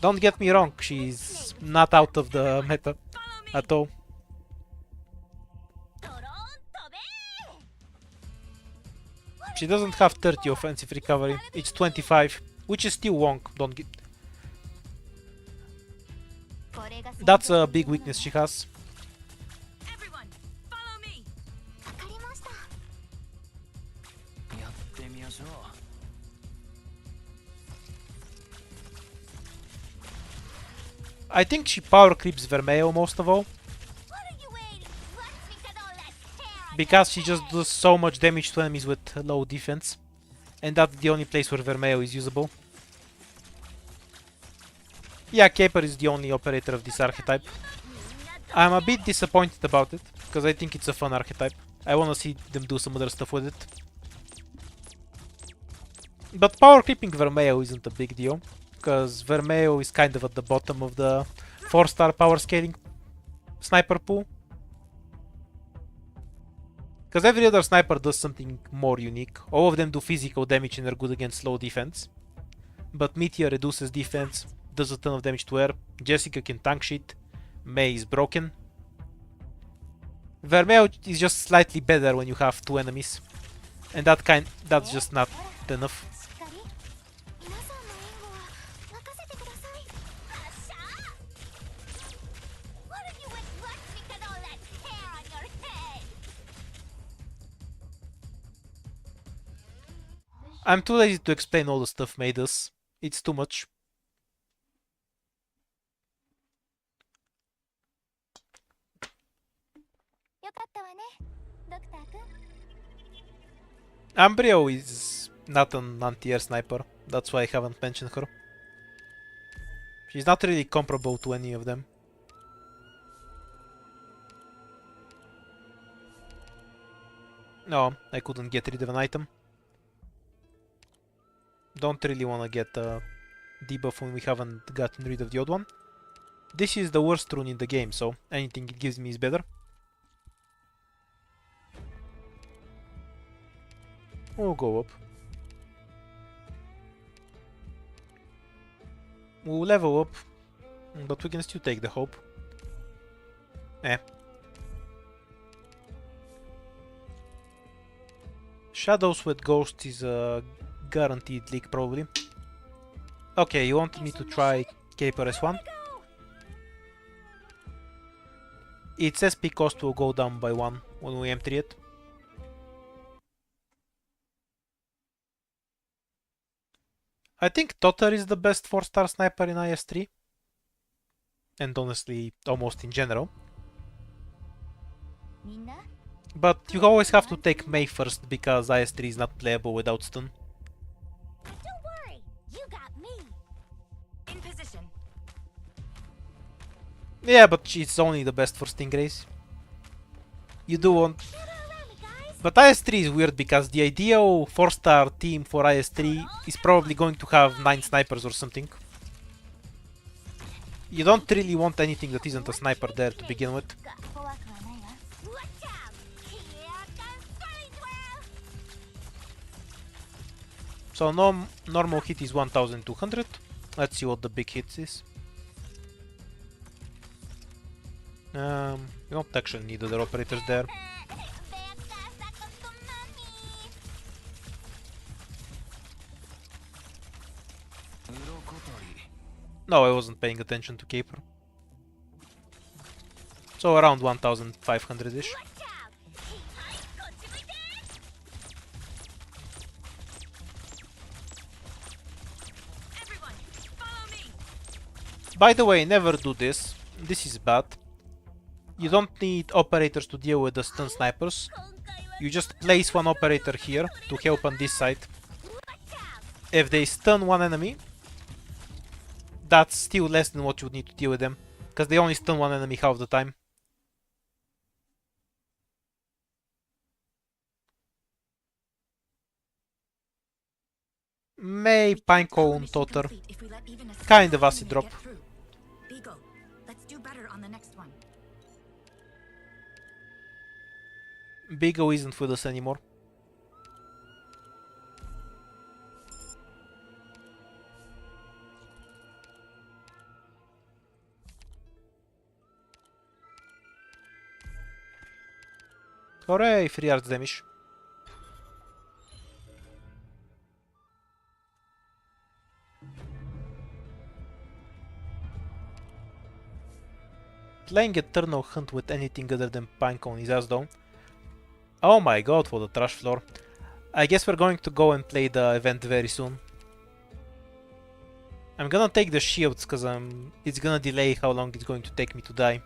Don't get me wrong, she's not out of the meta at all.
ドローン飛べ。
She doesn't have 30 offensive recovery, it's 25, which is still wonk, don't get...
これが
That's a big weakness she has.
Everyone, follow me.
わかりました。
やってみましょう。
I think she power creeps Vermeo most of all,
What are you waiting? Let's make it all that hair.
because she just does so much damage to enemies with low defense, and that's the only place where Vermeo is usable. Yeah, Caper is the only operator of this archetype. I'm a bit disappointed about it, because I think it's a fun archetype. I wanna see them do some other stuff with it. But power creeping Vermeo isn't a big deal, because Vermeo is kind of at the bottom of the 4-star power scaling sniper pool. Because every other sniper does something more unique. All of them do physical damage and are good against low defense. But Meteor reduces defense, does a ton of damage to air. Jessica can tank shit. Mei is broken. Vermeo is just slightly better when you have 2 enemies. And that's just not enough.
しっかり。皆さんの援護は任せてください。発射。What are you with? Let's make it all that hair on your head.
I'm too lazy to explain all the stuff Mei does. It's too much. Ambrio is not an anti-air sniper, that's why I haven't mentioned her. She's not really comparable to any of them. No, I couldn't get rid of an item. Don't really want to get a debuff when we haven't gotten rid of the old one. This is the worst rune in the game, so anything it gives me is better. We'll go up. We'll level up, but we can still take the hope. Eh. Shadows with Ghost is a guaranteed leak, probably. Okay, you wanted me to try Caper S1? Its SP cost will go down by 1 when we empty it. I think Totter is the best 4-star sniper in IS3. And honestly, almost in general. But you always have to take Mei first, because IS3 is not playable without stun.
Don't worry, you got me.
In position.
Yeah, but she's only the best for Stingrays. You do want... But IS3 is weird because the ideal 4-star team for IS3 is probably going to have 9 snipers or something. You don't really want anything that isn't a sniper there to begin with. So normal hit is 1200. Let's see what the big hit is. You don't actually need other operators there. No, I wasn't paying attention to Caper. So around 1500-ish.
Everyone, follow me.
By the way, never do this. This is bad. You don't need operators to deal with the stun snipers. You just place one operator here to help on this side. If they stun one enemy, that's still less than what you would need to deal with them. Because they only stun one enemy half the time. May Pinecone Totter. Kind of acid drop.
Beagle, let's do better on the next one.
Bigo isn't with us anymore. Hooray, 3 yards damage. Playing Eternal Hunt with anything other than Pinecone is ass down. Oh my god, for the trash floor. I guess we're going to go and play the event very soon. I'm gonna take the shields because it's gonna delay how long it's going to take me to die.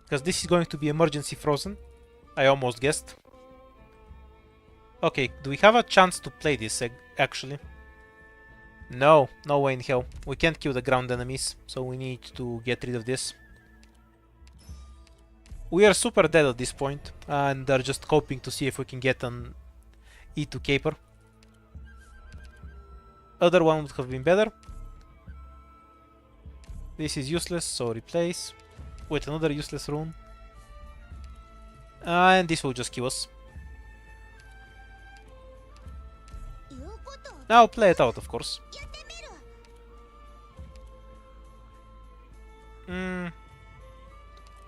Because this is going to be emergency frozen. I almost guessed. Okay, do we have a chance to play this actually? No, no way in hell. We can't kill the ground enemies, so we need to get rid of this. We are super dead at this point, and are just hoping to see if we can get an E2 caper. Other one would have been better. This is useless, so replace with another useless rune. And this will just kill us. Now play it out, of course.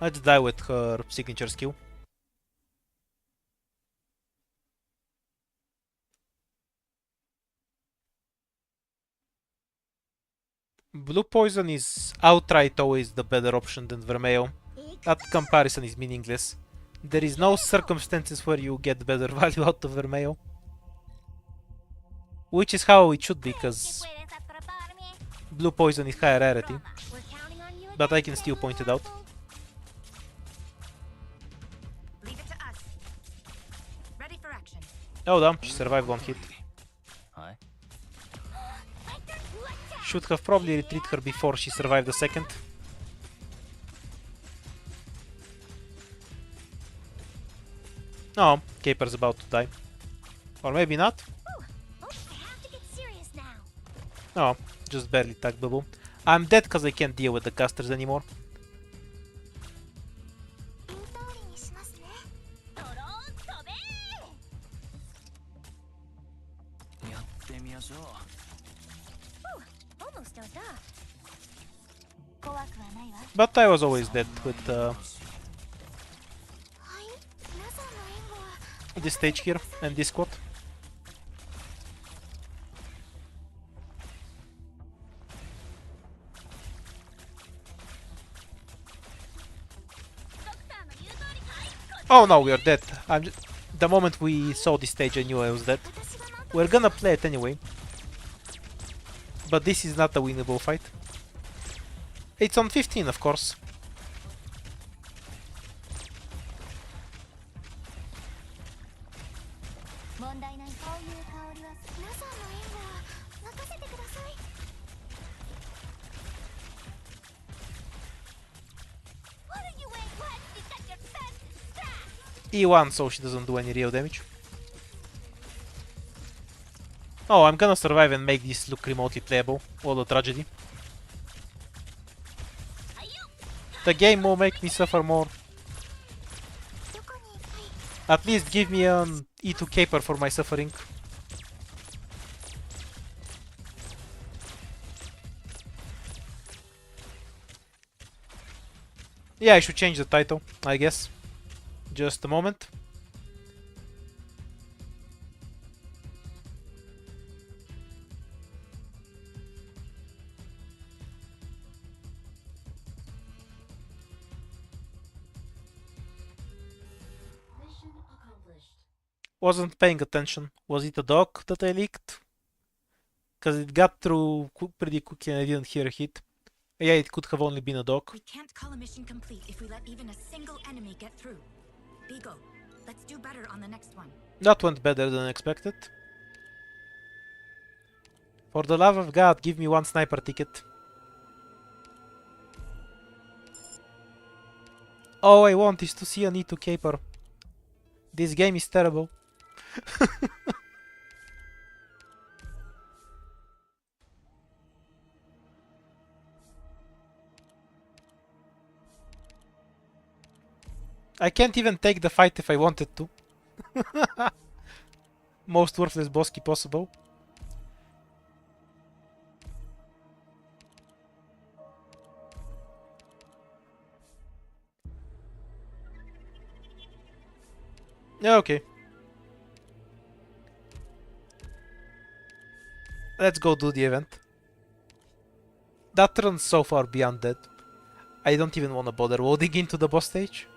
Let's die with her signature skill. Blue poison is outright always the better option than Vermeil. That comparison is meaningless. There is no circumstances where you get better value out of Vermeil. Which is how it should be, because blue poison is higher rarity. But I can still point it out.
Leave it to us. Ready for action.
Oh damn, she survived one hit.
Hi.
Should have probably retreated her before she survived the second. No, Caper's about to die. Or maybe not. No, just barely tagged Bubble. I'm dead because I can't deal with the casters anymore. But I was always dead with this stage here and this squad. Oh no, we are dead. The moment we saw this stage I knew I was dead. We're gonna play it anyway. But this is not a winnable fight. It's on 15, of course. E1 so she doesn't do any real damage. Oh, I'm gonna survive and make this look remotely playable. What a tragedy. The game will make me suffer more. At least give me an E2 caper for my suffering. Yeah, I should change the title, I guess. Just a moment. Wasn't paying attention. Was it a dog that I leaked? Because it got through pretty quickly and I didn't hear a hit. Yeah, it could have only been a dog.
We can't call a mission complete if we let even a single enemy get through. Beagle, let's do better on the next one.
That went better than expected. For the love of God, give me one sniper ticket. All I want is to see an E2 caper. This game is terrible. I can't even take the fight if I wanted to. Most worthless bossky possible. Yeah, okay. Let's go do the event. That runs so far beyond dead. I don't even want to bother loading into the boss stage.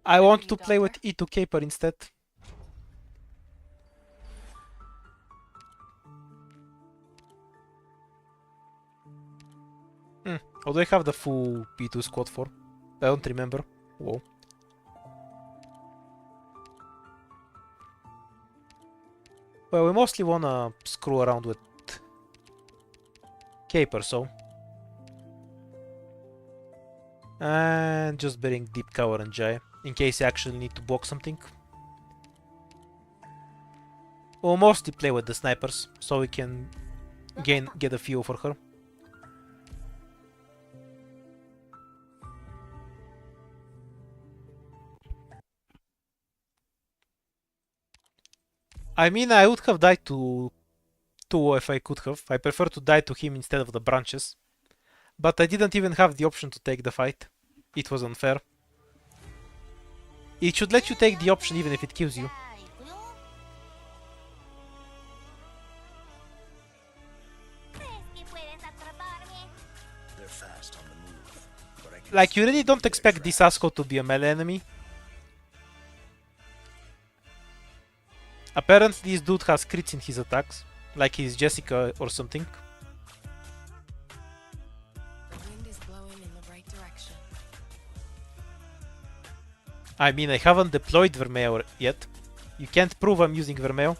I want to play with E2 Caper instead. What do I have the full P2 squad for? I don't remember. Whoa. Well, we mostly wanna screw around with Caper, so. And just bring Deep Cover and Jai, in case you actually need to block something. We'll mostly play with the snipers, so we can get a feel for her. I mean, I would have died to two if I could have. I prefer to die to him instead of the branches. But I didn't even have the option to take the fight. It was unfair. It should let you take the option even if it kills you.
They're fast on the move, but I can
Like, you really don't expect this Asko to be a melee enemy. Apparently this dude has crits in his attacks, like he's Jessica or something.
The wind is blowing in the right direction.
I mean, I haven't deployed Vermeil yet. You can't prove I'm using Vermeil.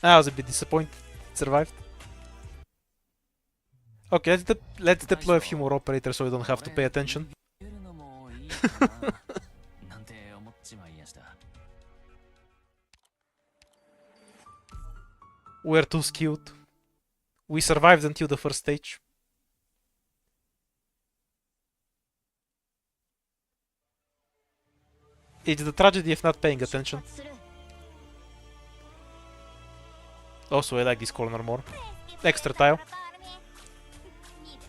I was a bit disappointed it survived. Okay, let's deploy a few more operators so we don't have to pay attention. We're too skilled. We survived until the first stage. It's the tragedy of not paying attention. Also, I like this corner more. Extra tile.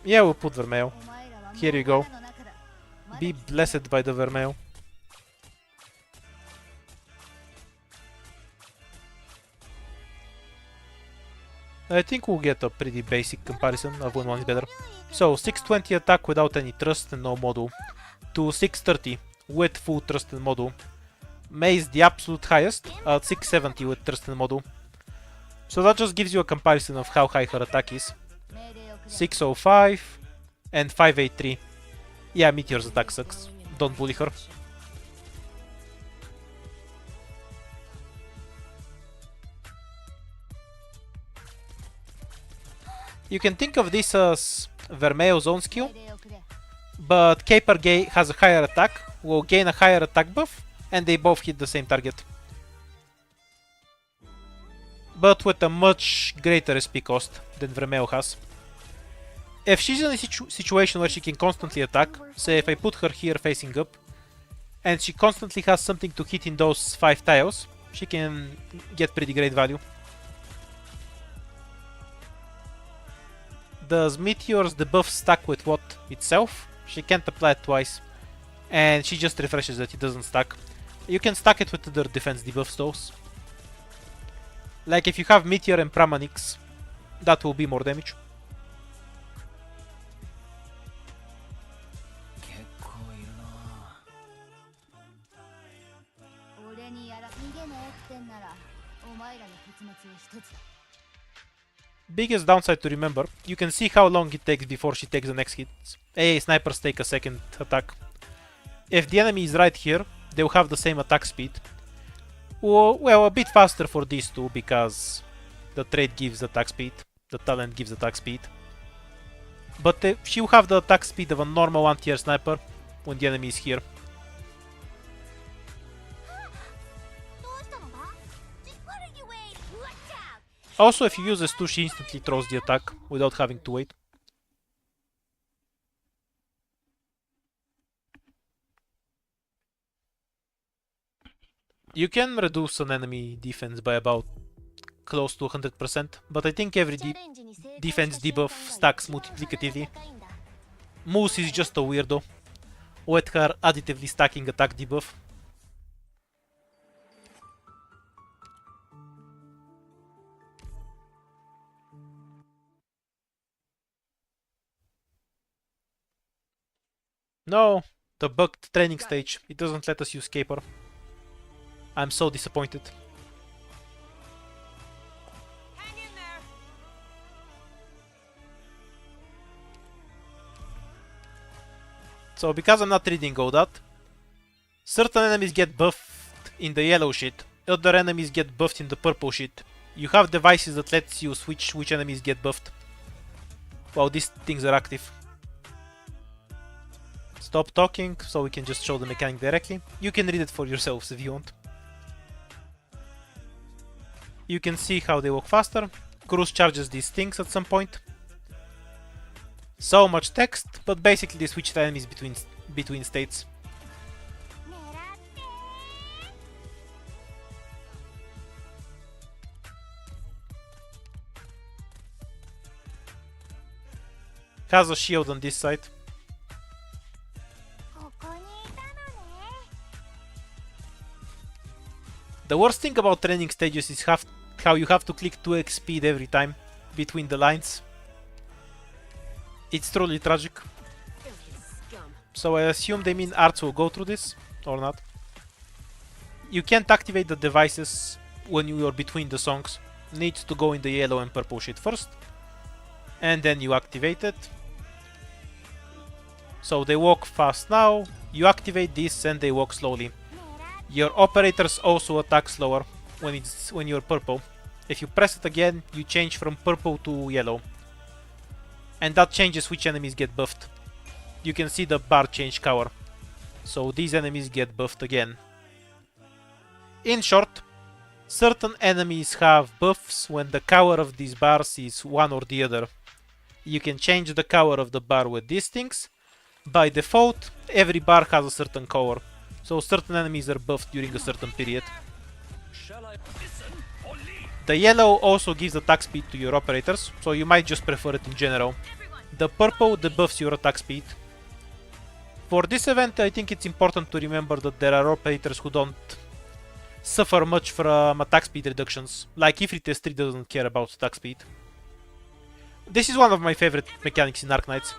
Yeah, we'll put Vermeil. Here you go. Be blessed by the Vermeil. I think we'll get a pretty basic comparison of when one is better. So, 620 attack without any thrust and no module, to 630 with full thrust and module. May is the absolute highest at 670 with thrust and module. So that just gives you a comparison of how high her attack is. 605 and 583. Yeah, Meteor's attack sucks. Don't bully her. You can think of this as Vermeil's own skill, but Caper has a higher attack, will gain a higher attack buff, and they both hit the same target. But with a much greater SP cost than Vermeil has. If she's in a situation where she can constantly attack, say if I put her here facing up, and she constantly has something to hit in those 5 tiles, she can get pretty great value. Does Meteor's debuff stack with what itself? She can't apply it twice. And she just refreshes that it doesn't stack. You can stack it with other defense debuffs though. Like if you have Meteor and Pramanix, that will be more damage. Biggest downside to remember, you can see how long it takes before she takes the next hit. Hey, snipers take a second attack. if the enemy is right here, they will have the same attack speed. Well, a bit faster for these two because the trait gives attack speed, the talent gives attack speed. But she will have the attack speed of a normal 1-tier sniper when the enemy is here. Also, if you use S2, she instantly throws the attack without having to wait. You can reduce an enemy defense by about close to 100%, but I think every defense debuff stacks multiplicatively. Moose is just a weirdo, with her additively stacking attack debuff. No, the bugged training stage, it doesn't let us use Caper. I'm so disappointed.
Hang in there.
So because I'm not reading all that, certain enemies get buffed in the yellow sheet, other enemies get buffed in the purple sheet. You have devices that lets you switch which enemies get buffed while these things are active. Stop talking so we can just show the mechanic directly. You can read it for yourselves if you want. You can see how they walk faster. Cruise charges these things at some point. So much text, but basically they switch the enemies between states. Has a shield on this side. The worst thing about training stages is how you have to click 2x speed every time between the lines. It's truly tragic. So I assume they mean arts will go through this, or not. You can't activate the devices when you are between the songs. Needs to go in the yellow and purple sheet first. And then you activate it. So they walk fast now, you activate this and they walk slowly. Your operators also attack slower when you're purple. If you press it again, you change from purple to yellow. And that changes which enemies get buffed. You can see the bar change color. So these enemies get buffed again. In short, certain enemies have buffs when the color of these bars is one or the other. You can change the color of the bar with these things. By default, every bar has a certain color. So certain enemies are buffed during a certain period. The yellow also gives attack speed to your operators, so you might just prefer it in general. The purple debuffs your attack speed. For this event, I think it's important to remember that there are operators who don't suffer much from attack speed reductions, like Ifrit S3 doesn't care about attack speed. This is one of my favorite mechanics in Arknights.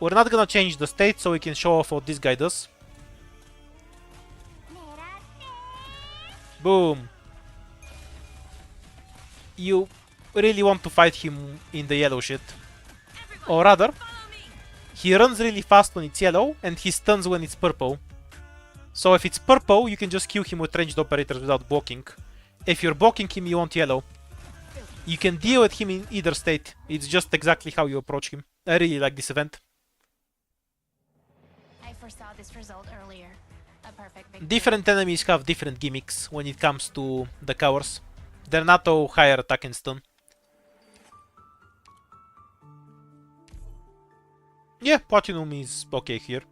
We're not gonna change the state so we can show off what this guy does. Boom! You really want to fight him in the yellow shit. Or rather, he runs really fast when it's yellow and he stuns when it's purple. So if it's purple, you can just kill him with ranged operators without blocking. If you're blocking him, you want yellow. You can deal with him in either state. It's just exactly how you approach him. I really like this event.
I foresaw this result earlier. A perfect victory.
Different enemies have different gimmicks when it comes to the covers. They're not all higher attack and stun. Yeah, Platinum is okay here.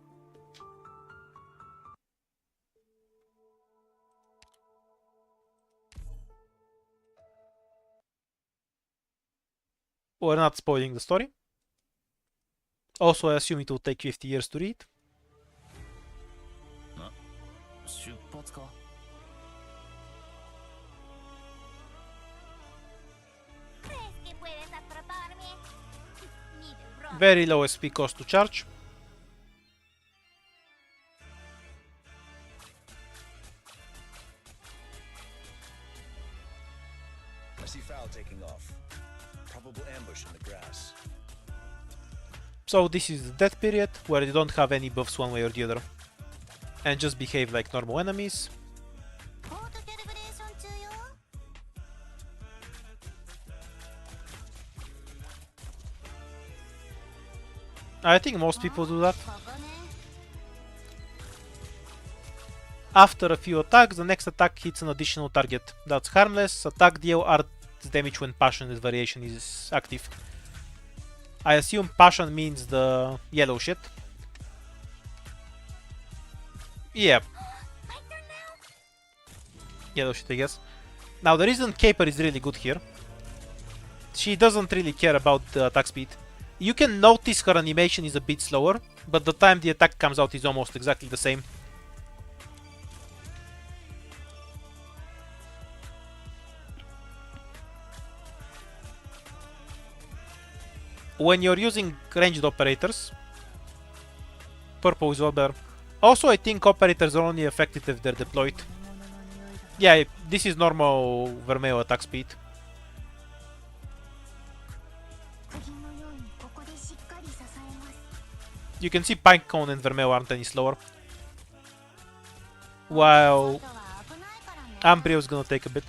We're not spoiling the story. Also, I assume it will take 50 years to read. Very low SP cost to charge.
I see Foul taking off. Probable ambush in the grass.
So this is the death period, where you don't have any buffs one way or the other. and just behave like normal enemies.
ポートキャリブレーション中よ。
I think most people do that.
ここね。
After a few attacks, the next attack hits an additional target. That's harmless. Attack deal arts damage when passionate variation is active. I assume passion means the yellow shit. Yeah. Yellow shit, I guess. Now the reason Caper is really good here, she doesn't really care about the attack speed. You can notice her animation is a bit slower, but the time the attack comes out is almost exactly the same. When you're using ranged operators, purple is well better. Also, I think operators are only effective if they're deployed. Yeah, this is normal Vermeo attack speed.
釘のようにここでしっかり支えます。
You can see Pinecone and Vermeo aren't any slower. While
あとは危ないからね。
Ambrio's gonna take a bit.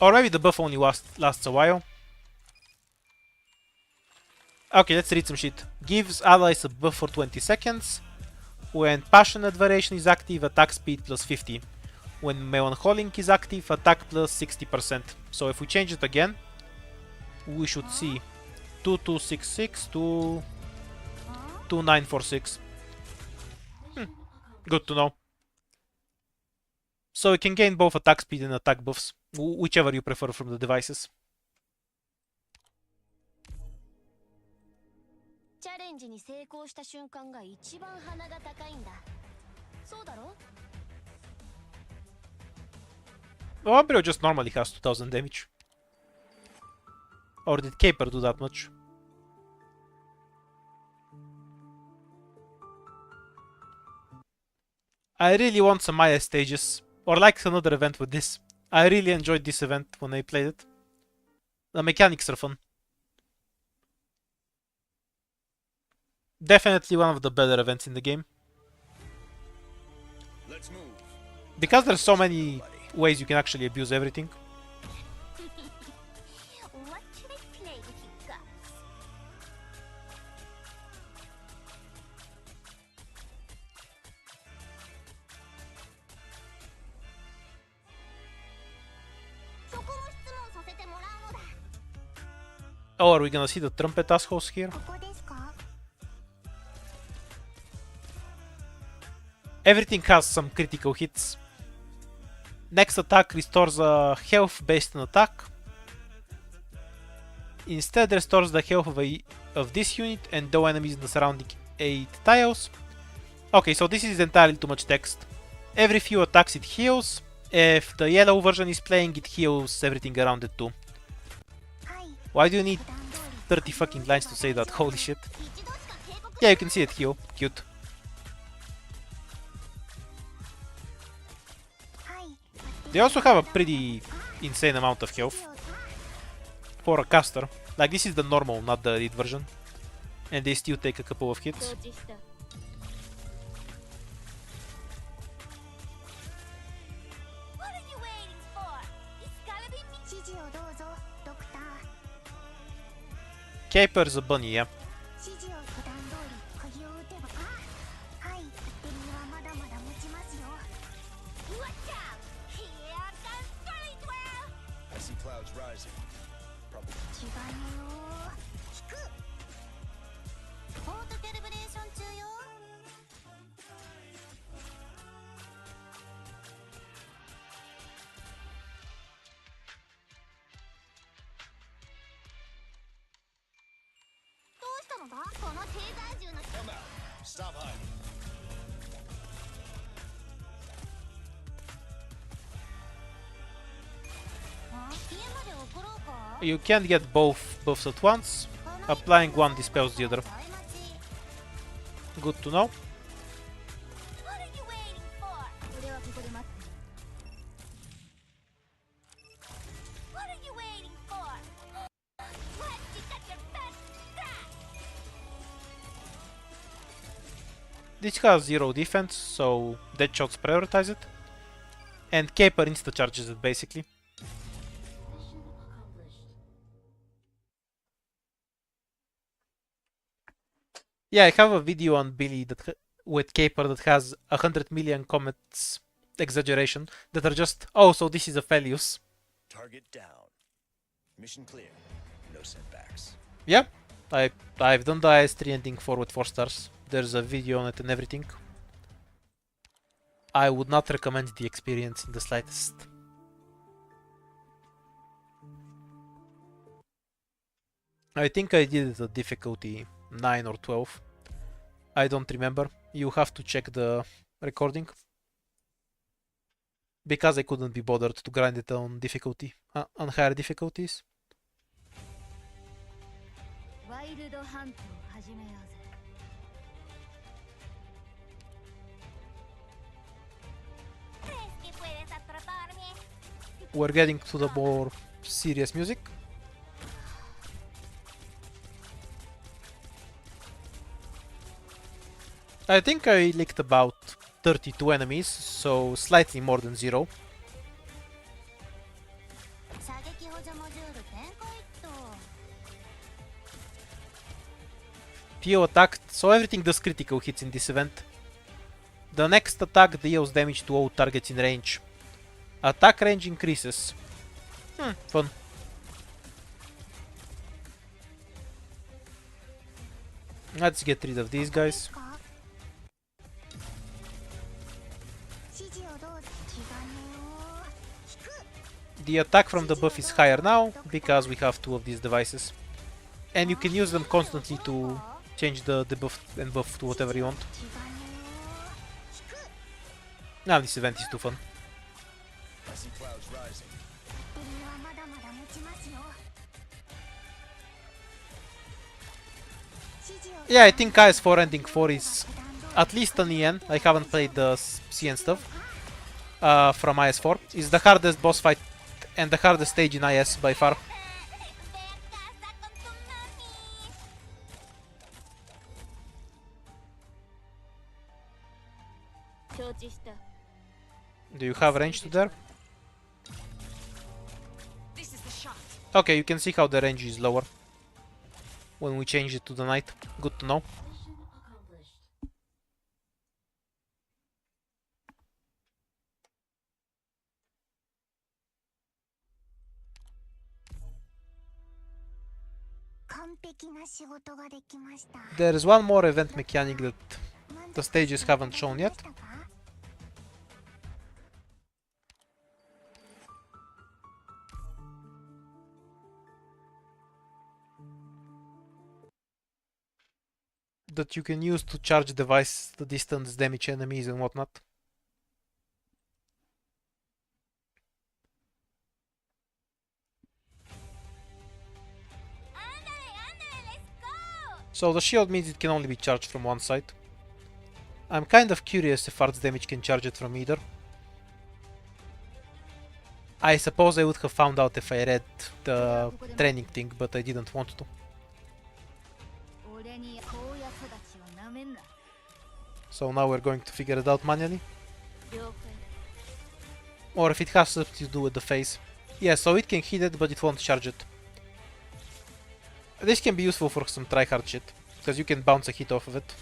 Or maybe the buff only lasts a while. Okay, let's read some shit. Gives allies a buff for 20 seconds. When Passionate Variation is active, attack speed plus 50. When Melancholic is active, attack plus 60%. So if we change it again, we should see 2266 to 2946. Good to know. So you can gain both attack speed and attack buffs, whichever you prefer from the devices.
チャレンジに成功した瞬間が一番鼻が高いんだ。そうだろ？
Well, Ambrio just normally has 2000 damage. Or did Caper do that much? I really want some IS stages, or like another event with this. I really enjoyed this event when I played it. The mechanics are fun. Definitely one of the better events in the game.
Let's move.
Because there's so many ways you can actually abuse everything.
What should I play with you guys?
Oh, are we gonna see the trumpet assholes here?
ここですか？
Everything has some critical hits. Next attack restores health based on attack. Instead restores the health of this unit and no enemies in the surrounding 8 tiles. Okay, so this is entirely too much text. Every few attacks it heals. If the yellow version is playing, it heals everything around it too. Why do you need 30 fucking lines to say that? Holy shit. Yeah, you can see it heal. Cute. They also have a pretty insane amount of health for a caster. Like, this is the normal, not the elite version. And they still take a couple of hits.
What are you waiting for? It's gotta be me.
指示をどうぞ、ドクター。
Caper's a bunny, yeah.
指示を普段通り釘を打てば。はい、バッテリーはまだまだ持ちますよ。
Watch out! Here comes Burlingwell!
I see clouds rising. Probably.
違うよ。引く。ポートキャリブレーション中よ。
どうしたのだ？このテーザー銃の
Come out. Stop hiding.
You can't get both buffs at once. Applying one dispels the other. Good to know.
What are you waiting for? 俺はここで待ってる。What are you waiting for? What? You got your best shot!
This has 0 defense, so dead shots prioritize it. And Caper insta-charges it, basically. Yeah, I have a video on Billy that with Caper that has 100 million comments, exaggeration, that are just, oh, so this is a Felius.
Target down. Mission clear. No setbacks.
Yeah, I've done the IS3 ending 4 with 4 stars. There's a video on it and everything. I would not recommend the experience in the slightest. I think I did it at difficulty 9 or 12. I don't remember. You have to check the recording. Because I couldn't be bothered to grind it on difficulty, on higher difficulties. We're getting to the more serious music. I think I licked about 32 enemies, so slightly more than 0. Dio attacked, so everything does critical hits in this event. The next attack deals damage to all targets in range. Attack range increases. Fun. Let's get rid of these guys. The attack from the buff is higher now, because we have 2 of these devices. And you can use them constantly to change the debuff and buff to whatever you want. Now this event is too fun.
I see clouds rising.
Yeah, I think IS4 ending 4 is at least an EN. I haven't played the CN stuff from IS4. It's the hardest boss fight and the hardest stage in IS by far. Do you have range to there? Okay, you can see how the range is lower when we change it to the night. Good to know. There is one more event mechanic that the stages haven't shown yet. That you can use to charge device to distance damage enemies and whatnot. So the shield means it can only be charged from one side. I'm kind of curious if arts damage can charge it from either. I suppose I would have found out if I read the training thing, but I didn't want to. So now we're going to figure it out manually. Or if it has something to do with the phase. Yeah, so it can hit it, but it won't charge it. This can be useful for some tryhard shit, because you can bounce a hit off of it.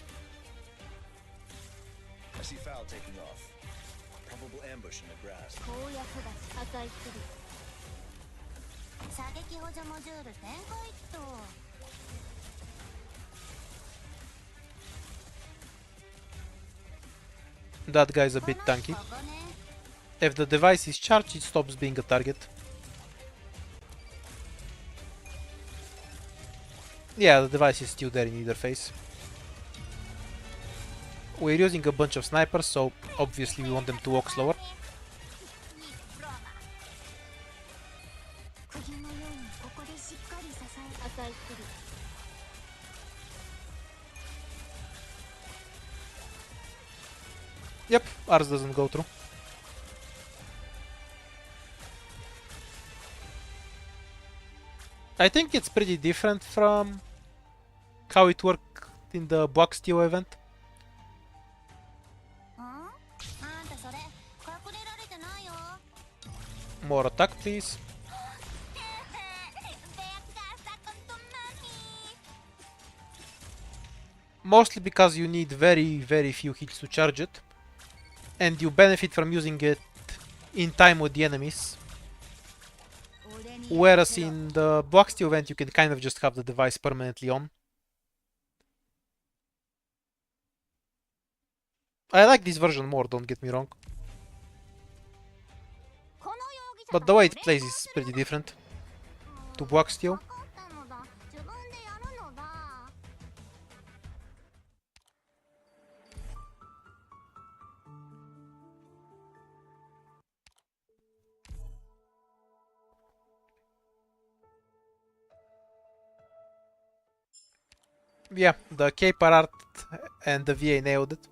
I see foul taking off. Probable ambush in the grass.
That guy's a bit tanky. If the device is charged, it stops being a target. Yeah, the device is still there in either phase. We're using a bunch of snipers, so obviously we want them to walk slower. Yep, ours doesn't go through. I think it's pretty different from how it worked in the Black Steel event. More attack, please. Mostly because you need very few hits to charge it, and you benefit from using it in time with the enemies. Whereas in the Box T event you can kind of just have the device permanently on. I like this version more, don't get me wrong. But the way it plays is pretty different to Box T. Yeah, the caper art and the VA nailed it.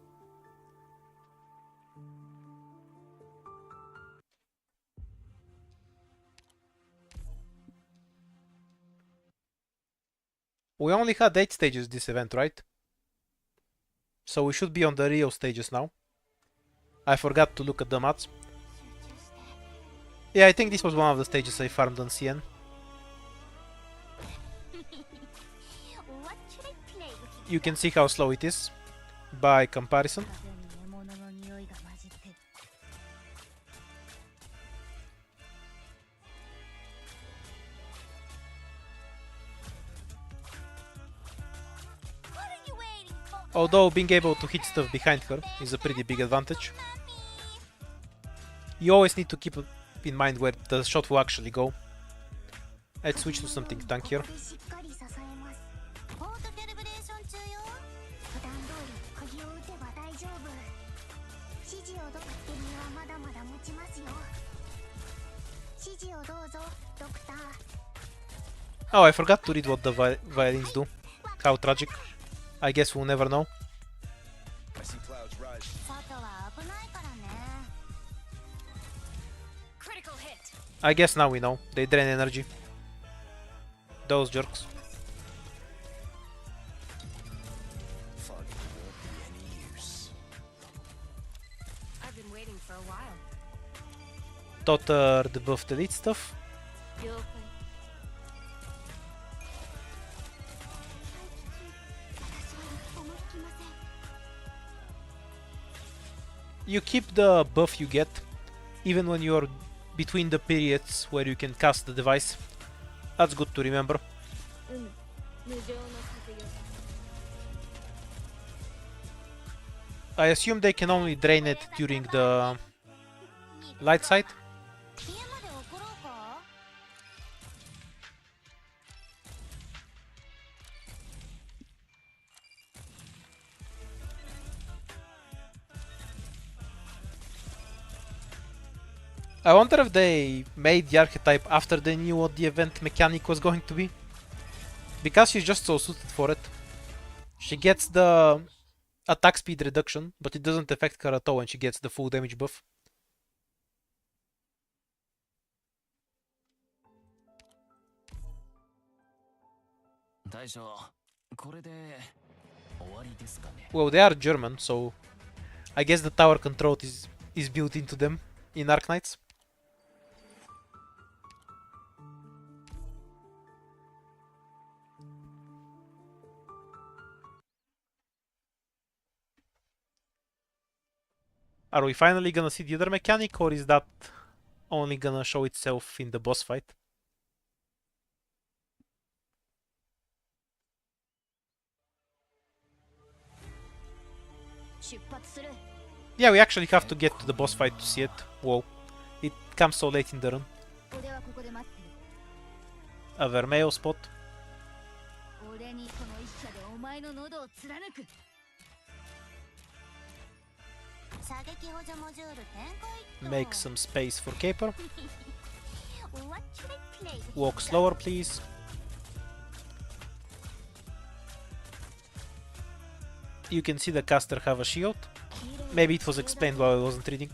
We only had 8 stages this event, right? So we should be on the Rio stages now. I forgot to look at the mats. Yeah, I think this was one of the stages I farmed on CN. You can see how slow it is by comparison. Although being able to hit stuff behind her is a pretty big advantage. You always need to keep in mind where the shot will actually go. Let's switch to something tankier. Oh, I forgot to read what the violins do. How tragic. I guess we'll never know.
I see clouds rise.
Critical hit.
I guess now we know. They drain energy. Those jerks.
Fun won't be any use.
I've been waiting for a while.
Totter debuffed elite stuff. You keep the buff you get, even when you're between the periods where you can cast the device. That's good to remember. I assume they can only drain it during the light side. I wonder if they made the archetype after they knew what the event mechanic was going to be. Because she's just so suited for it. She gets the attack speed reduction, but it doesn't affect her at all when she gets the full damage buff. Well, they are German, so I guess the tower control is built into them in Arknights. Are we finally gonna see the other mechanic, or is that only gonna show itself in the boss fight? Yeah, we actually have to get to the boss fight to see it. Whoa, it comes so late in the run. A Vermeil spot. Make some space for Caper. Walk slower, please. You can see the caster have a shield. Maybe it was explained while I wasn't reading.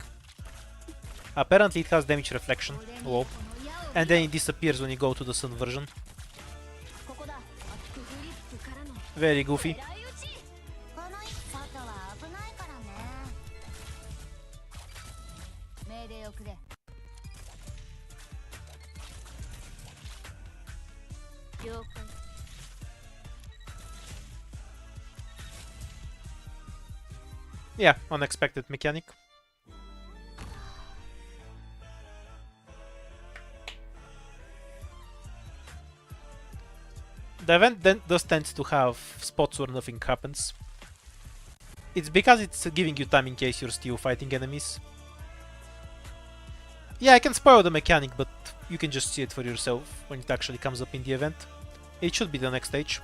Apparently it has damage reflection. Whoa. And then it disappears when you go to the sun version. Very goofy. Yeah, unexpected mechanic. The event then does tend to have spots where nothing happens. It's because it's giving you time in case you're still fighting enemies. Yeah, I can spoil the mechanic, but you can just see it for yourself when it actually comes up in the event. It should be the next stage.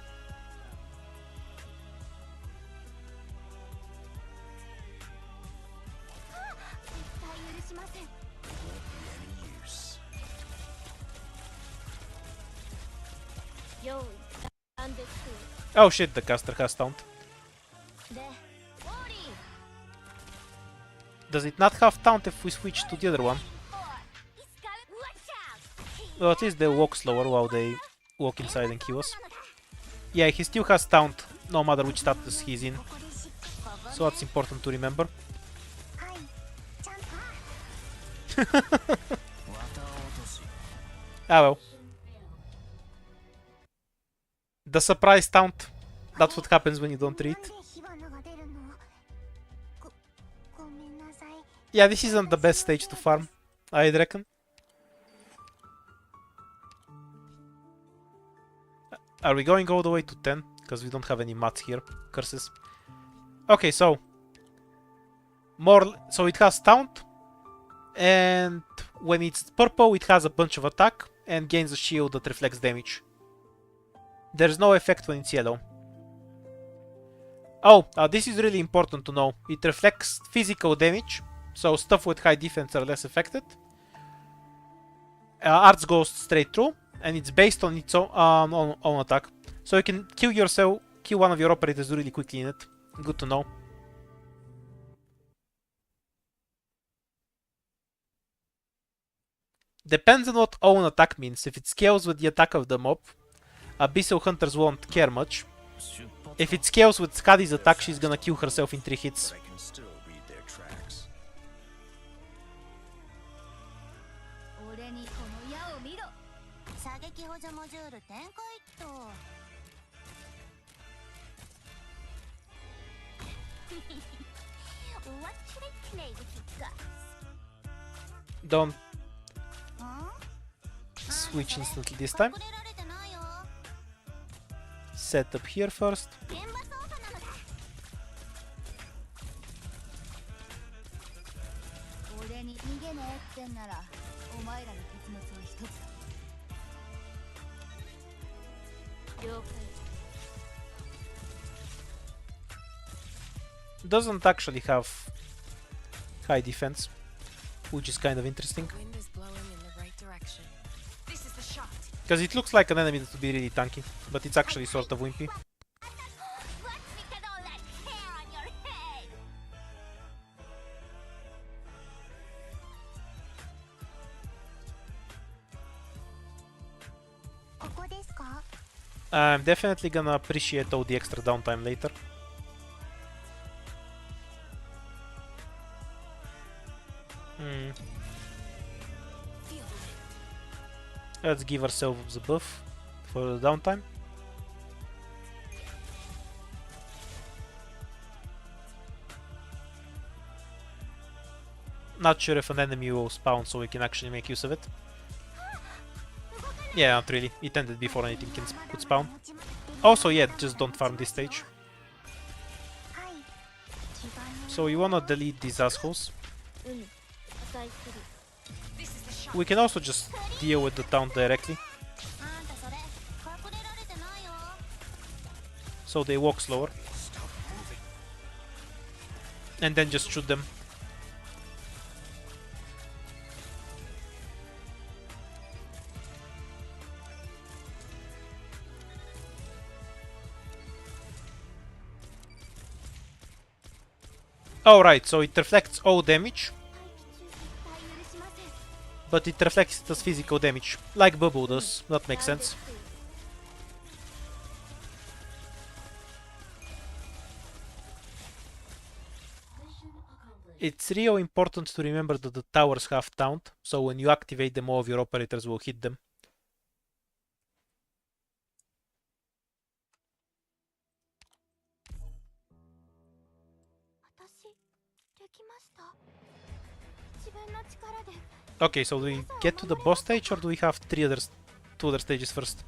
Oh shit, the caster has taunt. Does it not have taunt if we switch to the other one? Well, at least they walk slower while they walk inside and kill us. Yeah, he still has taunt, no matter which status he's in. So that's important to remember. Ah well. The surprise taunt. That's what happens when you don't read. Yeah, this isn't the best stage to farm, I'd reckon. Are we going all the way to 10? Because we don't have any mats here. Curses. Okay, so it has taunt, and when it's purple it has a bunch of attack and gains a shield that reflects damage. There's no effect when it's yellow. Oh, this is really important to know. It reflects physical damage, so stuff with high defense are less affected. Arts goes straight through, and it's based on its own attack. So you can kill one of your operators really quickly in it. Good to know. Depends on what own attack means. If it scales with the attack of the mob, Abyssal Hunters won't care much. If it scales with Skadi's attack, she's gonna kill herself in 3 hits.
I can still read their tracks.
What should I play with you guys?
Don't switch instantly this time. Set up here first. Doesn't actually have high defense, which is kind of interesting. Because it looks like an enemy that would be really tanky, but it's actually sort of wimpy. I'm definitely gonna appreciate all the extra downtime later. Let's give ourselves a buff for the downtime. Not sure if an enemy will spawn so we can actually make use of it. Yeah, not really. It ended before anything could spawn. Also, yeah, just don't farm this stage. So you wanna delete these assholes. We can also just deal with the taunt directly. So they walk slower. And then just shoot them. Alright, so it reflects all damage. But it reflects it as physical damage, like Bubble does. That makes sense. It's real important to remember that the towers have taunt, so when you activate them, all of your operators will hit them. Okay, so do we get to the boss stage or do we have two other stages first?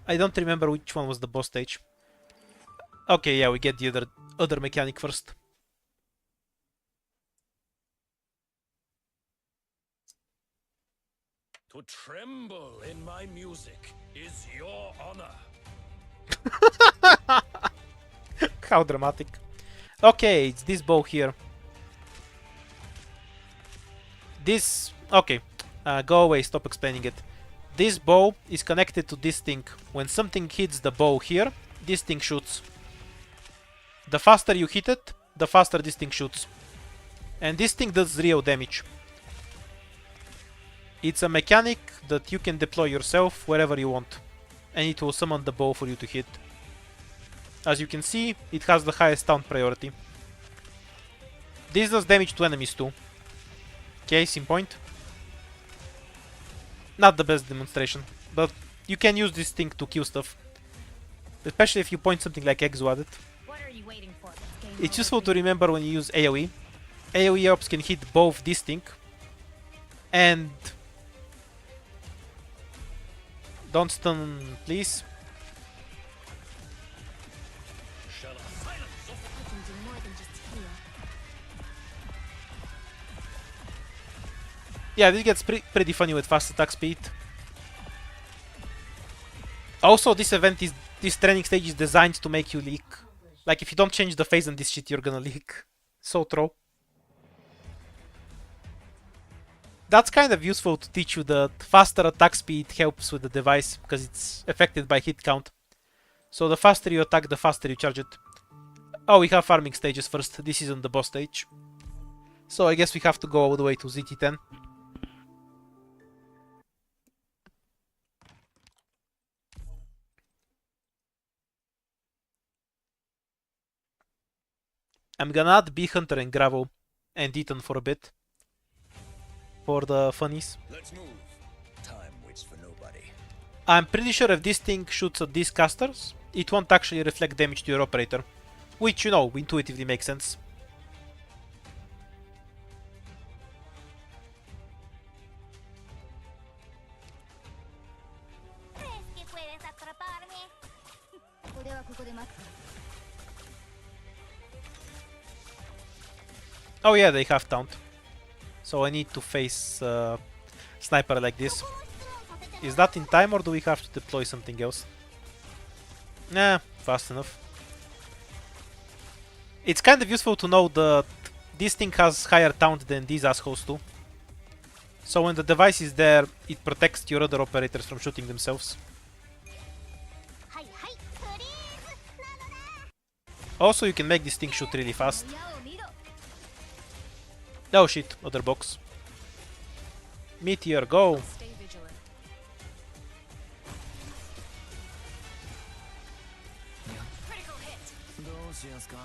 I don't remember which one was the boss stage. Okay, yeah, we get the other mechanic first.
To tremble in my music is your honor.
How dramatic. Okay, it's this bow here. This... Okay, go away, stop explaining it. This bow is connected to this thing. When something hits the bow here, this thing shoots. The faster you hit it, the faster this thing shoots. And this thing does real damage. It's a mechanic that you can deploy yourself wherever you want. And it will summon the bow for you to hit. As you can see, it has the highest taunt priority. This does damage to enemies too. Case in point. Not the best demonstration, but you can use this thing to kill stuff. Especially if you point something like Exo at it.
What are you waiting for?
It's useful to remember when you use AoE. AoE ops can hit both this thing and... Don't stun, please. Yeah, this gets pretty funny with fast attack speed. Also, this training stage is designed to make you leak. Like, if you don't change the phase on this shit, you're gonna leak. So true. That's kind of useful to teach you that faster attack speed helps with the device, because it's affected by hit count. So the faster you attack, the faster you charge it. Oh, we have farming stages first. This isn't the boss stage. So I guess we have to go all the way to ZT10. I'm gonna add Bee Hunter and Gravel and Eaton for a bit. For the funnies.
Let's move. Time waits for nobody.
I'm pretty sure if this thing shoots at these casters, it won't actually reflect damage to your operator. Which, you know, intuitively makes sense. Oh yeah, they have taunt. So I need to face sniper like this. Is that in time or do we have to deploy something else? Nah, fast enough. It's kind of useful to know that this thing has higher taunt than these assholes do. So when the device is there, it protects your other operators from shooting themselves. Also, you can make this thing shoot really fast. Oh shit, other box. Meteor, go!
Stay vigilant.
Critical hit. どうしますか?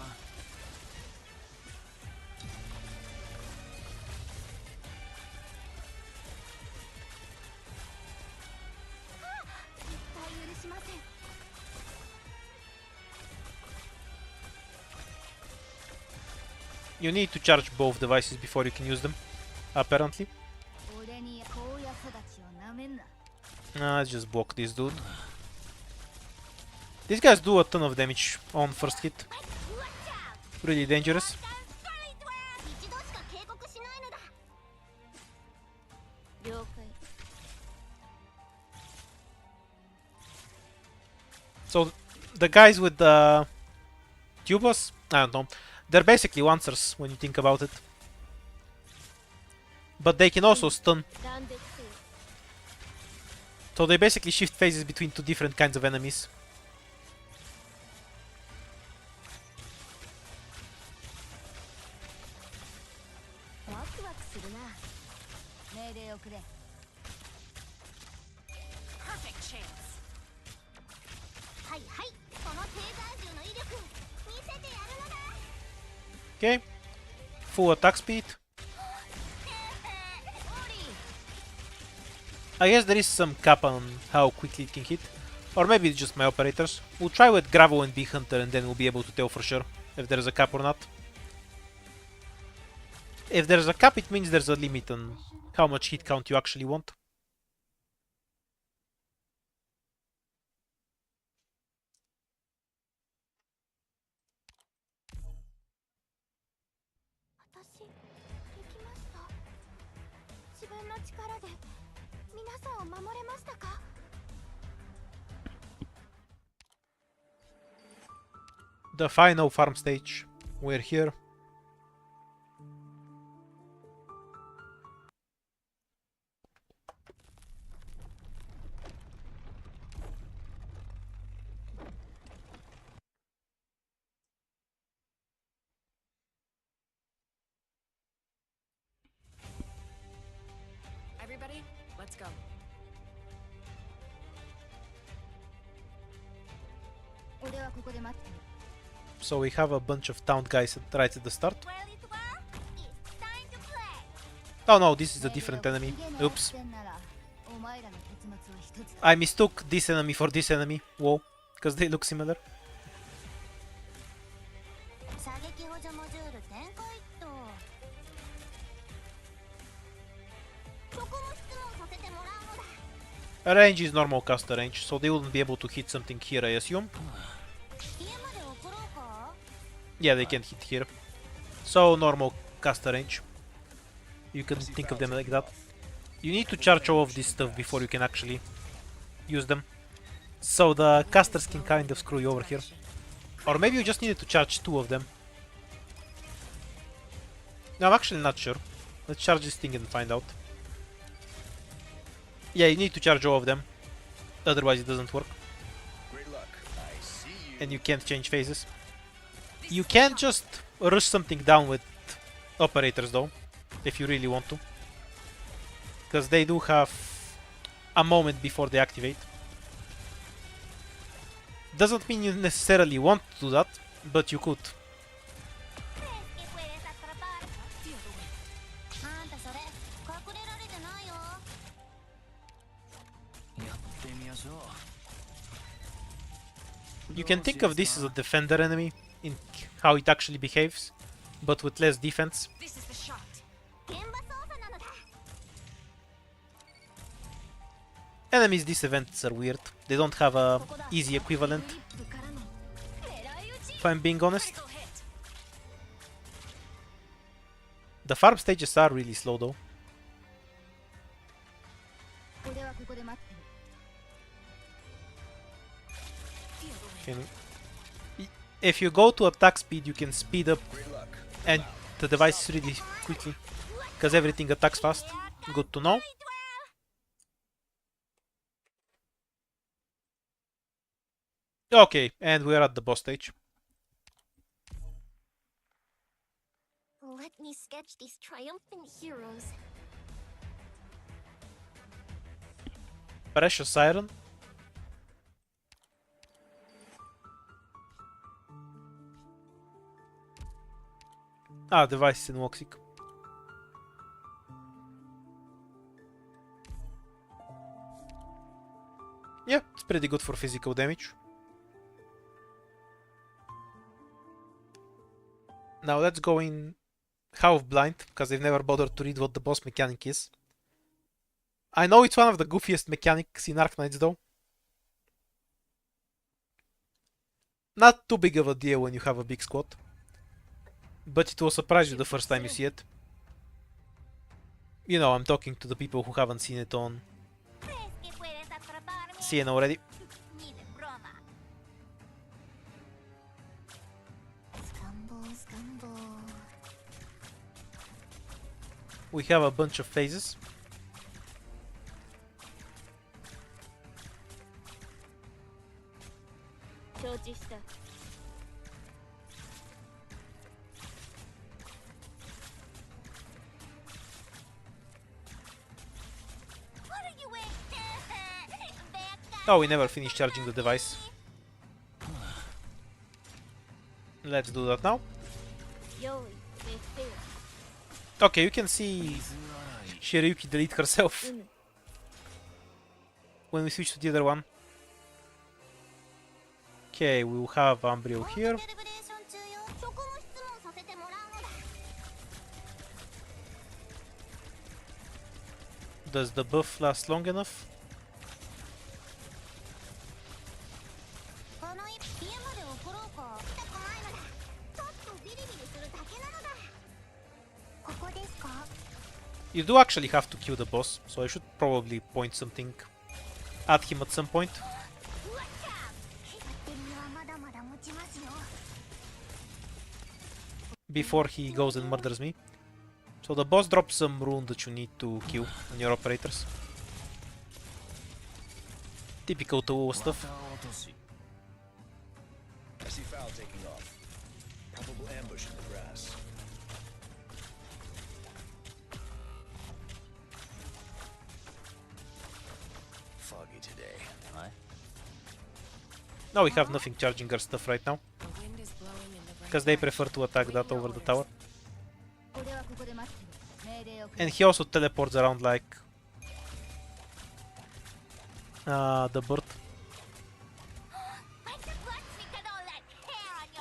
You need to charge both devices before you can use them, apparently. Let's just block this dude. These guys do a ton of damage on first hit. Really dangerous. So the guys with the tubos, I don't know. They're basically Lancers when you think about it. But they can also stun. So they basically shift phases between two different kinds of enemies.
Perfect chance.
Okay. full attack speed. I guess there is some cap on how quickly it can hit. Or maybe it's just my operators. We'll try with Gravo and Bee Hunter and then we'll be able to tell for sure if there's a cap or not. If there's a cap, it means there's a limit on how much hit count you actually want. The final farm stage. We're here.
Everybody, let's go.
So we have a bunch of town guys right at the start. Oh no, this is a different enemy. Oops. I mistook this enemy for this enemy. Whoa. Because they look similar. Range is normal caster range, so they wouldn't be able to hit something here, I assume. Yeah, they can hit here. So normal caster range. You can think of them like that. You need to charge all of this stuff before you can actually use them. So the casters can kind of screw you over here. Or maybe you just needed to charge 2 of them. No, I'm actually not sure. Let's charge this thing and find out. Yeah, you need to charge all of them. Otherwise it doesn't work.
Great luck. I see you.
And you can't change phases. You can just rush something down with operators though, if you really want to. Because they do have a moment before they activate. Doesn't mean you necessarily want to do that, but you could. You can think of this as a defender enemy in how it actually behaves, but with less defense.
This is the shot.
Enemies this events are weird. They don't have a easy equivalent, if I'm being honest. The farm stages are really slow though. If you go to attack speed, you can speed up and the device really quickly, because everything attacks fast. Good to know. Okay, and we're at the boss stage.
Let me sketch these triumphant heroes.
Precious Siren. Ah, device in Woxic. Yeah, it's pretty good for physical damage. Now let's go in half blind, because I've never bothered to read what the boss mechanic is. I know it's one of the goofiest mechanics in Arknights though. Not too big of a deal when you have a big squad. But it will surprise you the first time you see it. You know, I'm talking to the people who haven't seen it on CN already. We have a bunch of phases. Oh, we never finished charging the device. Let's do that now. Okay, you can see Shiryuki delete herself when we switch to the other one. Okay, we will have Umbrio here. Does the buff last long enough? You do actually have to kill the boss, so I should probably point something at him at some point. Before he goes and murders me. So the boss drops some rune that you need to kill on your operators. Typical Towo stuff.
I see Foul taking off. Probable ambush in the grass. Foggy today.
Now we have nothing charging our stuff right now,
The wind is blowing in the right
because they prefer to attack that over the tower. And he also teleports around like the bird.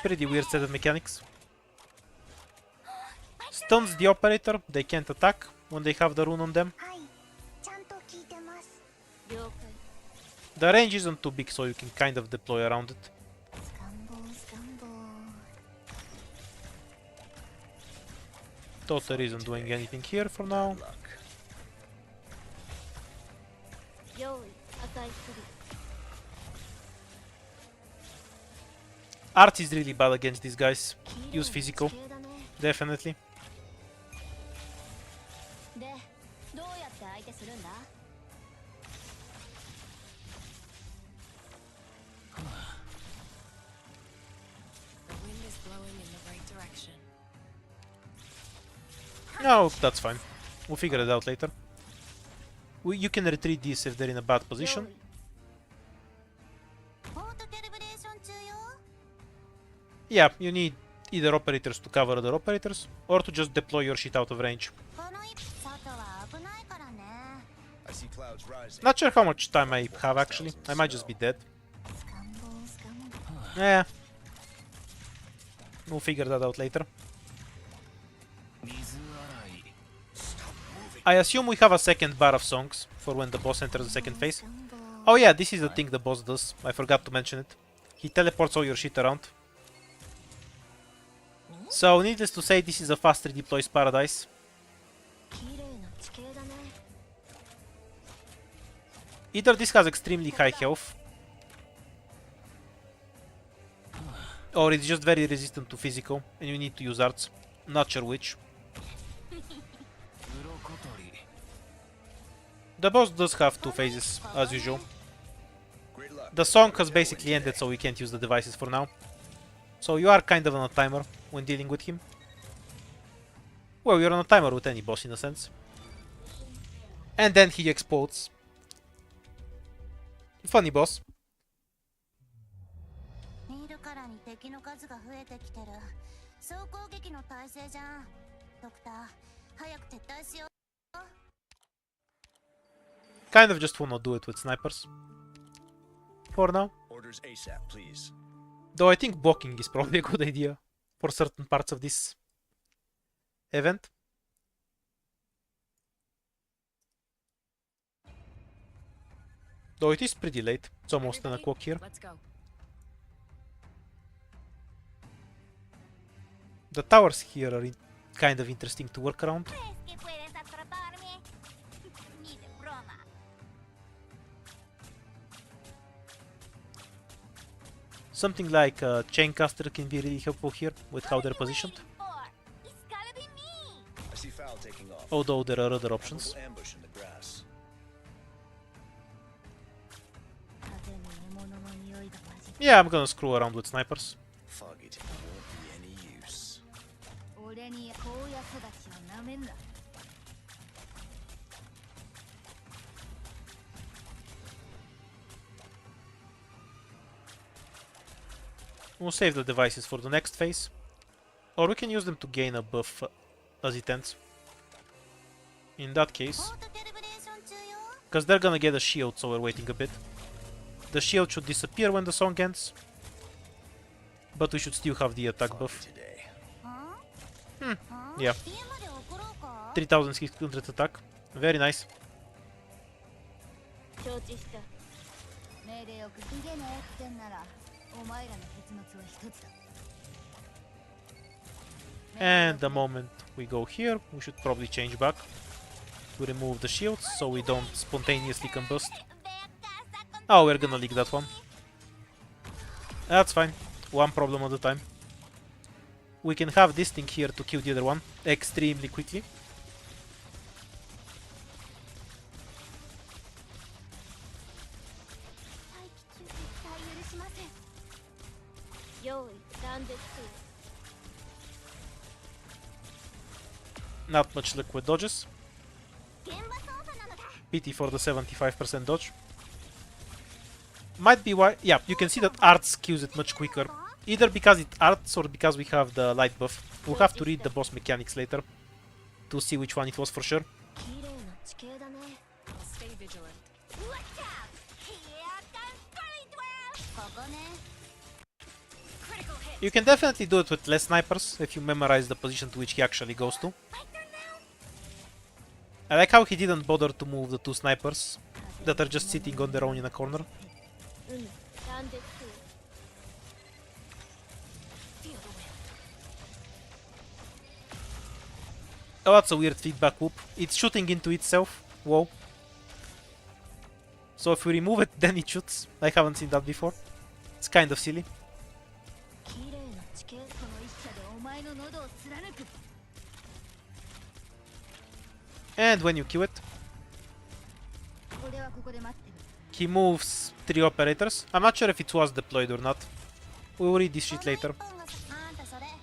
Pretty weird set of mechanics. Stuns the operator, they can't attack when they have the rune on them. The range isn't too big, so you can kind of deploy around it. Toter isn't doing anything here for now. Art is really bad against these guys. Use physical, definitely.
The wind is blowing in the right direction.
No, that's fine. We'll figure it out later. You can retreat these if they're in a bad position. Yeah, you need either operators to cover other operators, or to just deploy your shit out of range.
I see clouds rising.
Not sure how much time I have actually. I might just be dead. Yeah. We'll figure that out later. I assume we have a second bar of songs for when the boss enters the second phase. Oh yeah, this is the thing the boss does. I forgot to mention it. He teleports all your shit around. So, needless to say, this is a fast redeploys paradise. Either this has extremely high health, or it's just very resistant to physical, and you need to use arts. Not sure which. The boss does have two phases, as usual. The song has basically ended, so we can't use the devices for now. So you are kind of on a timer when dealing with him. Well, you're on a timer with any boss in a sense. And then he explodes. Funny boss. Kind of just wanna do it with snipers. For now.
Orders ASAP, please.
Though I think blocking is probably a good idea for certain parts of this event. Though it is pretty late. It's almost 10 o'clock here.
Let's go.
The towers here are kind of interesting to work around. Something like a Chaincaster can be really helpful here with how they're positioned.
I see Foul taking off.
Although there are other options.
Probable ambush in the grass.
Yeah, I'm gonna screw around with snipers.
Foggy today won't be any use. We'll save the devices for the next phase. Or we can use them to gain a buff as it ends.
In that case, because they're gonna get a shield, so we're waiting a bit. The shield should disappear when the song ends, but we should still have the attack buff. Yeah. 3600 attack. Very nice. And the moment we go here, we should probably change back to remove the shields so we don't spontaneously combust. Oh, we're gonna leak that one. That's fine. One problem at a time. We can have this thing here to kill the other one extremely quickly. Not much luck with dodges. Pity for the 75% dodge. Might be why... Yeah, you can see that Arts kills it much quicker. Either because it Arts or because we have the light buff. We'll have to read the boss mechanics later to see which one it was for sure.
Stay vigilant.
You can definitely do it with less snipers if you memorize the position to which he actually goes to. I like how he didn't bother to move the two snipers that are just sitting on their own in a corner. Oh, that's a weird feedback whoop. It's shooting into itself. Whoa. So if we remove it, then it shoots. I haven't seen that before. It's kind of silly. And when you kill it, he moves 3 operators. I'm not sure if it was deployed or not. We'll read this shit later.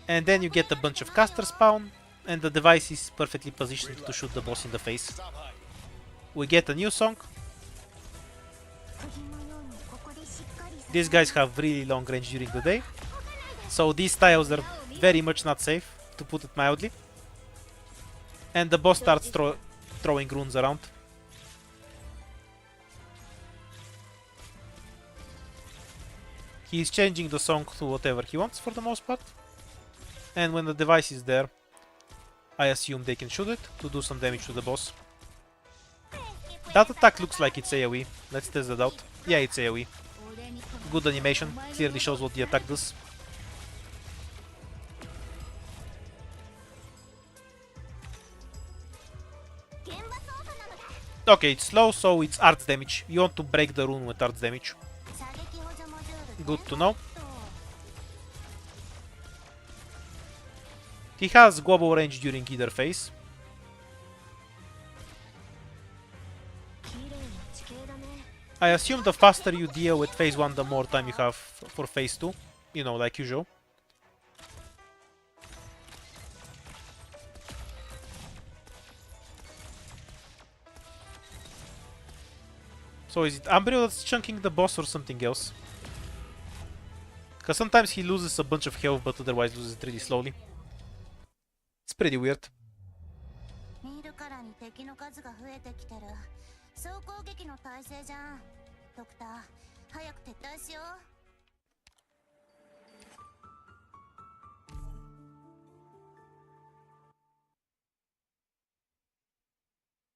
And then you get a bunch of caster spawn, and the device is perfectly positioned to shoot the boss in the face. We get a new song. These guys have really long range during the day, so these tiles are very much not safe, to put it mildly. And the boss starts throwing runes around. He's changing the song to whatever he wants for the most part. And when the device is there, I assume they can shoot it to do some damage to the boss. That attack looks like it's AoE. Let's test that out. Yeah, it's AoE. Good animation. Clearly shows what the attack does. Okay, it's slow, so it's arts damage. You want to break the rune with arts damage. Good to know. He has global range during either phase. I assume the faster you deal with phase 1, the more time you have for phase 2. You know, like usual. So is it Umbrio that's chunking the boss or something else? Because sometimes he loses a bunch of health, but otherwise loses it really slowly. It's pretty weird.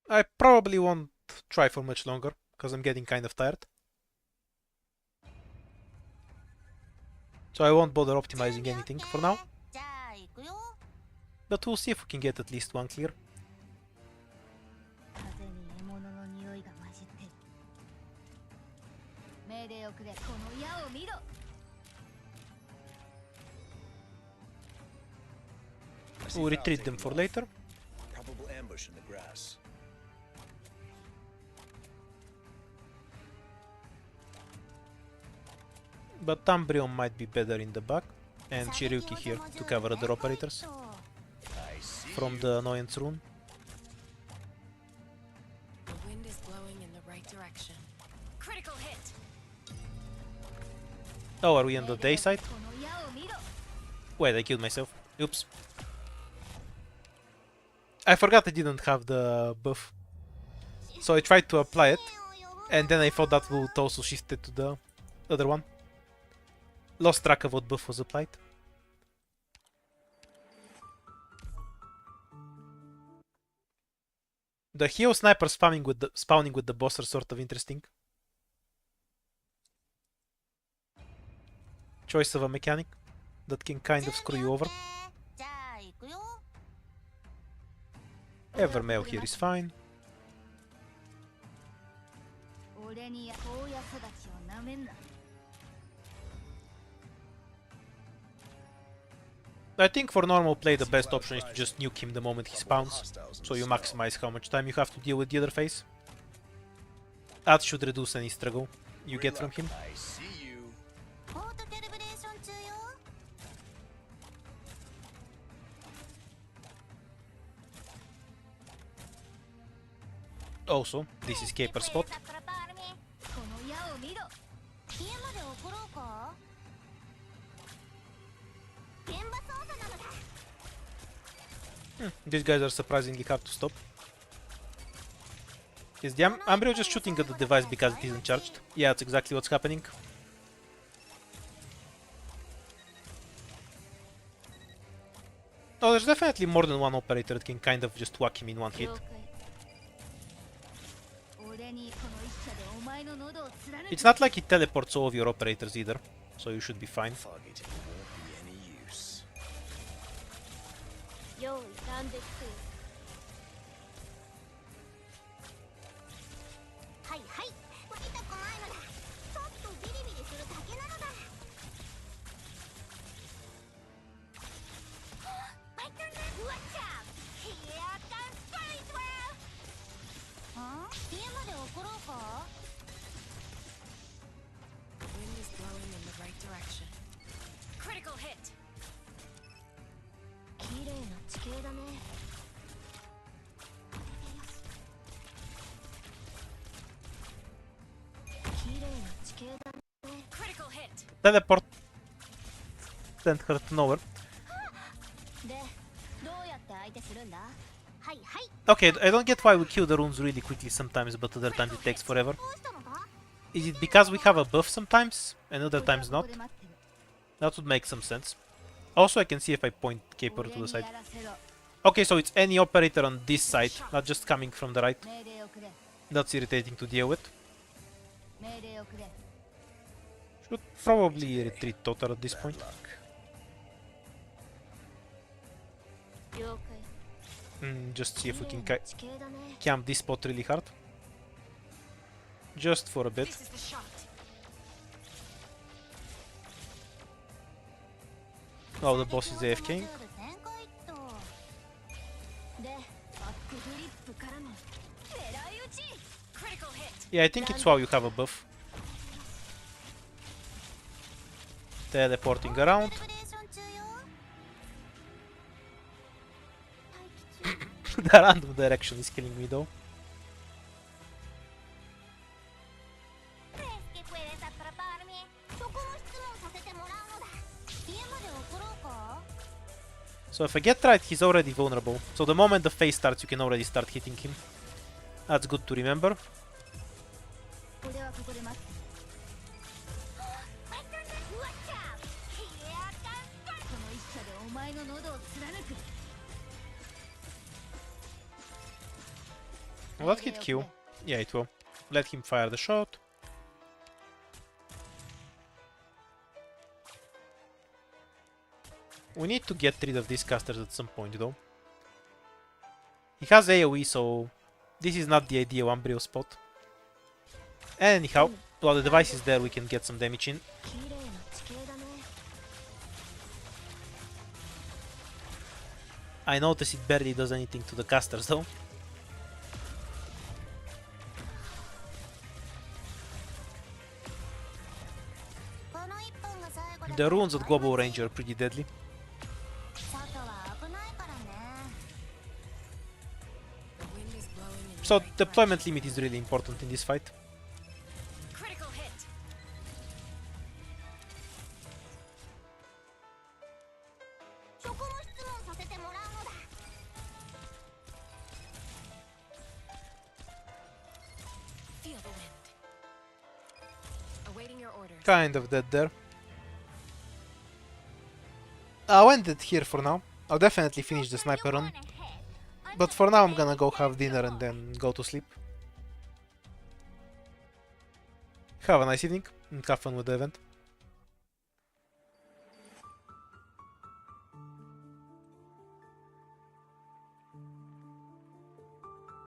I probably won't try for much longer, because I'm getting kind of tired. So I won't bother optimizing anything for now. But we'll see if we can get at least one clear. We'll retreat them for later.
Probable ambush in the grass.
But Umbreon might be better in the back, and Shiryuki here to cover other operators from the annoyance rune.
The wind is blowing in the right direction. Critical hit.
Oh, are we on the day side? Wait, I killed myself. Oops. I forgot I didn't have the buff. So I tried to apply it, and then I thought that would also shift it to the other one. Lost track of what buff was applied. The Heo Sniper spawning with the boss are sort of interesting. Choice of a mechanic that can kind of screw you over.
じゃあ行くよ。
Evermail here is fine.
俺に荒野育ちをなめんな。
I think for normal play the best option is to just nuke him the moment he spawns, so you maximize how much time you have to deal with the other phase. That should reduce any struggle you get from him.
I see you.
ポートキャリブレーション中よ。
Also, this is Caper spot.
この矢を見ろ。
家まで送ろうか。
現場操作なのだ。
These guys are surprisingly hard to stop. Is the Ambrio just shooting at the device because it isn't charged? Yeah, that's exactly what's happening. Oh, there's definitely more than one operator that can kind of just whack him in one hit.
了解。俺にこの一射でお前の喉を貫く。
It's not like it teleports all of your operators either, so you should be fine.
Foggy tip won't be any use.
用意断絶せよ。はいはい。痛くないのだ。ちょっとビリビリするだけなのだ。My turn then. Watch out. Here comes Spiritual.
あ？家まで送ろうか。
Wind is blowing in the right direction.
Critical hit.
綺麗な地形だね。綺麗な地形だね。
Critical hit.
Teleport sent her to nowhere.
で、どうやって相手するんだ？はいはい。
Okay, I don't get why we kill the runes really quickly sometimes, but other times it takes forever.
どうしたのだ？
Is it because we have a buff sometimes, and other
俺は
times
こ
not?
こで待ってる。
That would make some sense. Also, I can see if I point Caper
俺
to the
に
side.
やらせろ。
Okay, so it's any operator on this side, not just coming from the right.
命令をくれ。
That's irritating to deal with.
命令をくれ。
Should probably retreat total at this point.
Luck.
了解。
Just see if we
綺
can
麗な地形だね。
camp this spot really hard. Just for a bit.
This is the shot.
Oh, the boss is
先
AFK.
ほどの銃で旋回っと。
で、バックフリップからの狙い撃ち。
Critical hit.
Yeah, I think it's while you have a buff. Teleporting around.
キャリブレーション中よ。
The random direction is killing me though.
¿Crees que puedes atraparme?
そこの質問させてもらうのだ。家まで送ろうか。
So if I get right, he's already vulnerable. So the moment the phase starts, you can already start hitting him. That's good to remember.
俺はここで待ってる。My turn then. Watch out. Here comes Spiritual. この一射でお前の喉を貫く。
Will that hit Q? Yeah, it will. Let him fire the shot. We need to get rid of these casters at some point though. He has AoE, so this is not the ideal Ambrio spot. Anyhow, while the device is there, we can get some damage in.
綺麗な地形だね。
I notice it barely does anything to the casters though. The runes at Global Range are pretty deadly.
外は危ないからね。
The wind is blowing in the
So
right
deployment
direction.
limit is really important in this fight.
Critical hit.
そこの質問させてもらうのだ。
orders.
Kind of dead there. I'll end it here for now. I'll definitely finish the sniper run. But for now I'm gonna go have dinner and then go to sleep. Have a nice evening and have fun with the event.